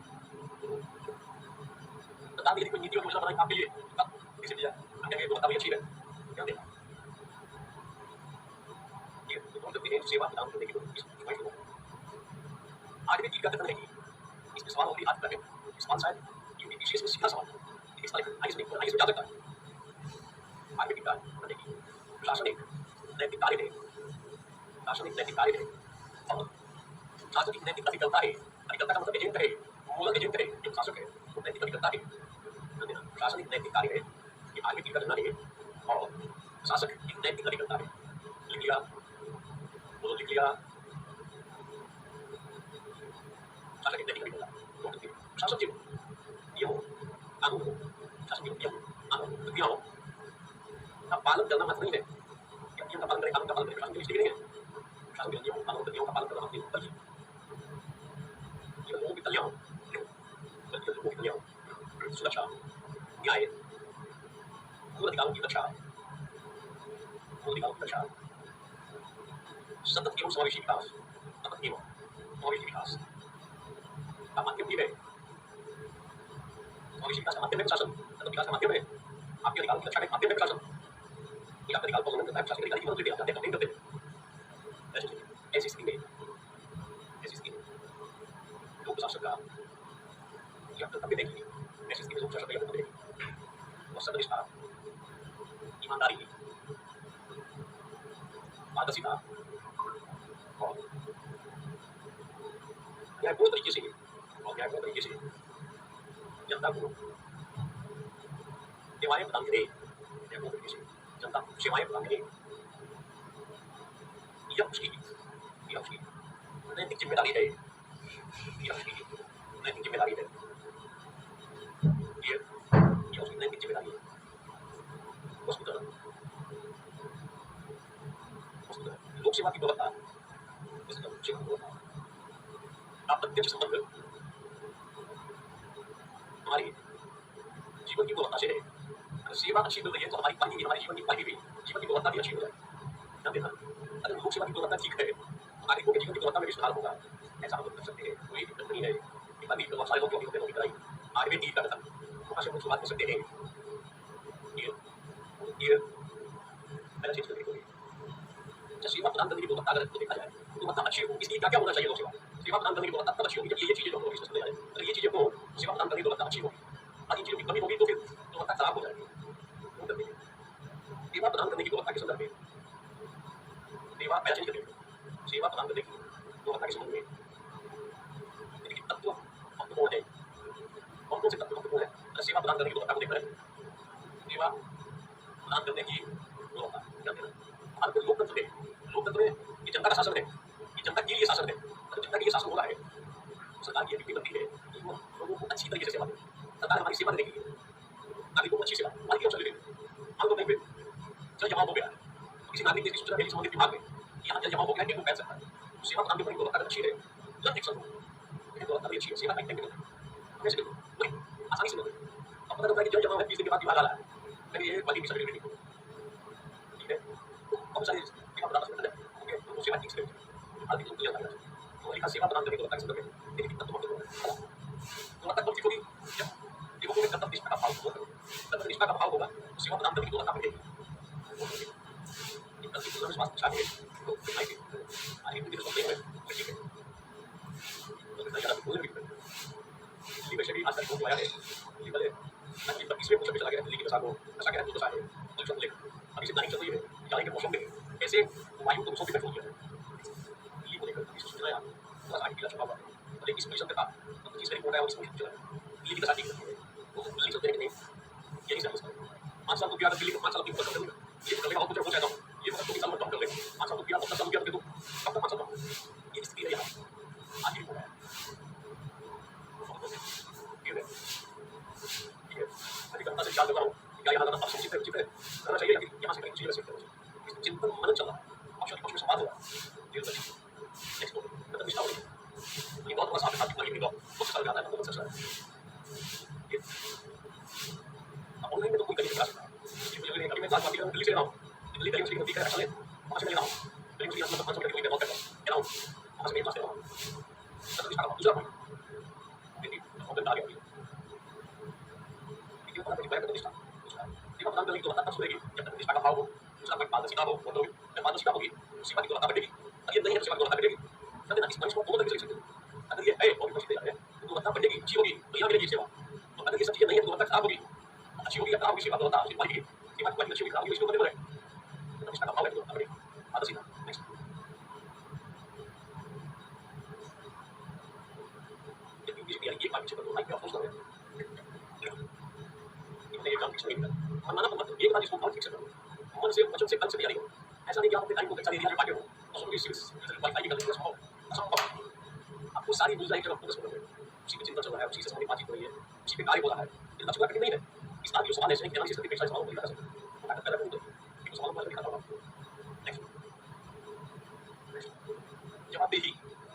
सरकार ने यदि कोई नीति और योजना बनाई आपके लिए जल्दी से मिल जाए अन्य जो बताइए अच्छी है ध्यान देना ये तो कौन सकती है सेवा प्रदान करने की आज भी क्या कथन है कि इसमें सवाल होगी आज तक है इस सवाल शायद यूपीपीसीएस में सीधा सवाल है इस बार आइस में जा सकता है आगे की कार्य की प्रशासनिक नैतिक कार्य है प्रशासनिक नैतिक कार्य है और प्रशासनिक नैतिक अधिकता है अधिकता का मतलब एजेंट है मूलक एजेंट है जो शासक है वो नैतिक अधिकता है प्रशासनिक नैतिक कार्य है कि आगे की करना है और शासक एक नैतिक अधिकता है लिख लिया वो लिख लिया शासक एक नैतिक अधिकता है शासक जीव नियम कानून हो शासक जीव नियम कानून प्रक्रिया हो का पालन करना मत नहीं है नियम का पालन करें कानून का पालन करें शासन के लिए नहीं है शासन के नियम कानून प्रक्रियाओं का पालन करना नहीं बल्कि लोगों की कल्याण लोगों की कल्याण सुरक्षा न्याय अधिकारों की रक्षा, मूल अधिकारों की रक्षा, सतत एवं समावेशी विकास, सतत एवं समावेशी विकास का माध्यम ये है। समावेशी विकास का माध्यम है प्रशासन, सतत विकास का माध्यम है आपके अधिकारों की रक्षा का माध्यम है प्रशासन। ये आपके अधिकारों का उल्लंघन करता है, प्रशासन के अधिकारी की मदद लेते हैं, आप जाते हैं, कंप्लेन करते हैं। ऐसी स्थिति में लोक प्रशासन का यह कर्तव्य है कि ऐसी स्थिति में लोक प्रशासन का यह कर्तव्य है और सत्यनिष्ठा, ईमानदारी, पारदर्शिता और न्यायपूर्ण तरीके से जनता को सेवाएं प्रदान करें, न्यायपूर्ण तरीके से जनता को सेवाएं प्रदान करें। यह उसकी नैतिक जिम्मेदारी है। यह उसकी नैतिक जिम्मेदारी है। यह उसकी नैतिक जिम्मेदारी है। वस्तुतः लोक सेवा की गुणवत्ता, का प्रत्यक्ष संबंध हमारे जीवन की गुणवत्ता से है। अगर सेवा अच्छी मिल रही है तो हमारे जीवन की पहली भी जीवन की गुणवत्ता भी अच्छी हो जाए। ध्यान देना, अगर लोक सेवा की गुणवत्ता ठीक है तो नागरिकों के जीवन की गुणवत्ता में भी सुधार होगा। ऐसा हम लोग कर सकते हैं, कोई दिक्कत नहीं है। एक बार भी बहुत सारे लोग जो होते कराई आगे भी का था, वहाँ से हम शुरुआत कर सकते हैं। ये पहला चीज करनी होगी। जब सेवा प्रदान करने की गुणवत्ता अगर देखा जाए तो गुणवत्ता अच्छी हो, इसलिए क्या क्या होना चाहिए लोक सेवा प्रदान करने की गुणवत्ता तब अच्छी होगी जब ये चीजें जो डिस्कस किया जाए। अगर ये चीजें को सेवा प्रदान करने की गुणवत्ता अच्छी होगी, बाकी चीजों की कमी होगी तो फिर गुणवत्ता खराब हो जाएगी। सेवा प्रदान करने की गुणवत्ता के संदर्भ में सेवा प्रदान करने की गुणवत्ता के संबंध में तत्व महत्वपूर्ण है। कौन से तत्व महत्वपूर्ण है? अगर सेवा प्रदान करने की गुणवत्ता को देख रहे हैं, सेवा प्रदान करने की गुणवत्ता ध्यान देना। हमारे लोकतंत्र में ये जनता का शासन है, ये जनता के लिए शासन है। अगर जनता के लिए शासन हो रहा है तो सरकार की ड्यूटी बनती है कि वो लोगों को अच्छी तरीके से सेवा दे। सरकार हमारी सेवा देगी, नागरिकों को अच्छी सेवा, हमारी क्यों चलेगी? मान लो कहीं पे जल जमाव हो गया है, किसी नागरिक ने सूचना भेजी संबंधित विभाग में, यहाँ जल जमाव हो गया है, डेंगू फैल सकता है। तो सेवा प्रदान करने की गुणवत्ता अच्छी है, तुरंत एक्शन हो, गुणवत्ता भी अच्छी है, सेवा का कैसे आसानी से मिलती है। अब पता चलता है कि जल जमाव है, 20 दिन के बाद विभाग आ रहा है, फिर ये वाली मिशन ठीक है, बहुत सारी सेवा प्रदान करते हैं, तो सेवा ठीक से आदमी को क्लियर करना चाहिए। तो एक सेवा प्रदान करने की गुणवत्ता के संदर्भ में लेकिन तब तो गुणवत्ता कब ठीक होगी? जब लोगों में कर्तव्य निष्ठा का भाव होगा। कर्तव्य निष्ठा का भाव होगा तो सेवा प्रदान करने की गुणवत्ता बढ़ेगी। विश्वास अच्छा है तो आगे भी सोचते हैं ठीक है, तो ज़्यादा बोलने भी दिल्ली में शरीर आज तक बहुत आया है, दिल्ली वाले आज 25वें मौसम में चला गया, दिल्ली के दशा को दशा क्या है, दशा है पोल्यूशन लेकर अभी से तारीख चल रही है, जाने के मौसम में कैसे वायु को मौसम पे कंट्रोल किया है दिल्ली को लेकर। इस सूचना यार थोड़ा आगे पीछे छुपा हुआ है, और इस पोल्यूशन का 25 रिपोर्ट है और इसमें चला दिल्ली की दशा ठीक है, तो दिल्ली चलते हैं कि नहीं ये नहीं समझ 5 साल तो बिहार दिल्ली को 5 साल की ऊपर कर देंगे, ये कर लेगा और कुछ हो जाएगा, ये मतलब 2 साल में कर लेंगे, 5 साल तो बिहार 10 साल बिहार दे दो, कब तक 5 साल ये स्थिति है यहाँ आज ही हो रहा है। अधिकता से विचार कर रहा हूँ क्या यहाँ जाना उचित है, करना चाहिए या यहाँ से कहीं चीजें सीखते हैं। चिंतन मनन चल रहा है, पक्ष में संवाद हो रहा है, नेक्स्ट मतलब निष्ठा हो रही है। ये बहुत बड़ा साथ की बड़ी बहुत साल जाता है, बहुत अच्छा है। अब ऑनलाइन में तो कोई कहीं नहीं जा सकता, अभी मैं क्लास दिल्ली से रहा हूँ, दिल्ली कहीं से ठीक है अच्छा ले वहाँ से ले रहा हूँ, दिल्ली से मतलब 5 मिनट के लिए बहुत करता हूँ वहाँ से मैं क्लास ले रहा हूँ। मतलब निष्ठा का दूसरा पॉइंट दिल्ली बहुत आ गया सेवा प्रदान करने की गुणवत्ता तब सुधरेगी जब तक निष्ठा का भाव हो, दूसरा कोई पारदर्शिता हो, जब पारदर्शिता होगी तो सेवा की गुणवत्ता बढ़ेगी। अगर ये नहीं है तो सेवा की गुणवत्ता बढ़ेगी। समझना इस पॉइंट को दोनों तरीके से लिख सकते हैं। अगर ये है और विकसित है तो गुणवत्ता बढ़ेगी, अच्छी होगी तो यहाँ मिलेगी सेवा। तो अगर ये सब चीजें नहीं है तो गुणवत्ता खराब होगी, अच्छी होगी या खराब होगी सेवा गुणवत्ता अच्छी बढ़ेगी, सेवा की क्वालिटी अच्छी होगी खराब होगी, इसके ऊपर निर्भर है। तो निष्ठा का भाव है तो गुणवत्ता बढ़ेगी, पारदर्शिता। नेक्स्ट ये बात चेक करो, लाइक पे अफसोस कर रहे हैं एक काम फिक्स नहीं है, मनमाना मत एक बार इसको काम फिक्स करो, मन से वचन से कल से तैयारी करो। ऐसा नहीं कि आप अपने टाइम को कच्चा दे दिया बाकी हो और सोचो कि वाईफाई निकल गया संभव। आपको सारी न्यूज़ लाइन पर फोकस करना है, उसी पे चिंता चल रहा है, उसी से संबंधित बातचीत हो रही है, उसी पे कार्य हो रहा है। ये लक्ष्य कठिन नहीं है, इस बात की सवाल ऐसे नहीं कि एनालिसिस करके पेशा सवाल को निकाल सकते हैं, ताकत पैदा करूँ तो सवाल को निकाल पाऊँ। नेक्स्ट जवाबदेही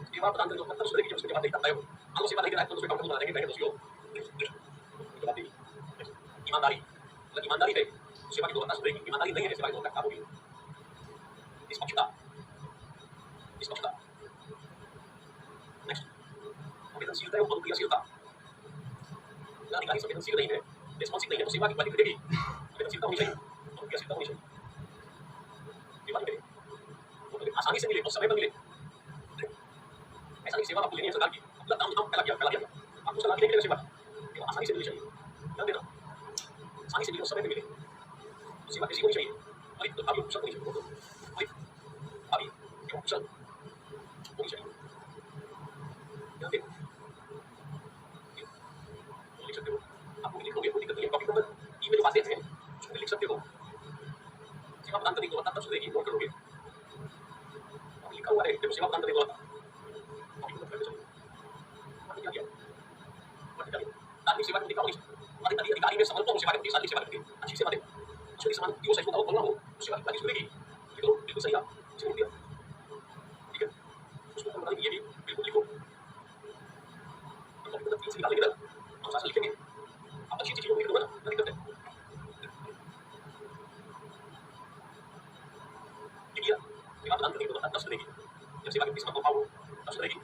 सेवा प्रदान करने का मतलब सुधरेगी जब उसमें जवाबदेही तय हो। मान लो सेवा नहीं दे रहा है तो उसमें काम बना देंगे पहले दोषी हो। जवाबदेही ईमानदारी, मतलब ईमानदारी है सेवा के होगी। निष्पक्षता, निष्पक्षता। नेक्स्ट, संवेदनशीलता एवं अनुक्रियाशीलता। अगर अधिकारी संवेदनशील नहीं है, रिस्पॉन्सिव नहीं है, तो सेवा की क्वालिटी घटेगी। संवेदनशीलता होनी चाहिए, अनुक्रियाशीलता होनी चाहिए। सेवा नहीं मिले, तो आसानी से मिले और समय पर मिले। ऐसा नहीं सेवा आपको लेनी है सरकार की, अपना काम फैला दिया। आपको सलाह देने के लिए सेवा, केवल आसानी से मिलनी चाहिए। ध्यान देना, आसानी से मिले और समय पर मिले। तो सेवा कैसी होनी चाहिए? त्वरित, प्रभावी और कुशल होनी चाहिए। त्वरित, प्रभावी एवं कुशल होनी चाहिए। ध्यान देना, लिख सकते हो, आपको लिखोगे कोई दिक्कत नहीं है, कॉपी पर ईमेल जो बातें हैं उसमें लिख सकते हो। सेवा प्रदान करने की गुणवत्ता तब सुधरेगी, नोट करोगे। लिखा हुआ है, देखो सेवा प्रदान करने की गुणवत्ता, कॉपी पर करके चलो। क्या किया? धार्मिक सेवा की दिखा होनी चाहिए। अधिकारी में समर्पण हो सेवा करती है, सारी सेवा करती है, अच्छी सेवा दे। अच्छी समानुभूति हो, सहिष्णुता हो, करुणा हो, सेवा की क्वालिटी सुधरेगी। लिख लो, बिल्कुल सही आप, इसे लिख दिया। ठीक है, उसको बताइए ये भी बिल्कुल लिखो। कॉपी पर 3 से निकालेंगे ना, हम साथ लिखेंगे। आप अच्छी चीजों को लिख दो ना, क्या दिक्कत है? लिखिए, सेवा प्रदान करने की गुणवत्ता तब सुधरेगी जब सेवा के समर्पण भाव हो, तब सुधरेगी।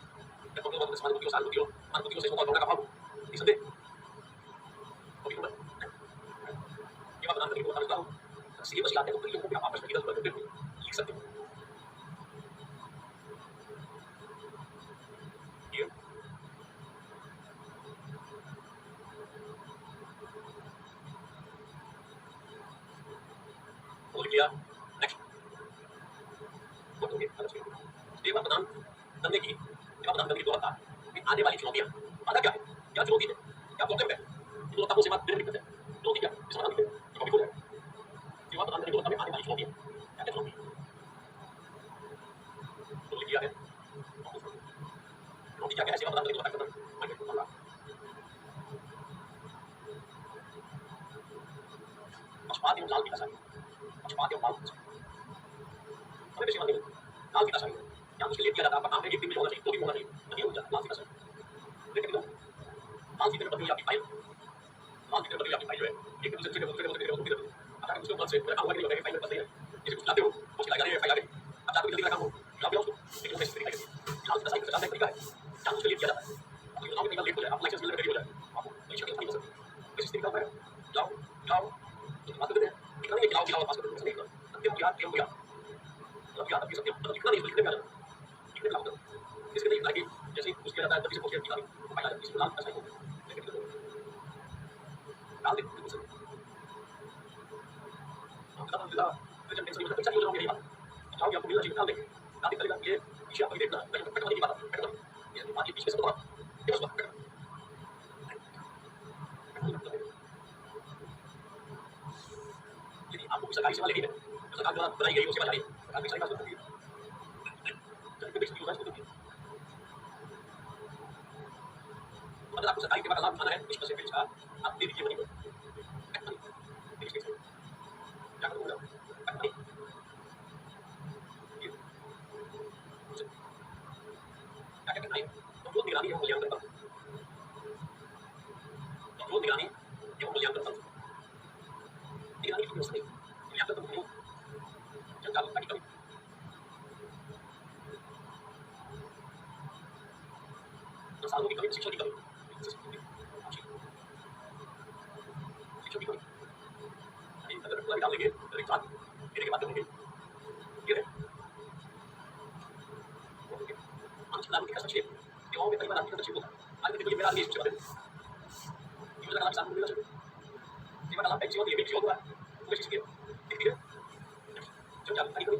जब कभी बहुत समानुभूति हो, सहानुभूति हो, अनुभूति हो, सहिष्णुता और करुणा का भाव हो, निसंदेह कॉपी पर सेवा प्रदान करने की गुणवत्ता हो। सीधे बस आते हैं तो कई लोगों को आप आपस में इधर-उधर करके लिख सकते हो। ठीक है, वो लिख लिया। नेक्स्ट, सेवा प्रदान करने की गुणवत्ता में आने वाली चुनौतियां, बाधा क्या है? क्या चुनौती है? क्या प्रॉब्लम है? गुणवत्ता को सेवा देने में दिक्कत है, चुनौती क्या है? इस समाधान लिखे, टॉपिक हो जाए। सेवा प्रदान करने की गुणवत्ता में आने वाली चुनौतियां, क्या क्या चुनौती? तो लिख दिया है। चुनौती क्या क्या है सेवा प्रदान करने की गुणवत्ता में? पक्षपात एवं लाल पीताशाही, पक्षपात एवं लाल पीताशाही, समय पे सेवा नहीं मिलती। लाल पीताशाही, या कुछ लेट किया जाता है, आपका काम है 1 दिन में होना चाहिए, 2 दिन में होना चाहिए, नहीं हो जाता, लाल पीताशाही। लेकिन लाल फीते में बदली आपकी फाइल, लाल फीते में बदली आपकी फाइल जो है, एक दूसरे के अचानक उसके ऊपर से मेरा काम हुआ कि नहीं फाइल में बस नहीं है, जैसे कुछ लाते हो कुछ लगा रहे हैं फाइल आगे, अचानक जल्दी का काम हो, लाते हो उसको, लेकिन वो कैसे तरीका है, लाल पीताशाही का तरीका है, जानबूझ के लेट किया जाता है। अब ये बताओ कि लेट हो जाए, आप लाइसेंस मिलने में देरी हो जाए, आपको परीक्षा की नहीं हो सकती, कैसे तरीका है? जाओ जाओ बात करते हैं, लिखना नहीं है कि लाओ पास कर दो, नहीं लिखना, सत्यम ज्ञात एवं ज्ञात, मतलब याद रखिए सत्यम, मतलब लिखना नहीं, लिखने में आ जाना, लिखने में लागू करो। इसके लिए लिखना है कि जैसे ही कुछ किया जाता है तभी से कुछ किया फाइल आ जाती है, इसको लाल पीताशाही को डाल दे, बिल्कुल सही। प्रेजेंटेशन में पैसा नहीं हो जाओगे, यही बात चाहोगे आपको मिलना चाहिए, डाल देंगे, डाल करेगा ये पीछे आपको देखना है, कट वाली की बात है, ये बात ये पीछे से तो ये बस बात यदि आपको सरकारी सेवा लेनी है, तो सरकार द्वारा बनाई गई वो सेवा चाहिए, सरकार की सरकार से होती है, जब भी होता है उसको होती है। अगर आपको सरकारी सेवा का लाभ उठाना है, इस पर से पेश आप दे दीजिए मनी को, क्या करूँगा? क्या क्या करना है? कंट्रोल निगरानी एवं मूल्यांकन तंत्र, कंट्रोल निगरानी एवं मूल्यांकन तंत्र, निगरानी की व्यवस्था नहीं, मूल्यांकन तंत्र नहीं, जन जागरूकता की कमी, संसाधनों की कमी, शिक्षा की कमी, शिक्षा की कमी, अगर पूरा डाल देंगे तो एक साथ देने के बाद देंगे, ये है आंशिक लाभ का संक्षेप, सेवाओं में कई बार आर्थिक हस्तक्षेप होता है, आज देखो ये मेरा आदेश सेवा देना, योजना का लाभ किसान को मिलना चाहिए, सेवा का लाभ बैंक सेवा की सेवा हुआ है, वो चीज की दिखती है, जब जागरूकता की कमी,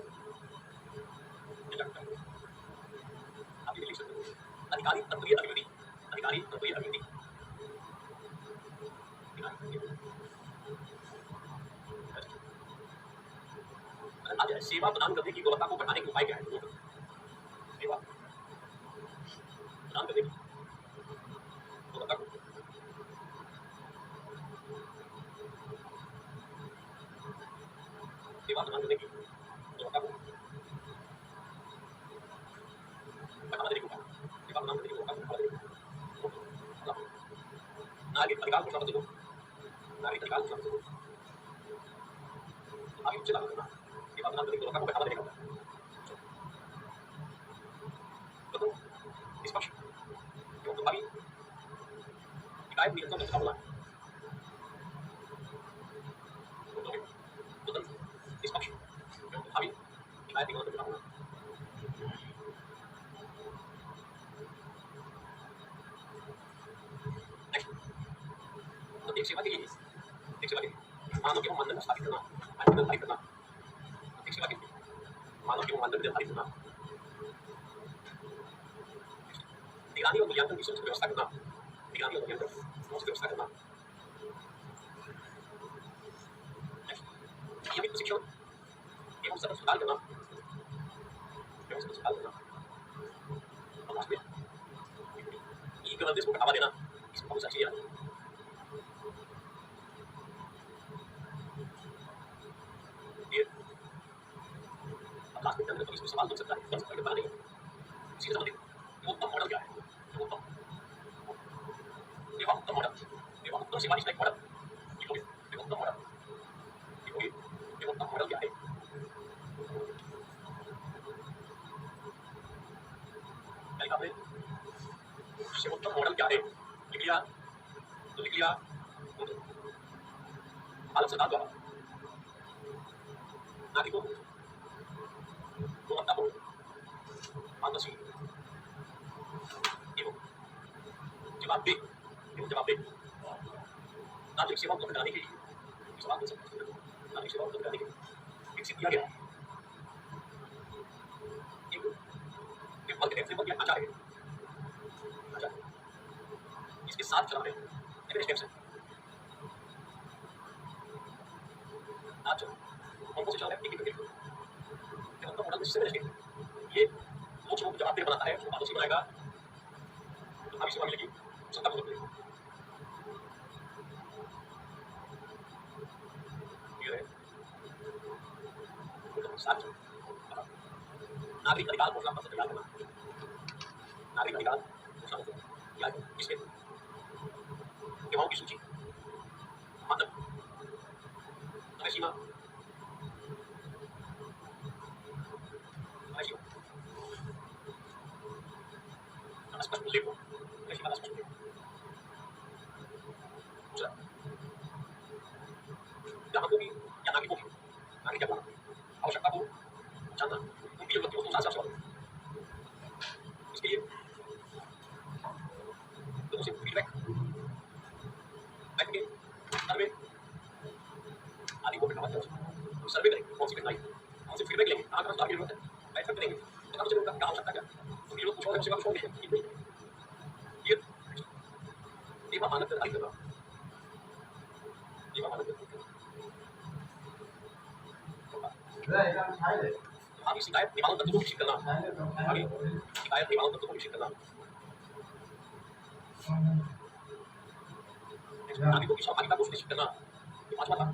आप ये लिख सकते हो, अधिकारी तत्वीय अभिवृद्धि, अधिकारी तत्वीय अभिवृद्धि, आ जाए सेवा प्रदान करने की गुणवत्ता को बढ़ाने के उपाय क्या है? सेवा प्रदान करने की गुणवत्ता को सेवा प्रदान करने की गुणवत्ता को बढ़ावा देने के उपाय, सेवा प्रदान करने की गुणवत्ता को बढ़ावा देने के उपाय, नागरिक अधिकार घोषणा पत्र को, नागरिक अधिकार घोषणा पत्र को प्रभावी रूप से लागू करना, सेवा शायद दिमाग में बिठाऊंगा। नेक्स्ट, तो एक सेवा के लिए, एक सेवा के लिए मानव के मानदंड स्थापित करना, मानव निर्धारित करना। एक सेवा के लिए मानव के मानदंड निर्धारित करना, निगरानी और मूल्यांकन की समुचित व्यवस्था करना, निगरानी और मूल्यांकन समुचित व्यवस्था करना। नियमित प्रशिक्षण एवं सतत सुधार करना, एवं सतत सुधार करना। और लास्ट में ई गवर्नेंस को बढ़ावा देना, इसमें बहुत सारी चीजें आती हैं। ये अब लास्ट में क्या इसमें सवाल बन सकता है, पता नहीं। इसी से संबंधित उत्तम मॉडल क्या है? उत्तम उत्तम मॉडल, उत्तम सेवा निष्ठा मॉडल, उत्तम मॉडल, उत्तम मॉडल क्या है? आपने उत्तम मॉडल क्या है लिख लिया, तो लिख लिया भारत सरकार द्वारा नागरिकों को गुणवत्तापूर्ण, पारदर्शी एवं जवाबदेह नागरिक सेवा उपलब्ध कराने के लिए, नागरिक सेवा उपलब्ध कराने के लिए विकसित किया गया एक वर्ग फ्रेमवर्क या ढांचा है। इसके 7 चरण है, स्टेप्स हैं। 7 चरण कौन कौन से चरण है? एक उत्तम मॉडल सिस्टम है। ये लोग को जवाबदेह बनाता है, उसको पारदर्शी बनाएगा, तो हमें सेवा मिलेगी, सत्ता को मिलेगी। ये है 7 चरण। नागरिक अधिकार घोषणा पत्र तैयार करना, नागरिक अधिकार घोषणा पत्र तैयार करना, इसमें सेवाओं की सूची, मानदंड, समय सीमा, स्पष्ट उल्लेख हो, समय सीमा का स्पष्ट उल्लेख। दूसरा, ग्राहकों की या नागरिकों की, नागरिक क्या आवश्यकता को जानना, उनकी जरूरतों को साथ साथ इसके लिए लोगों से फीडबैक, बैठ के सर्वे आदि को बढ़ावा देना। सर्वे करेंगे, कौन सी घटनाएं, कौन सी फीडबैक लेंगे, कहाँ सुधार की जरूरत है, बैठ कर करेंगे, पता तो चलेगा क्या आवश्यकता क्या, उनकी जरूरत पूछो, सेवा छोड़ देंगे। ये सेवा मानक निर्धारित करना, सेवा मानक आगे शिकायत निवारण तंत्र को विकसित करना, आगे शिकायत निवारण तंत्र को विकसित करना, नागरिकों की सहभागिता को सुनिश्चित करना, ये 5वां था।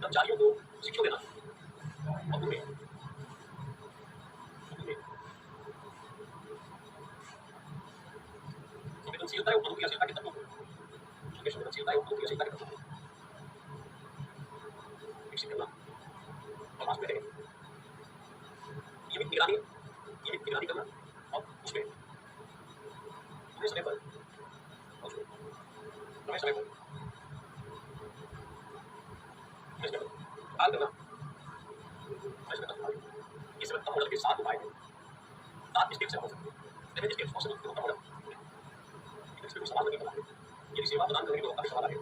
कर्मचारियों को शिक्षण देना और उनमें संवेदनशीलता और अनुक्रियाशीलता के तत्वों को, संवेदनशीलता और अनुक्रियाशीलता के तत्वों को विकसित करना। और लास्ट में है नियमित निगरानी करना, और उसमें समय पर हाल करना। ये सब उत्तम मॉडल के 7 उपाय हैं, 7 स्टेप्स हो सकते हैं। 7 स्टेप्स हो सकते हैं उत्तम मॉडल। इसमें सवाल नहीं बना है, ये सेवा प्रदान करने के लोगों का सवाल है।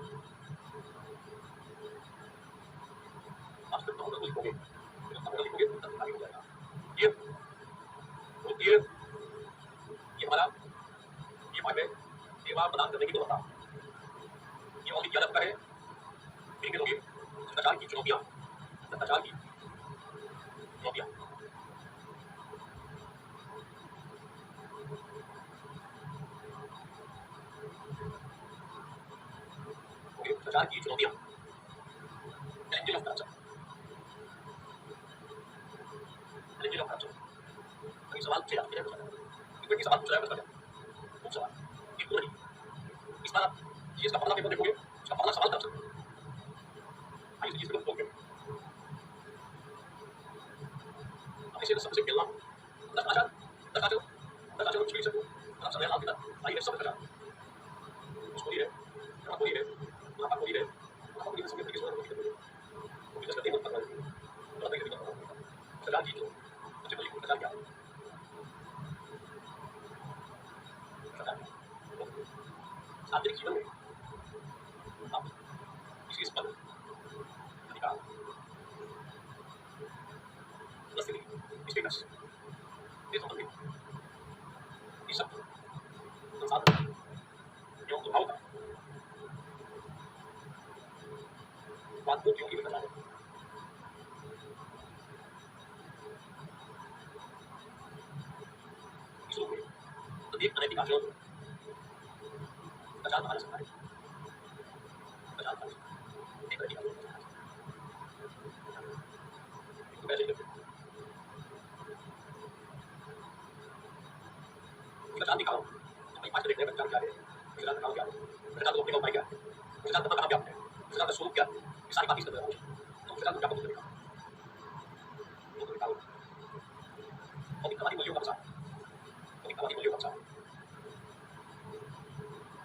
आप उत्तम मॉडल को लिखोगे, उत्तम मॉडल लिखोगे, उत्तम आगे हो जाएगा। ये हमारा ये पॉइंट है सेवा प्रदान करने की गुणवत्ता। ये और क्या लगता है देखेंगे लोग भ्रष्टाचार की चुनौतियां, भ्रष्टाचार की चुनौतियां, भ्रष्टाचार की चुनौतियां, challenges of corruption, challenges of corruption. कई सवाल पूछे जाते हैं भ्रष्टाचार, सवाल पूछ रहा है भ्रष्टाचार, खूब सवाल, एक पूरा नहीं। इस बार आप जीएस का पहला पेपर देखोगे, उसका पहला सवाल करप्शन, आइए जीएस को बोलते हैं इसे सबसे मिलना 10,000 कुछ भी सकते आप समय लाभ देता आइए सब भ्रष्टाचार, उसको ही है, को ही है, वहाँ को ही है, स्वाद को क्यों करना है इसलिए तो एक अनैतिक आचरण प्रचार हमारा सकता है प्रचार हमारा एक अनैतिक आचरण तो कैसे प्रचार दिखाओ भाई पाँच देखने प्रचार क्या है प्रचार दिखाओ क्या है प्रचार तो अपने को क्या है प्रचार का कहाँ क्या है प्रचार का स्वरूप क्या है ये सारी बातें करते हैं तो प्रचार को क्या बोलते हैं तो दिखाओ और दिखावा मूल्यों का प्रचार और दिखावा मूल्यों का प्रचार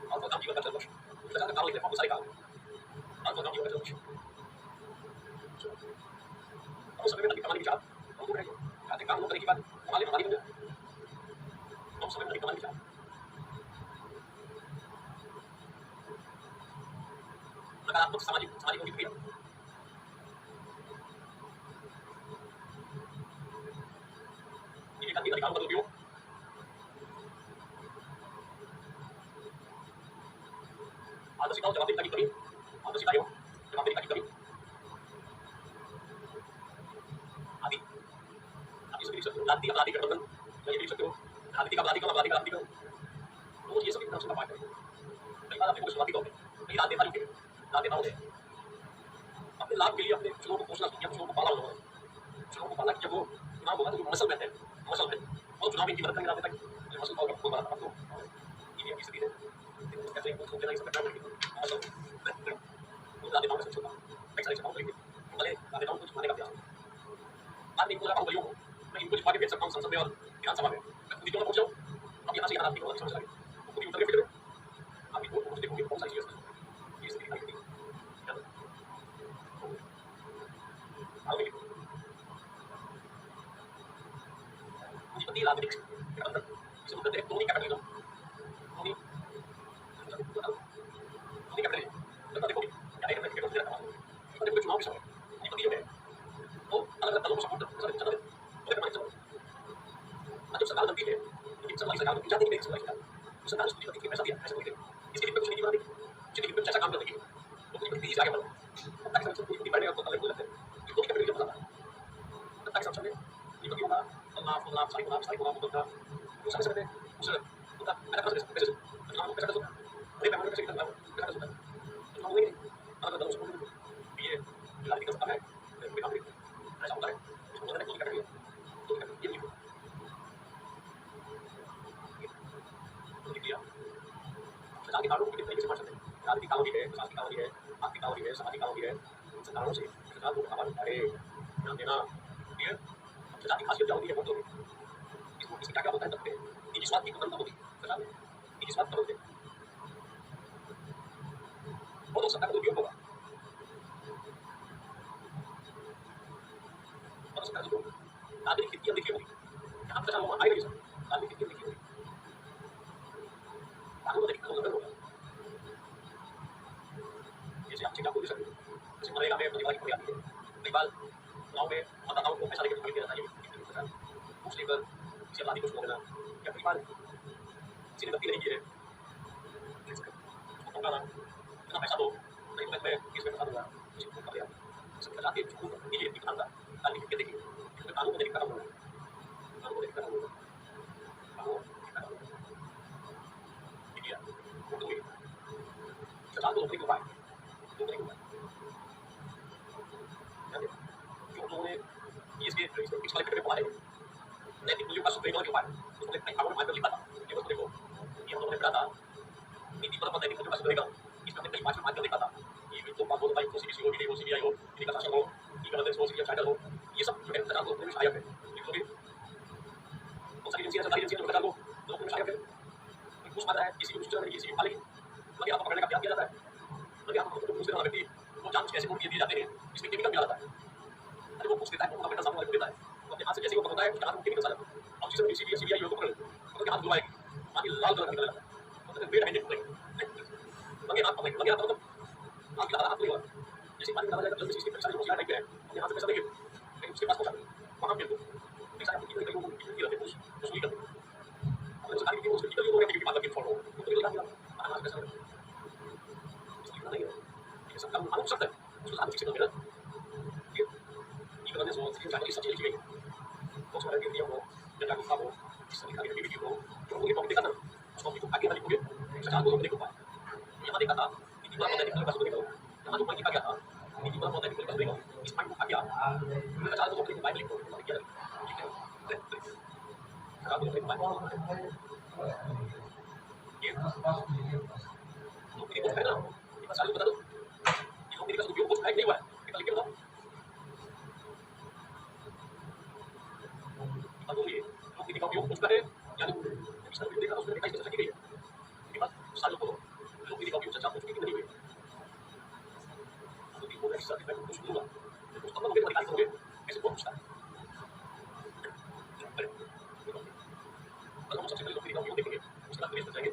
और तो काम जीवन का चल प्रचार का काम लेते हैं बहुत सारे काम और तो काम जीवन का चल और समय में दिखावा विचार और तो रहेगा आते काम करने की बात हमारे हमारी बन जाए और समय में दिखावा विचार नकारात्मक सामाजिक प्रतिक्रिया ये अधिकारों का उपयोग आदर्शिता और जवाबदेही की कमी आदर्शिता एवं जवाबदेही की कमी आदि आदि सभी राजनीतिक अपराधी गठबंधन या ये देख सकते हो राजनीतिक अपराधी का तो ये सभी प्रश्न का पाठ है कई बार अपने को शुरुआती तौर पे कई राजनेता होते हैं अपने लाभ के लिए अपने चुनाव को घोषणा की चुनाव को पाला उन्होंने चुनाव को पाला कि जब वो चुनाव होगा तो जो मसल रहते हैं मसल में और चुनाव में की मदद करेंगे राजनेता मसल पावर को बड़ा आपको ये भी स्थिति है कैसे कुछ होते नहीं सब करना पड़ेगा मसल वो राजनेताओं में सबसे छोटा कई सारे चुनाव करेंगे भले राजनेताओं को छुपाने का प्रयास बाद में पूरा बाहुबलियों को मैं इनको छुपा के भेज सकता हूँ संसद में और विधानसभा में मैं खुद ही क्यों ना पहुंच जाऊँ अब यहाँ से यहाँ राजनीति को समझ लगे खुद ही उतर के फिर आप इनको पहुंचते होंगे बहुत सारी चीजें ये स्थिति आई थी मुझे पता है राजनीतिक गठबंधन इसे मुद्दे तेरे टोनी कैपिटल टोनी कैपिटल तो देखो क्या है कि कैपिटल रखा है तो चुनाव के समय ये पति जो है वो अलग अलग दलों को सपोर्ट करते हैं चल रहे हैं तो चलो जब सरकार बनती है लेकिन सरकार को चाहती है कि सरकार सरकार उसको पति पैसा दिया पैसा देती है इसके लिए कुछ नहीं बना देगी जितनी कुछ अच्छा काम कर देगी तो कुछ भी आगे बढ़ो ताकि सब कुछ बढ़ने का अलग हो जाता है तो कैपिटल जब बताता है ताकि सब चले ये पति होगा अल्लाह सारी होगा उस समय में उस होता है पैसे चुनाव को पैसा दो अरे मैं पैसे कितना पैसा दो चुनाव हुए अलग अलग सपोर्ट ये राजनीति का सत्ता है ऐसा होता है इसको बोलते हैं टोनी कैपिटल तो ये नहीं प्रतिक्रिया सरकार के कारणों को कितने तरीके से बढ़ सकते हैं राजनीतिक कानून भी है प्रशासनिक कानून भी है आर्थिक कानून भी है सामाजिक कानून भी है इन सब कारणों से सरकार को बढ़ावा मिलता है ध्यान देना ये सरकार की खासियत क्या होती है वोटों में इसको इसमें क्या क्या होता है तब निजी स्वार्थ की कमर होती है सरकार में निजी स्वार्थ होते हैं वो तो सरकार का उपयोग होगा और सरकार जो नागरिक हित की अनदेखी होगी यहाँ प्रचार होगा आएगा सर नागरिक हित की अनदेखी होगी कानून अधिक कानून होगा जैसे आप चिंता को दे सकते हो जैसे मनरेगा में परिवार की आती है कई बार गाँव में मतदाताओं को पैसा लेकर खरीद देना चाहिए घूस लेकर किसी अपराधी को छोड़ देना या कई बार किसी ने गलती नहीं की है उसको ठोकाना इतना पैसा दो नहीं तो मैं केस में फंसा दूंगा किसी को कर दिया सब फंसा के चुप कीजिए दिखाना ताकि फिर देखिए इसमें कानून को देखकर काम होगा कानून को देखकर काम होगा कानून देखकर काम होगा इंडिया वोट हुई सरकार को रोकने के उपाय जो लोगों ने इसके पिछले वाले पेपर में नैतिक मूल्यों का सुप्रीम के उपाय उसने कई कानून मानकर लिखा था ये बस देखो ये हम लोगों ने पढ़ा था नीति पर नैतिक मूल्यों का सुप्रीम इसमें हमने कई पांच में मानकर लिखा था ये तो बात बोल भाई सीबीसी हो वीडियो हो सीबीआई हो इनका शासन हो ई गवर्नेंस हो सीबीआई चैनल हो ये सब जो है सरकार को अपने में सहायक है लिखो भी बहुत सारी एजेंसियां सरकारी एजेंसियां जो सरकार को लोगों में सहायक है घूस मारता है किसी को किसी को मालेगी मगर आपको पकड़ने का प्रयास किया जाता है मगर आपको घूस देने वाला व्यक्ति वो जान कैसे वोट दिए जाते हैं इसमें केमिकल मिला जाता है अरे वो घूस देता है वो अपने सामने वाले को देता है अपने हाथ से जैसे वो पकड़ता है उसके हाथ में केमिकल आ जाता है अब जिसे सीबीआई हो तो पकड़ हाथ धुलवाएगी पानी लाल कलर का निकल जाता है तो वेट हैंडेड पकड़ेगी मगर हाथ पकड़ेगी मगर मतलब हाथ के हाथ नहीं होगा जैसे पानी डाला जाएगा जल्दी से इसकी परेशानी होती है टाइप है अपने हाथ से पैसा देंगे लेकिन उसके पास पहुंचा वहां पे पैसा आपको कितने लोगों को कितनी रहते हैं उस वसूली करते हैं अपने सरकारी की उसकी कितनी लोगों ने बात करके फॉलो तो ये लगा दिया हाथ पैसा इसलिए नहीं है ये सब कानून हो सकता है उसको साथ पीछे कर देना, ठीक है? ये करने से स्क्रीन चाहे सब चीज़ लिखी गई तो उसमें अगर नियम हो या जागरूकता हो, जिस तरह की वीडियो हो, तो वो ये टॉपिक देखा ना, उस टॉपिक को आगे ना लिखोगे, सचार को देखो पाए। यहाँ देखा था कि दीवार पौधे निकल का देखो, यहाँ जो पॉइंट लिखा गया था कि दीवार पौधे निकल का देखो, इस पॉइंट को आगे सचार को देखो पाए लिखो, ठीक है? सचार को देखो पाए, ये नौकरी को है ना, इतना चालू बता दो, ये नौकरी का उपयोग कुछ है नहीं हुआ है, इतना लिख के बताओ। अब ये नौकरी का उपयोग कुछ है, यानी इस तरह देखा उसमें दिखाई चर्चा की गई है, इसके बाद सालों को नौकरी का उपयोग चर्चा कुछ की नहीं हुई, नौकरी को ऐसा दिखाई कुछ नहीं हुआ, तो उस तब लोग दिखाई करोगे, ऐसे कौन पूछता है? अरे, हम सबसे पहले नौकरी का उपयोग देखेंगे, उसके बाद फिर जाएंगे।